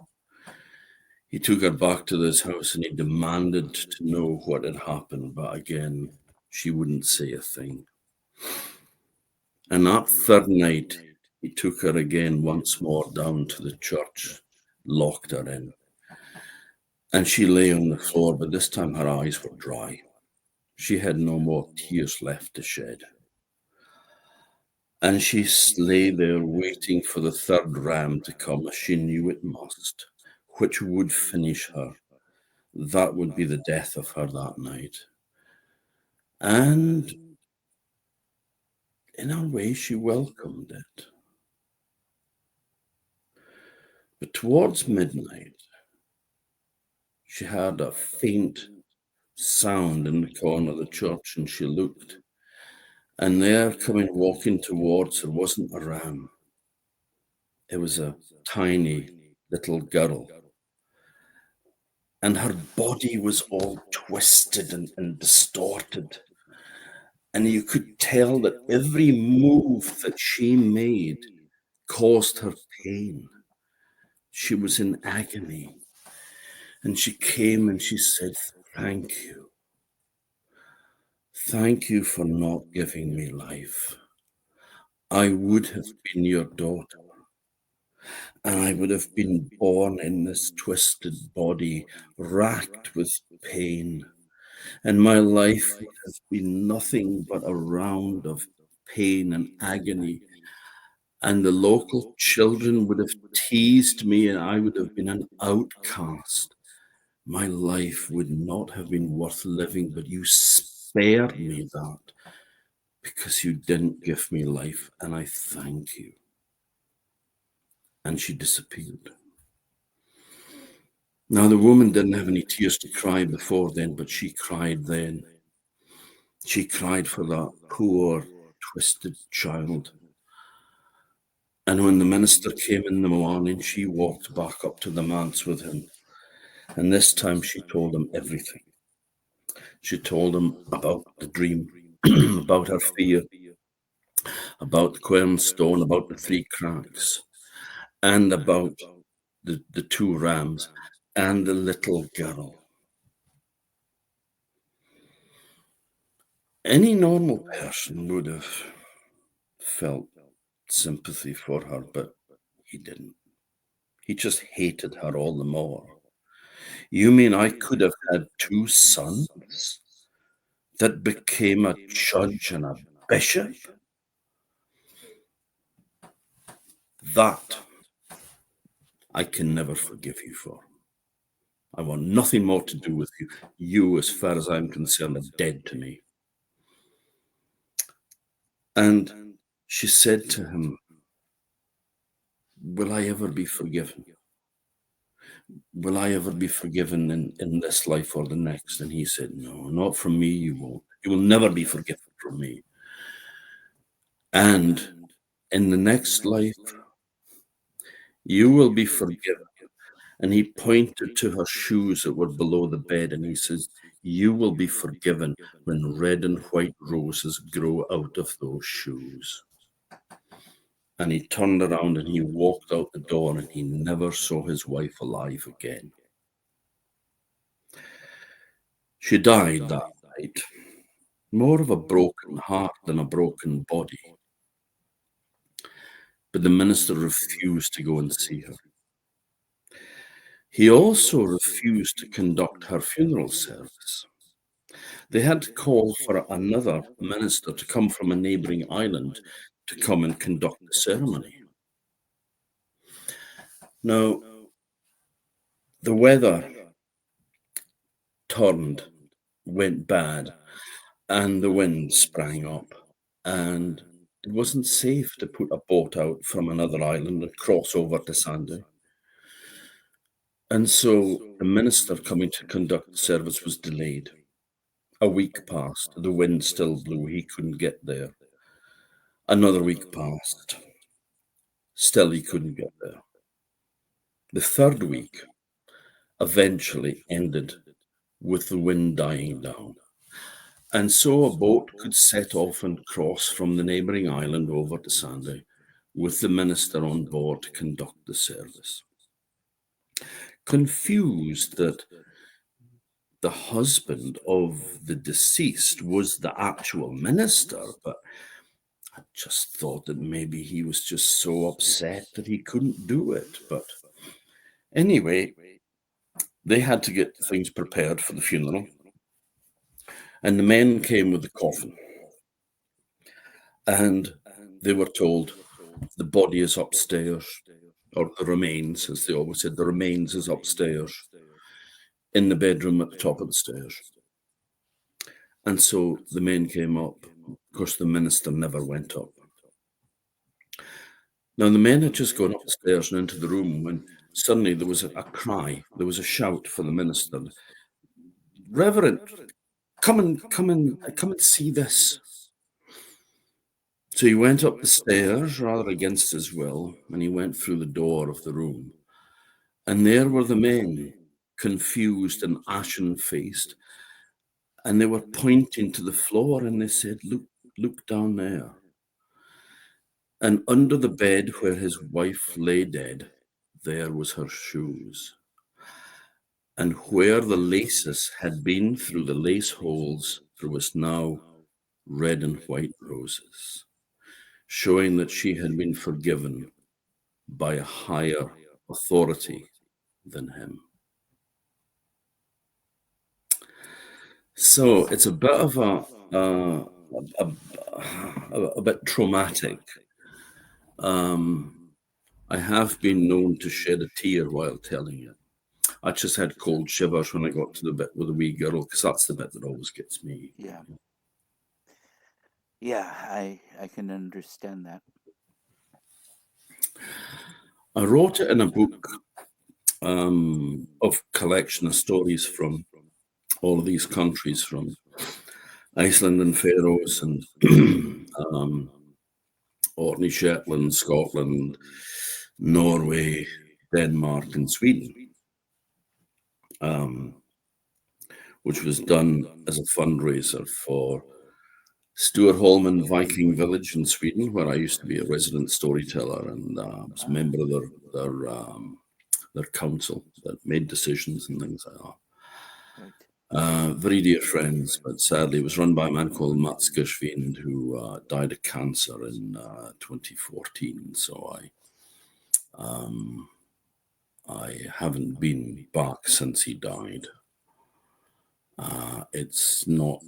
He took her back to this house and he demanded to know what had happened, but again she wouldn't say a thing. And that third night, he took her again once more down to the church, locked her in. And she lay on the floor, but this time her eyes were dry. She had no more tears left to shed. And she lay there waiting for the third ram to come, as she knew it must, which would finish her. That would be the death of her that night. And in a way, she welcomed it. But towards midnight, she heard a faint sound in the corner of the church, and she looked. And there, walking towards her, wasn't a ram. It was a tiny little girl. And her body was all twisted and distorted. And you could tell that every move that she made caused her pain. She was in agony. And she came and she said, thank you. Thank you for not giving me life. I would have been your daughter. and I would have been born in this twisted body, racked with pain, and my life would have been nothing but a round of pain and agony. And the local children would have teased me, and I would have been an outcast. My life would not have been worth living, but you spared me that because you didn't give me life, and I thank you. And she disappeared. Now, the woman didn't have any tears to cry before then, but she cried then. She cried for that poor, twisted child. And when the minister came in the morning, she walked back up to the manse with him. And this time she told him everything. She told him about the dream, about her fear, about the quernstone, about the 3 cracks, and about the 2 rams and the little girl. Any normal person would have felt sympathy for her, but he didn't. He just hated her all the more. You mean I could have had 2 sons that became a judge and a bishop? That I can never forgive you for. I want nothing more to do with you. You, as far as I'm concerned, are dead to me. And she said to him, will I ever be forgiven? Will I ever be forgiven in this life or the next? And he said, no, not from me, you won't. You will never be forgiven from me. And in the next life, you will be forgiven. And he pointed to her shoes that were below the bed, and he says, you will be forgiven when red and white roses grow out of those shoes. And he turned around and he walked out the door, and he never saw his wife alive again. She died that night, more of a broken heart than a broken body. But the minister refused to go and see her. He also refused to conduct her funeral service. They had to call for another minister to come from a neighboring island to come and conduct the ceremony. Now, the weather turned, went bad, and the wind sprang up, and it wasn't safe to put a boat out from another island and cross over to Sandy. And so the minister coming to conduct the service was delayed. A week passed. The wind still blew. He couldn't get there. Another week passed. Still he couldn't get there. The 3rd week eventually ended with the wind dying down. And so a boat could set off and cross from the neighbouring island over to Sandy with the minister on board to conduct the service. Confused that the husband of the deceased was the actual minister, but I just thought that maybe he was just so upset that he couldn't do it. But anyway, they had to get things prepared for the funeral, and the men came with the coffin, and they were told the body is upstairs, or the remains, as they always said, the remains is upstairs in the bedroom at the top of the stairs. And so the men came up. Of course, the minister never went up. Now, the men had just gone up the stairs and into the room when suddenly there was a cry. There was a shout for the minister. Reverend, come and see this. So he went up the stairs, rather against his will, and he went through the door of the room. And there were the men, confused and ashen-faced, and they were pointing to the floor, and they said, look down there. And under the bed where his wife lay dead, there was her shoes. And where the laces had been through the lace holes, there was now red and white roses, showing that she had been forgiven by a higher authority than him. So it's a bit of a bit traumatic. I have been known to shed a tear while telling it. I just had cold shivers when I got to the bit with the wee girl, because that's the bit that always gets me. Yeah. Yeah, I can understand that. I wrote it in a book of collection of stories from all of these countries, from Iceland and Faroes and Orkney, Shetland, Scotland, Norway, Denmark, and Sweden, which was done as a fundraiser for Stuarholmen Viking Village in Sweden, where I used to be a resident storyteller and was a member of their council that made decisions and things like that. Right. Very dear friends, but sadly it was run by a man called Mats Gershvind, who died of cancer in 2014. So I haven't been back since he died. It's not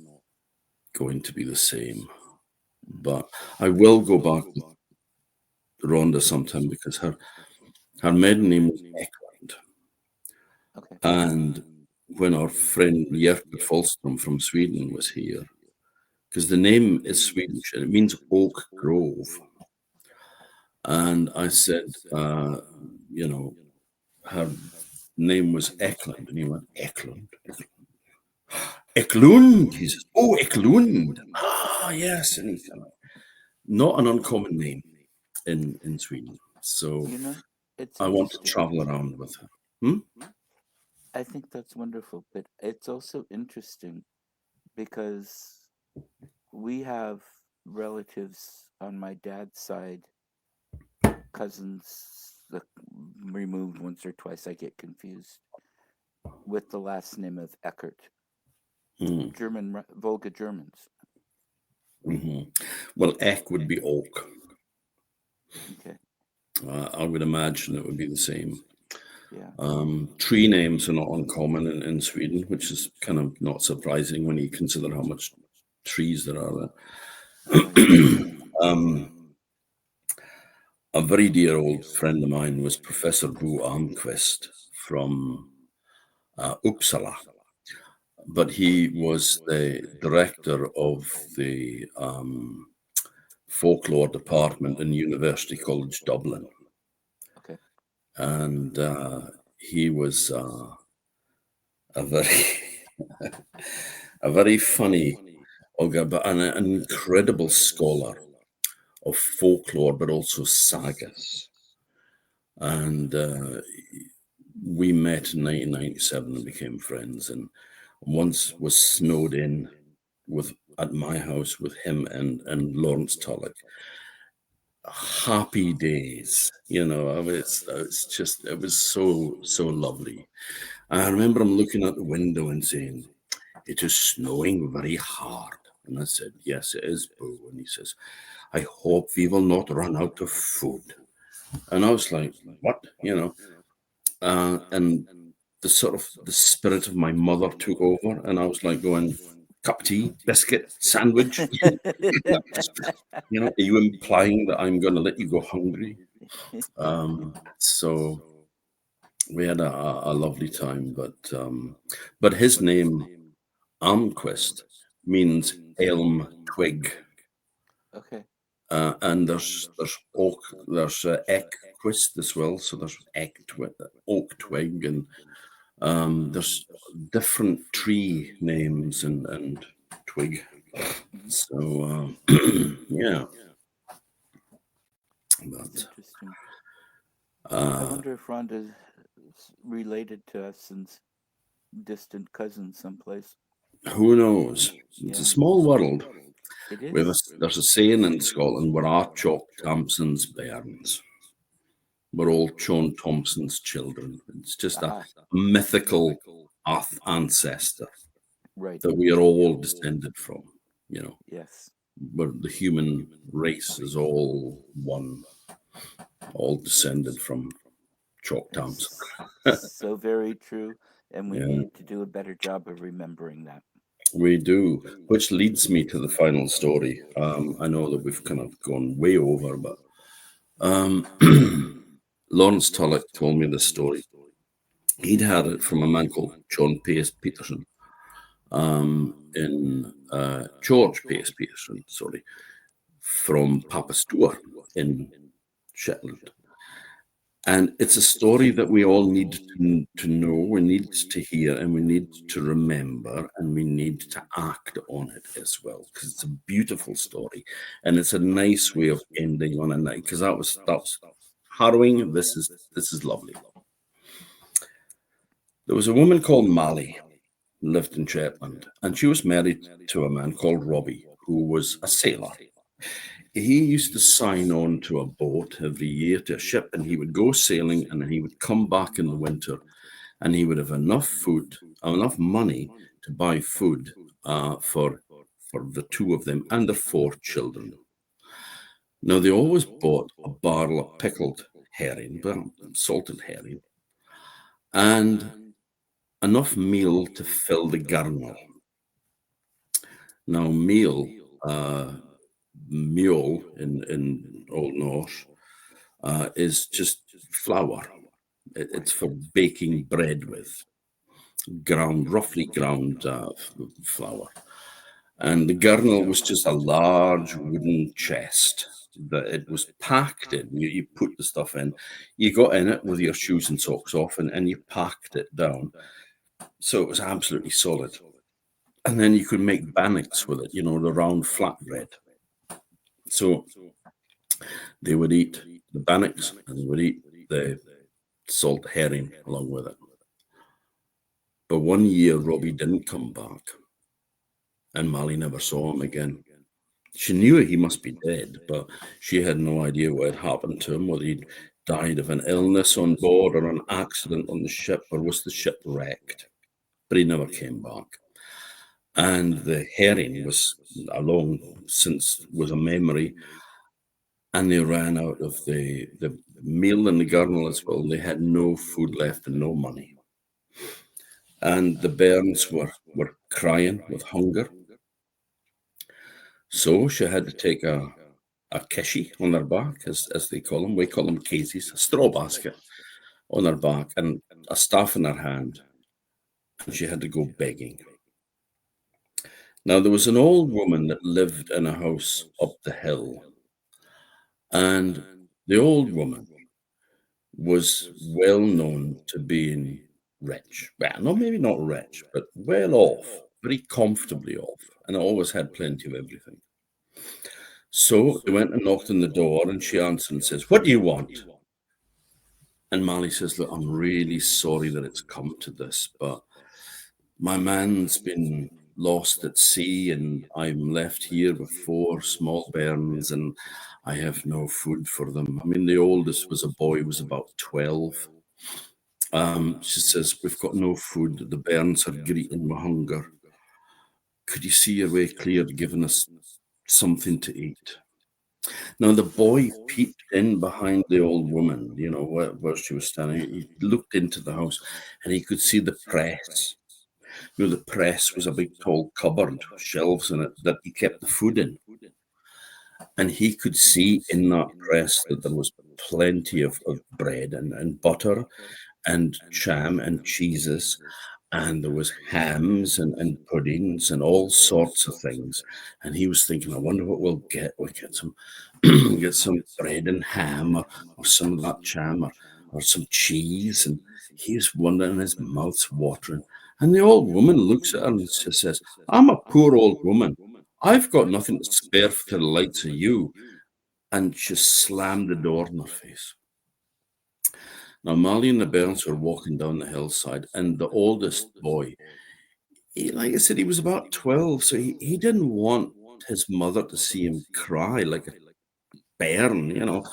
going to be the same, but I will go back with Rhonda sometime, because her maiden name was Eklund. Okay. And when our friend Jerker Folstrom from Sweden was here, because the name is Swedish and it means oak grove. And I said, her name was Eklund. And he went, Eklund? Eklund? He says, oh, Eklund. Ah, yes. And he's not an uncommon name in Sweden. So it's I want to interesting. travel around with her. Hmm? I think that's wonderful, but it's also interesting because we have relatives on my dad's side, cousins that removed once or twice. I get confused with the last name of Eckert. German, Volga Germans. Well, Ek would be oak. Okay. I would imagine it would be the same. Yeah. Tree names are not uncommon in Sweden, which is kind of not surprising when you consider how much trees there are there. A very dear old friend of mine was Professor Bo Almqvist from Uppsala, but he was the director of the folklore department in University College Dublin. Okay. And he was a very a very funny, but an incredible scholar of folklore, but also sagas. And we met in 1997 and became friends. And once was snowed in at my house with him and Lawrence Tulloch. Happy days, it was so lovely. I remember him looking out the window and saying, it is snowing very hard. And I said, yes, it is, Boo. And he says, I hope we will not run out of food. And I was like, what? And the spirit of my mother took over. And I was like going, cup of tea, biscuit, sandwich. Are you implying that I'm going to let you go hungry? So we had a lovely time, but his name, Almquist, means elm twig. Okay. And there's oak, there's eckquist as well. So there's oak twig, and there's different tree names and twig. So yeah. That's But interesting. I wonder if Rhonda's related to us since distant cousins someplace. who knows? It's a small world. It is. There's a saying in Scotland, where our chalk Thompson's bairns. We're all Sean Thompson's children. It's just a mythical ancestor Right. that we are all descended from, Yes. where the human race is all one. all descended from Choctaws. It's so very true, and we Yeah, need to do a better job of remembering that. we do, which leads me to the final story. I know that we've kind of gone way over, but um, Lawrence Tullock told me this story. He'd had it from a man called John Pace Peterson, in George Pace Peterson, sorry, from Papastour in Shetland. And it's a story that we all need to know, we need to hear, and we need to remember, and we need to act on it as well, because it's a beautiful story, and it's a nice way of ending on a night. Because that was harrowing. This is lovely. There was a woman called Mally, who lived in Shetland, and she was married to a man called Robbie, who was a sailor. He used to sign on to a boat every year, to a ship, and he would go sailing, and then he would come back in the winter, and he would have enough food, enough money to buy food for the two of them and their four children. Now they always bought a barrel of pickled herring, salted herring, and enough meal to fill the garnel. Now meal, mule in Old Norse, is just flour. It's for baking bread with, roughly ground flour. And the gurnal was just a large wooden chest that it was packed in. You put the stuff in, you got in it with your shoes and socks off, and you packed it down. So it was absolutely solid. And then you could make bannocks with it, the round flat bread. So they would eat the bannocks and they would eat the salt herring along with it. But one year, Robbie didn't come back, and Molly never saw him again. She knew he must be dead, but she had no idea what had happened to him, whether he'd died of an illness on board or an accident on the ship, or was the ship wrecked. But he never came back. And the herring was long since was a memory, and they ran out of the meal in the garden as well. They had no food left and no money. And the bairns were crying with hunger. So she had to take a kishie on her back, as they call them. We call them cases, a straw basket on her back, and a staff in her hand. And she had to go begging. Now, there was an old woman that lived in a house up the hill. And the old woman was well known to being rich. Well, no, maybe not rich, but well off, very comfortably off, and always had plenty of everything. So they went and knocked on the door, and she answered and says, "What do you want?" And Mally says, "Look, I'm really sorry that it's come to this, but my man's been lost at sea, and I'm left here with four small bairns, and I have no food for them." I mean, the oldest was a boy, was about 12. She says, "We've got no food. The bairns are greeting with hunger. Could you see your way clear to giving us something to eat?" Now, the boy peeped in behind the old woman, where she was standing. He looked into the house, and he could see the press. The press was a big tall cupboard, shelves in it, that he kept the food in. And he could see in that press that there was plenty of bread and butter and jam and cheeses, and there was hams and puddings and all sorts of things. And he was thinking, I wonder what we'll get. We'll get some get some bread and ham, or some of that jam, or some cheese. And he was wondering, his mouth's watering. And the old woman looks at her and she says, "I'm a poor old woman. I've got nothing to spare for the likes of you." And she slammed the door in her face. Now, Molly and the bairns were walking down the hillside, and the oldest boy, like I said, he was about 12, so he didn't want his mother to see him cry like a bairn.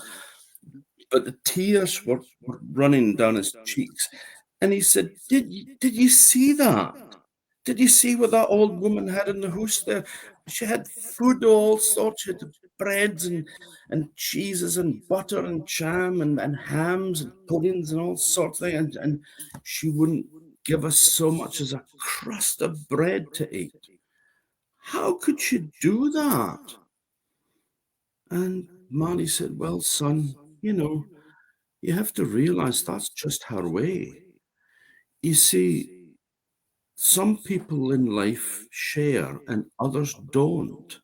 But the tears were running down his cheeks. And he said, did you see that? Did you see what that old woman had in the house there? She had food of all sorts. She had breads and cheeses and butter and jam and hams and puddings and all sorts of things. And she wouldn't give us so much as a crust of bread to eat. How could she do that? And Molly said, well, son, you have to realize that's just her way. You see, some people in life share and others don't.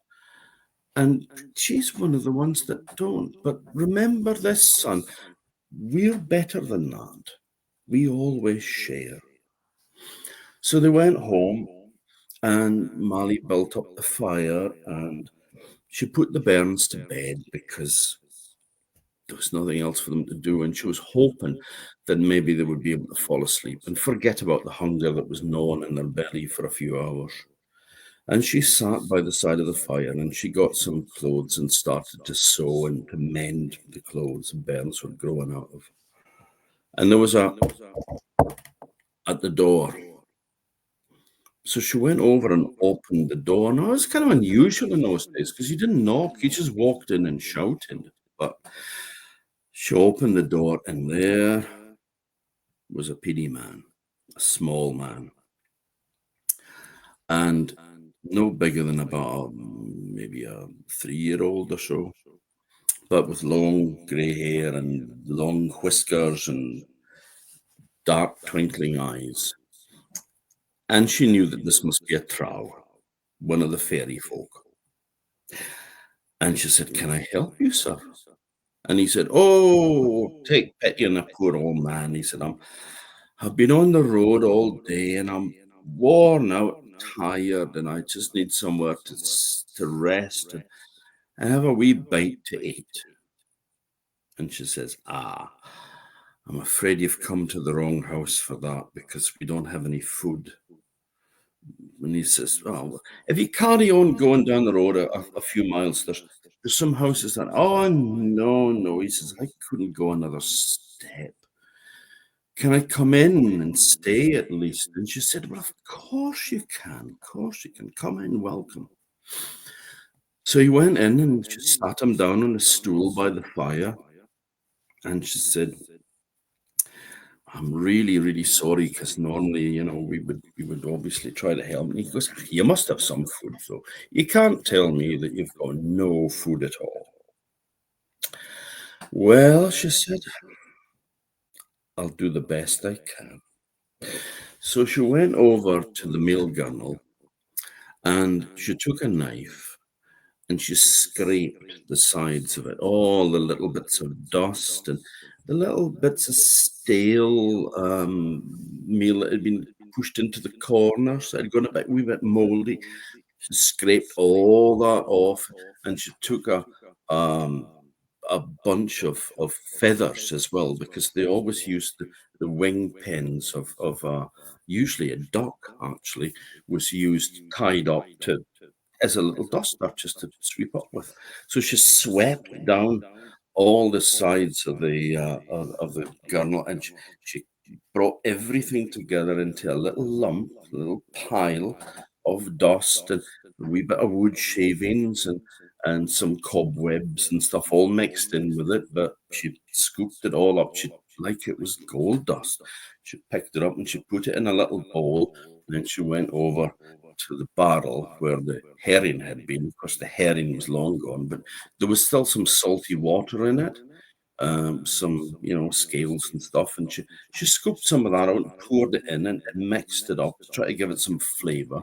And she's one of the ones that don't. But remember this, son, we're better than that. We always share. So they went home, and Molly built up the fire, and she put the bairns to bed because there was nothing else for them to do. And she was hoping that maybe they would be able to fall asleep and forget about the hunger that was gnawing in their belly for a few hours. And she sat by the side of the fire, and she got some clothes and started to sew and to mend the clothes the bairns were growing out of. And there was at the door. So she went over and opened the door. Now, it was kind of unusual in those days because you didn't knock, you just walked in and shouted. But she opened the door, and there was a PD man, a small man, and no bigger than about maybe a 3-year-old or so, but with long grey hair and long whiskers and dark twinkling eyes. And she knew that this must be a trow, one of the fairy folk. And she said, can I help you, sir? And he said, oh, take pity on a poor old man. He said, I've been on the road all day and I'm worn out, tired, and I just need somewhere to rest and have a wee bite to eat. And she says, I'm afraid you've come to the wrong house for that because we don't have any food. And he says, well, if you carry on going down the road a few miles, there's some houses that, oh, no. He says, I couldn't go another step. Can I come in and stay at least? And she said, well, of course you can. Of course you can. Come in, welcome. So he went in and she sat him down on a stool by the fire. And she said, I'm really, really sorry because normally, we would obviously try to help. And he goes, you must have some food, so you can't tell me that you've got no food at all. Well, she said, I'll do the best I can. So she went over to the meal gurnal and she took a knife and she scraped the sides of it, all the little bits of dust and the little bits of stale meal that had been pushed into the corners. It had gone a wee bit mouldy. She scraped all that off, and she took a bunch of feathers as well, because they always used the wing pens of usually a duck. Actually, was used tied up to as a little duster just to sweep up with. So she swept down all the sides of the gurnal, and she brought everything together into a little lump, a little pile of dust and a wee bit of wood shavings and some cobwebs and stuff all mixed in with it. But she scooped it all up. She like it was gold dust. She picked it up and she put it in a little bowl. And then she went over to the barrel where the herring had been. Of course, the herring was long gone, but there was still some salty water in it, some, scales and stuff. And she scooped some of that out and poured it in and mixed it up to try to give it some flavor.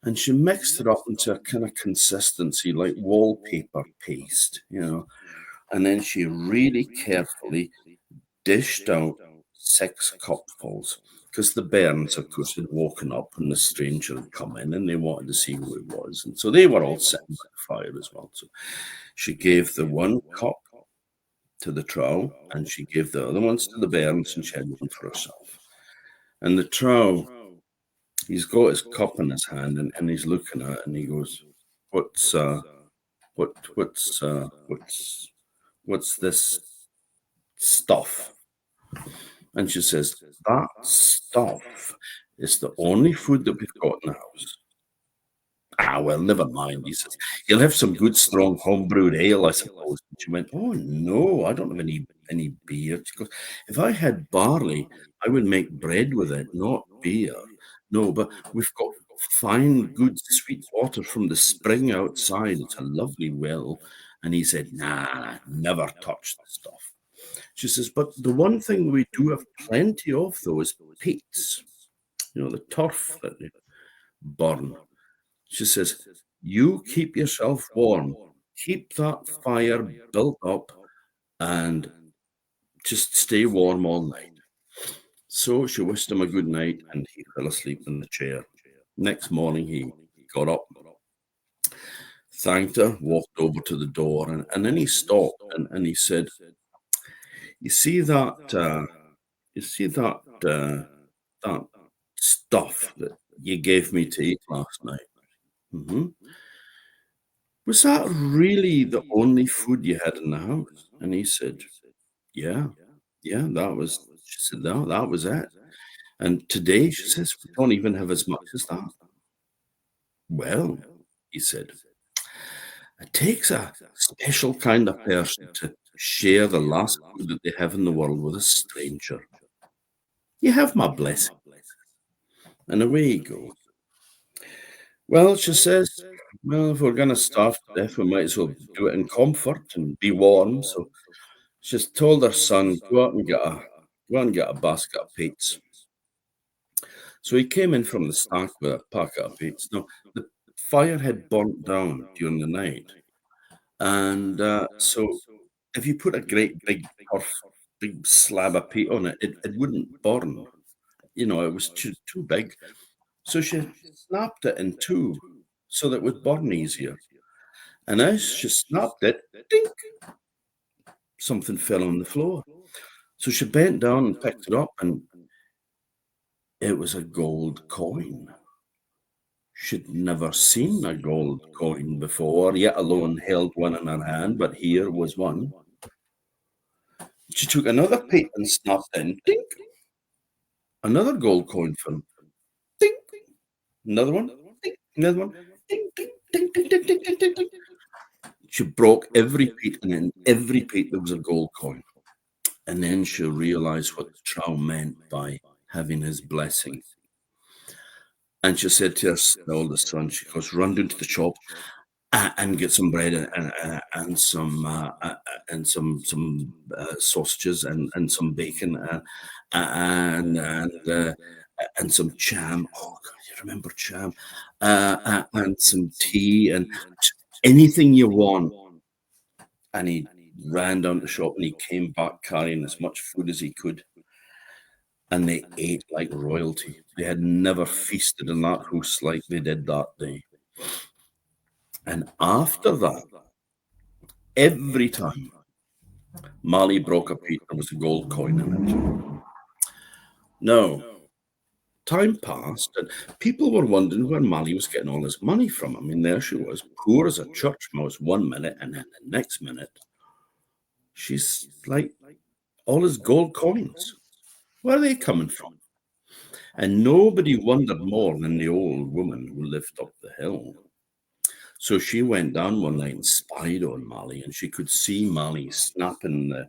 And she mixed it up into a kind of consistency like wallpaper paste, And then she really carefully dished out 6 cupfuls, because the bairns, of course, had woken up and the stranger had come in and they wanted to see who it was. And so they were all sitting by the fire as well. So she gave the 1 cup to the trow and she gave the other ones to the bairns, and she had one for herself. And the trow, he's got his cup in his hand and he's looking at it and he goes, what's this stuff? And she says, that stuff is the only food that we've got in the house. Ah, well, never mind. He says, you'll have some good, strong, home-brewed ale, I suppose. And she went, oh, no, I don't have any beer. She goes, if I had barley, I would make bread with it, not beer. No, but we've got fine, good, sweet water from the spring outside. It's a lovely well. And he said, nah, never touch the stuff. She says, but the one thing we do have plenty of, though, is peats. You know, the turf that they burn. She says, you keep yourself warm, keep that fire built up, and just stay warm all night. So she wished him a good night, and he fell asleep in the chair. Next morning, he got up, thanked her, walked over to the door, and then he stopped and he said, "You see that? You see that stuff that you gave me to eat last night? Hmm. Was that really the only food you had in the house?" And he said, "Yeah, yeah, that was." She said, "No, that was it. And today," she says, "we don't even have as much as that." Well, he said, it takes a special kind of person to share the last food that they have in the world with a stranger. You have my blessing. And away he goes. Well, she says, well, if we're going to starve to death, we might as well do it in comfort and be warm. So she's told her son, go out and get a basket of peats. So he came in from the stack with a packet of peats. Now, the fire had burnt down during the night. And so if you put a great big slab of peat on it, it wouldn't burn. You know, it was too big. So she snapped it in two so that it would burn easier. And as she snapped it, dink, something fell on the floor. So she bent down and picked it up, and it was a gold coin. She'd never seen a gold coin before, yet alone held one in her hand, but here was one. She took another peep and snapped in, dink, another gold coin fell, dink, another one, dink, another one, dink, dink, dink, dink, dink, dink, dink, dink, dink. She broke every peat, and in every peat there was a gold coin. And then she realized what the troll meant by having his blessing. And she said to her oldest son, she goes, run down to the shop and get some bread and some sausages and some bacon and and some cham. Oh God, you remember cham? And some tea and anything you want. And he ran down to the shop and he came back carrying as much food as he could. And they ate like royalty. They had never feasted in that house like they did that day. And after that, every time Molly broke a peat, there was a gold coin in it. Now, time passed, and people were wondering where Molly was getting all this money from. I mean, there she was, poor as a church mouse 1 minute, and then the next minute, she's like all his gold coins. Where are they coming from? And nobody wondered more than the old woman who lived up the hill. So she went down one night and spied on Molly, and she could see Molly snapping the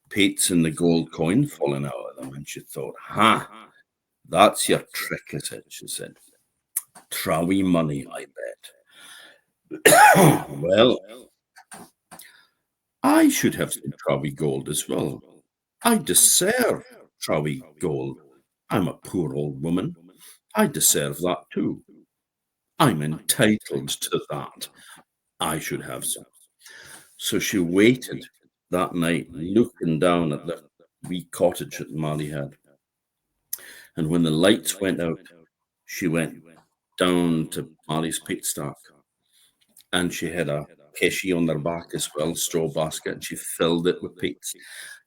peats and the gold coin falling out of them. And she thought, ha, that's your trick, is it? She said, Trowie money, I bet. Well, I should have some Trowie gold as well. I deserve Trowie gold. I'm a poor old woman. I deserve that too. I'm entitled to that. I should have some. So she waited that night, looking down at the wee cottage that Molly had. And when the lights went out, she went down to Molly's peat stack. And she had a keshy on her back as well, straw basket, and she filled it with peats,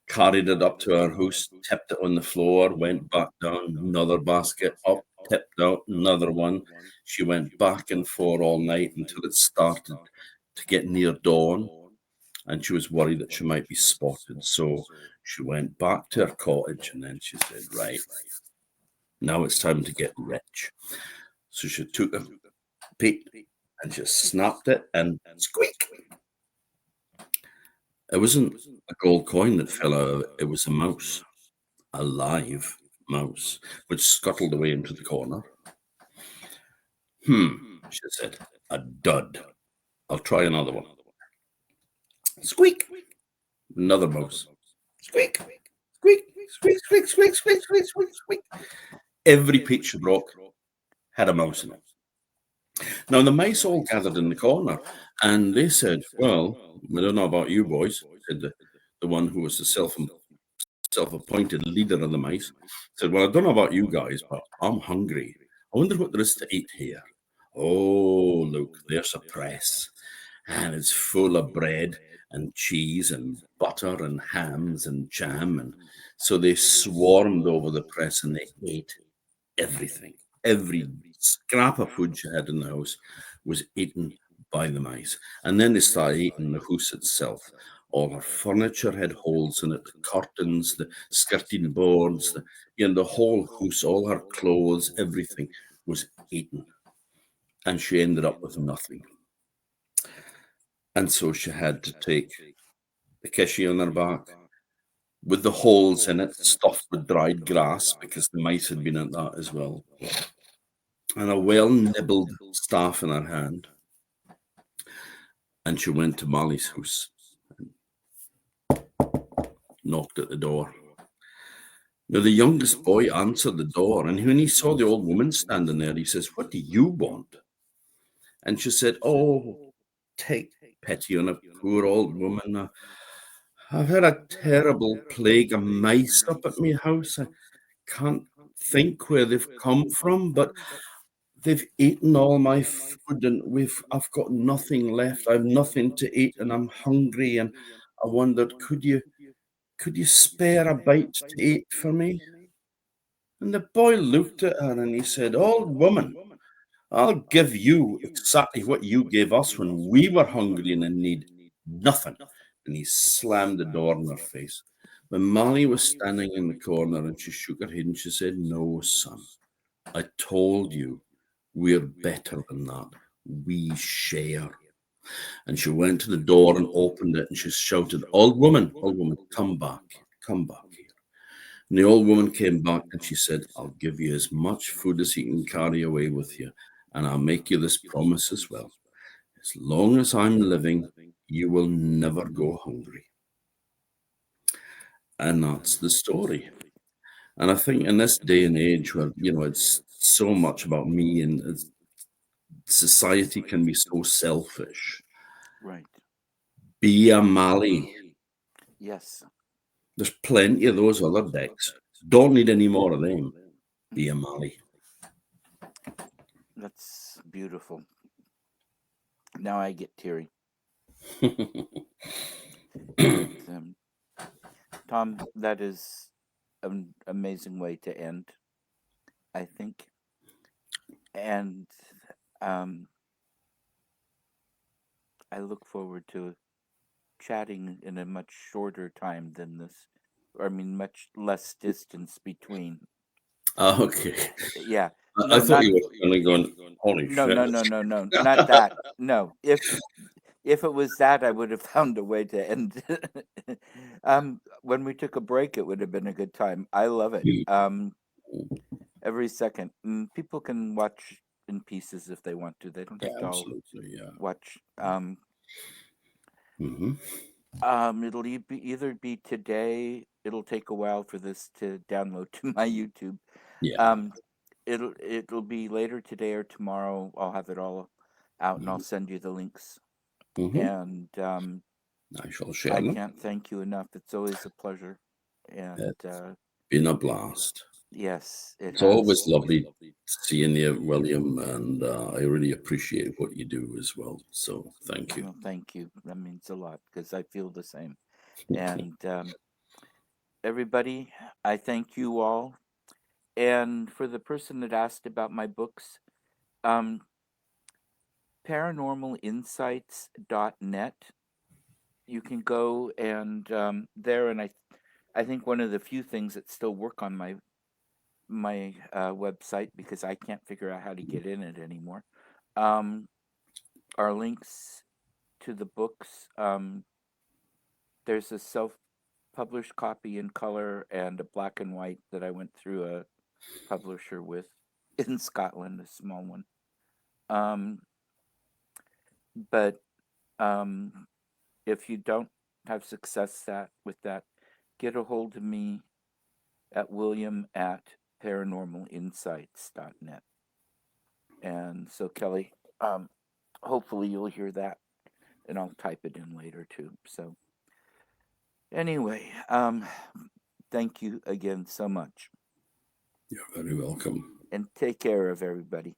carried it up to her house, tipped it on the floor, went back down, another basket up, tipped out, another one. She went back and forth all night until it started to get near dawn, and she was worried that she might be spotted. So she went back to her cottage, and then she said, right, now it's time to get rich. So she took a peat and she snapped it and squeak. It wasn't a gold coin that fell out of it, it was a mouse, a live mouse, which scuttled away into the corner. She said, a dud. I'll try another one. Squeak. Another mouse. Squeak. Squeak. Squeak, squeak, squeak, squeak, squeak, squeak, squeak. Every peach she broke had a mouse in it. Now the mice all gathered in the corner, and they said, "Well, we don't know about you boys," said the one who was the self-appointed leader of the mice. Said, "Well, I don't know about you guys, but I'm hungry. I wonder what there is to eat here." Oh, look, there's a press, and it's full of bread and cheese and butter and hams and jam, and so they swarmed over the press and they ate everything. Every scrap of food she had in the house was eaten by the mice. And then they started eating the house itself. All her furniture had holes in it, the curtains, the skirting boards, the whole house, all her clothes, everything was eaten. And she ended up with nothing. And so she had to take the kishie on her back with the holes in it stuffed with dried grass because the mice had been at that as well, and a well-nibbled staff in her hand. And she went to Molly's house and knocked at the door. Now, the youngest boy answered the door, and when he saw the old woman standing there, he says, "What do you want?" And she said, "Oh, take pity on a poor old woman. I've had a terrible plague of mice up at my house. I can't think where they've come from, but they've eaten all my food, and I've got nothing left. I've nothing to eat, and I'm hungry. And I wondered, could you spare a bite to eat for me?" And the boy looked at her and he said, "Old woman, I'll give you exactly what you gave us when we were hungry and in need. Nothing." And he slammed the door in her face. But Molly was standing in the corner and she shook her head and she said, "No, son, I told you we're better than that. We share." And she went to the door and opened it and she shouted, old woman, come back here." And the old woman came back and she said, "I'll give you as much food as you can carry away with you. And I'll make you this promise as well. As long as I'm living, you will never go hungry." And that's the story. And I think in this day and age where, it's so much about me and society can be so selfish, Right. be a Mally. Yes. There's plenty of those other decks. Don't need any more of them. Be a Mally. That's beautiful. Now I get teary. um, Tom, that is an amazing way to end, I think. And um, I look forward to chatting in a much shorter time than this. I mean, much less distance between. Okay. Yeah. I No, thought not you were only going, holy no, shit. no, no, no, no, not that. No. If it was that, I would have found a way to end. When we took a break, it would have been a good time. I love it. Every second. People can watch in pieces if they want to. They don't Yeah, have to all absolutely. Yeah. watch. Hmm. It'll either be today. It'll take a while for this to download to my YouTube. Yeah. Um, it'll be later today or tomorrow. I'll have it all out and I'll send you the links. Hmm. And I shall share I them. can't thank you enough. It's always a pleasure. And It's been a blast. yes, it It's always has. lovely seeing you, William, and I really appreciate what you do as well. So thank you. Well, thank you. That means a lot because I feel the same. And everybody, I thank you all. And for the person that asked about my books, um, paranormalinsights.net. You can go and there, and I think one of the few things that still work on my website because I can't figure out how to get in it anymore. Um, our links to the books. There's a self-published copy in color and a black and white that I went through a publisher with in Scotland, a small one. But if you don't have success with that, get a hold of me at william@paranormalinsights.net. And so, Kelly, hopefully you'll hear that, and I'll type it in later too. So, anyway, thank you again so much. You're very welcome. And take care of everybody.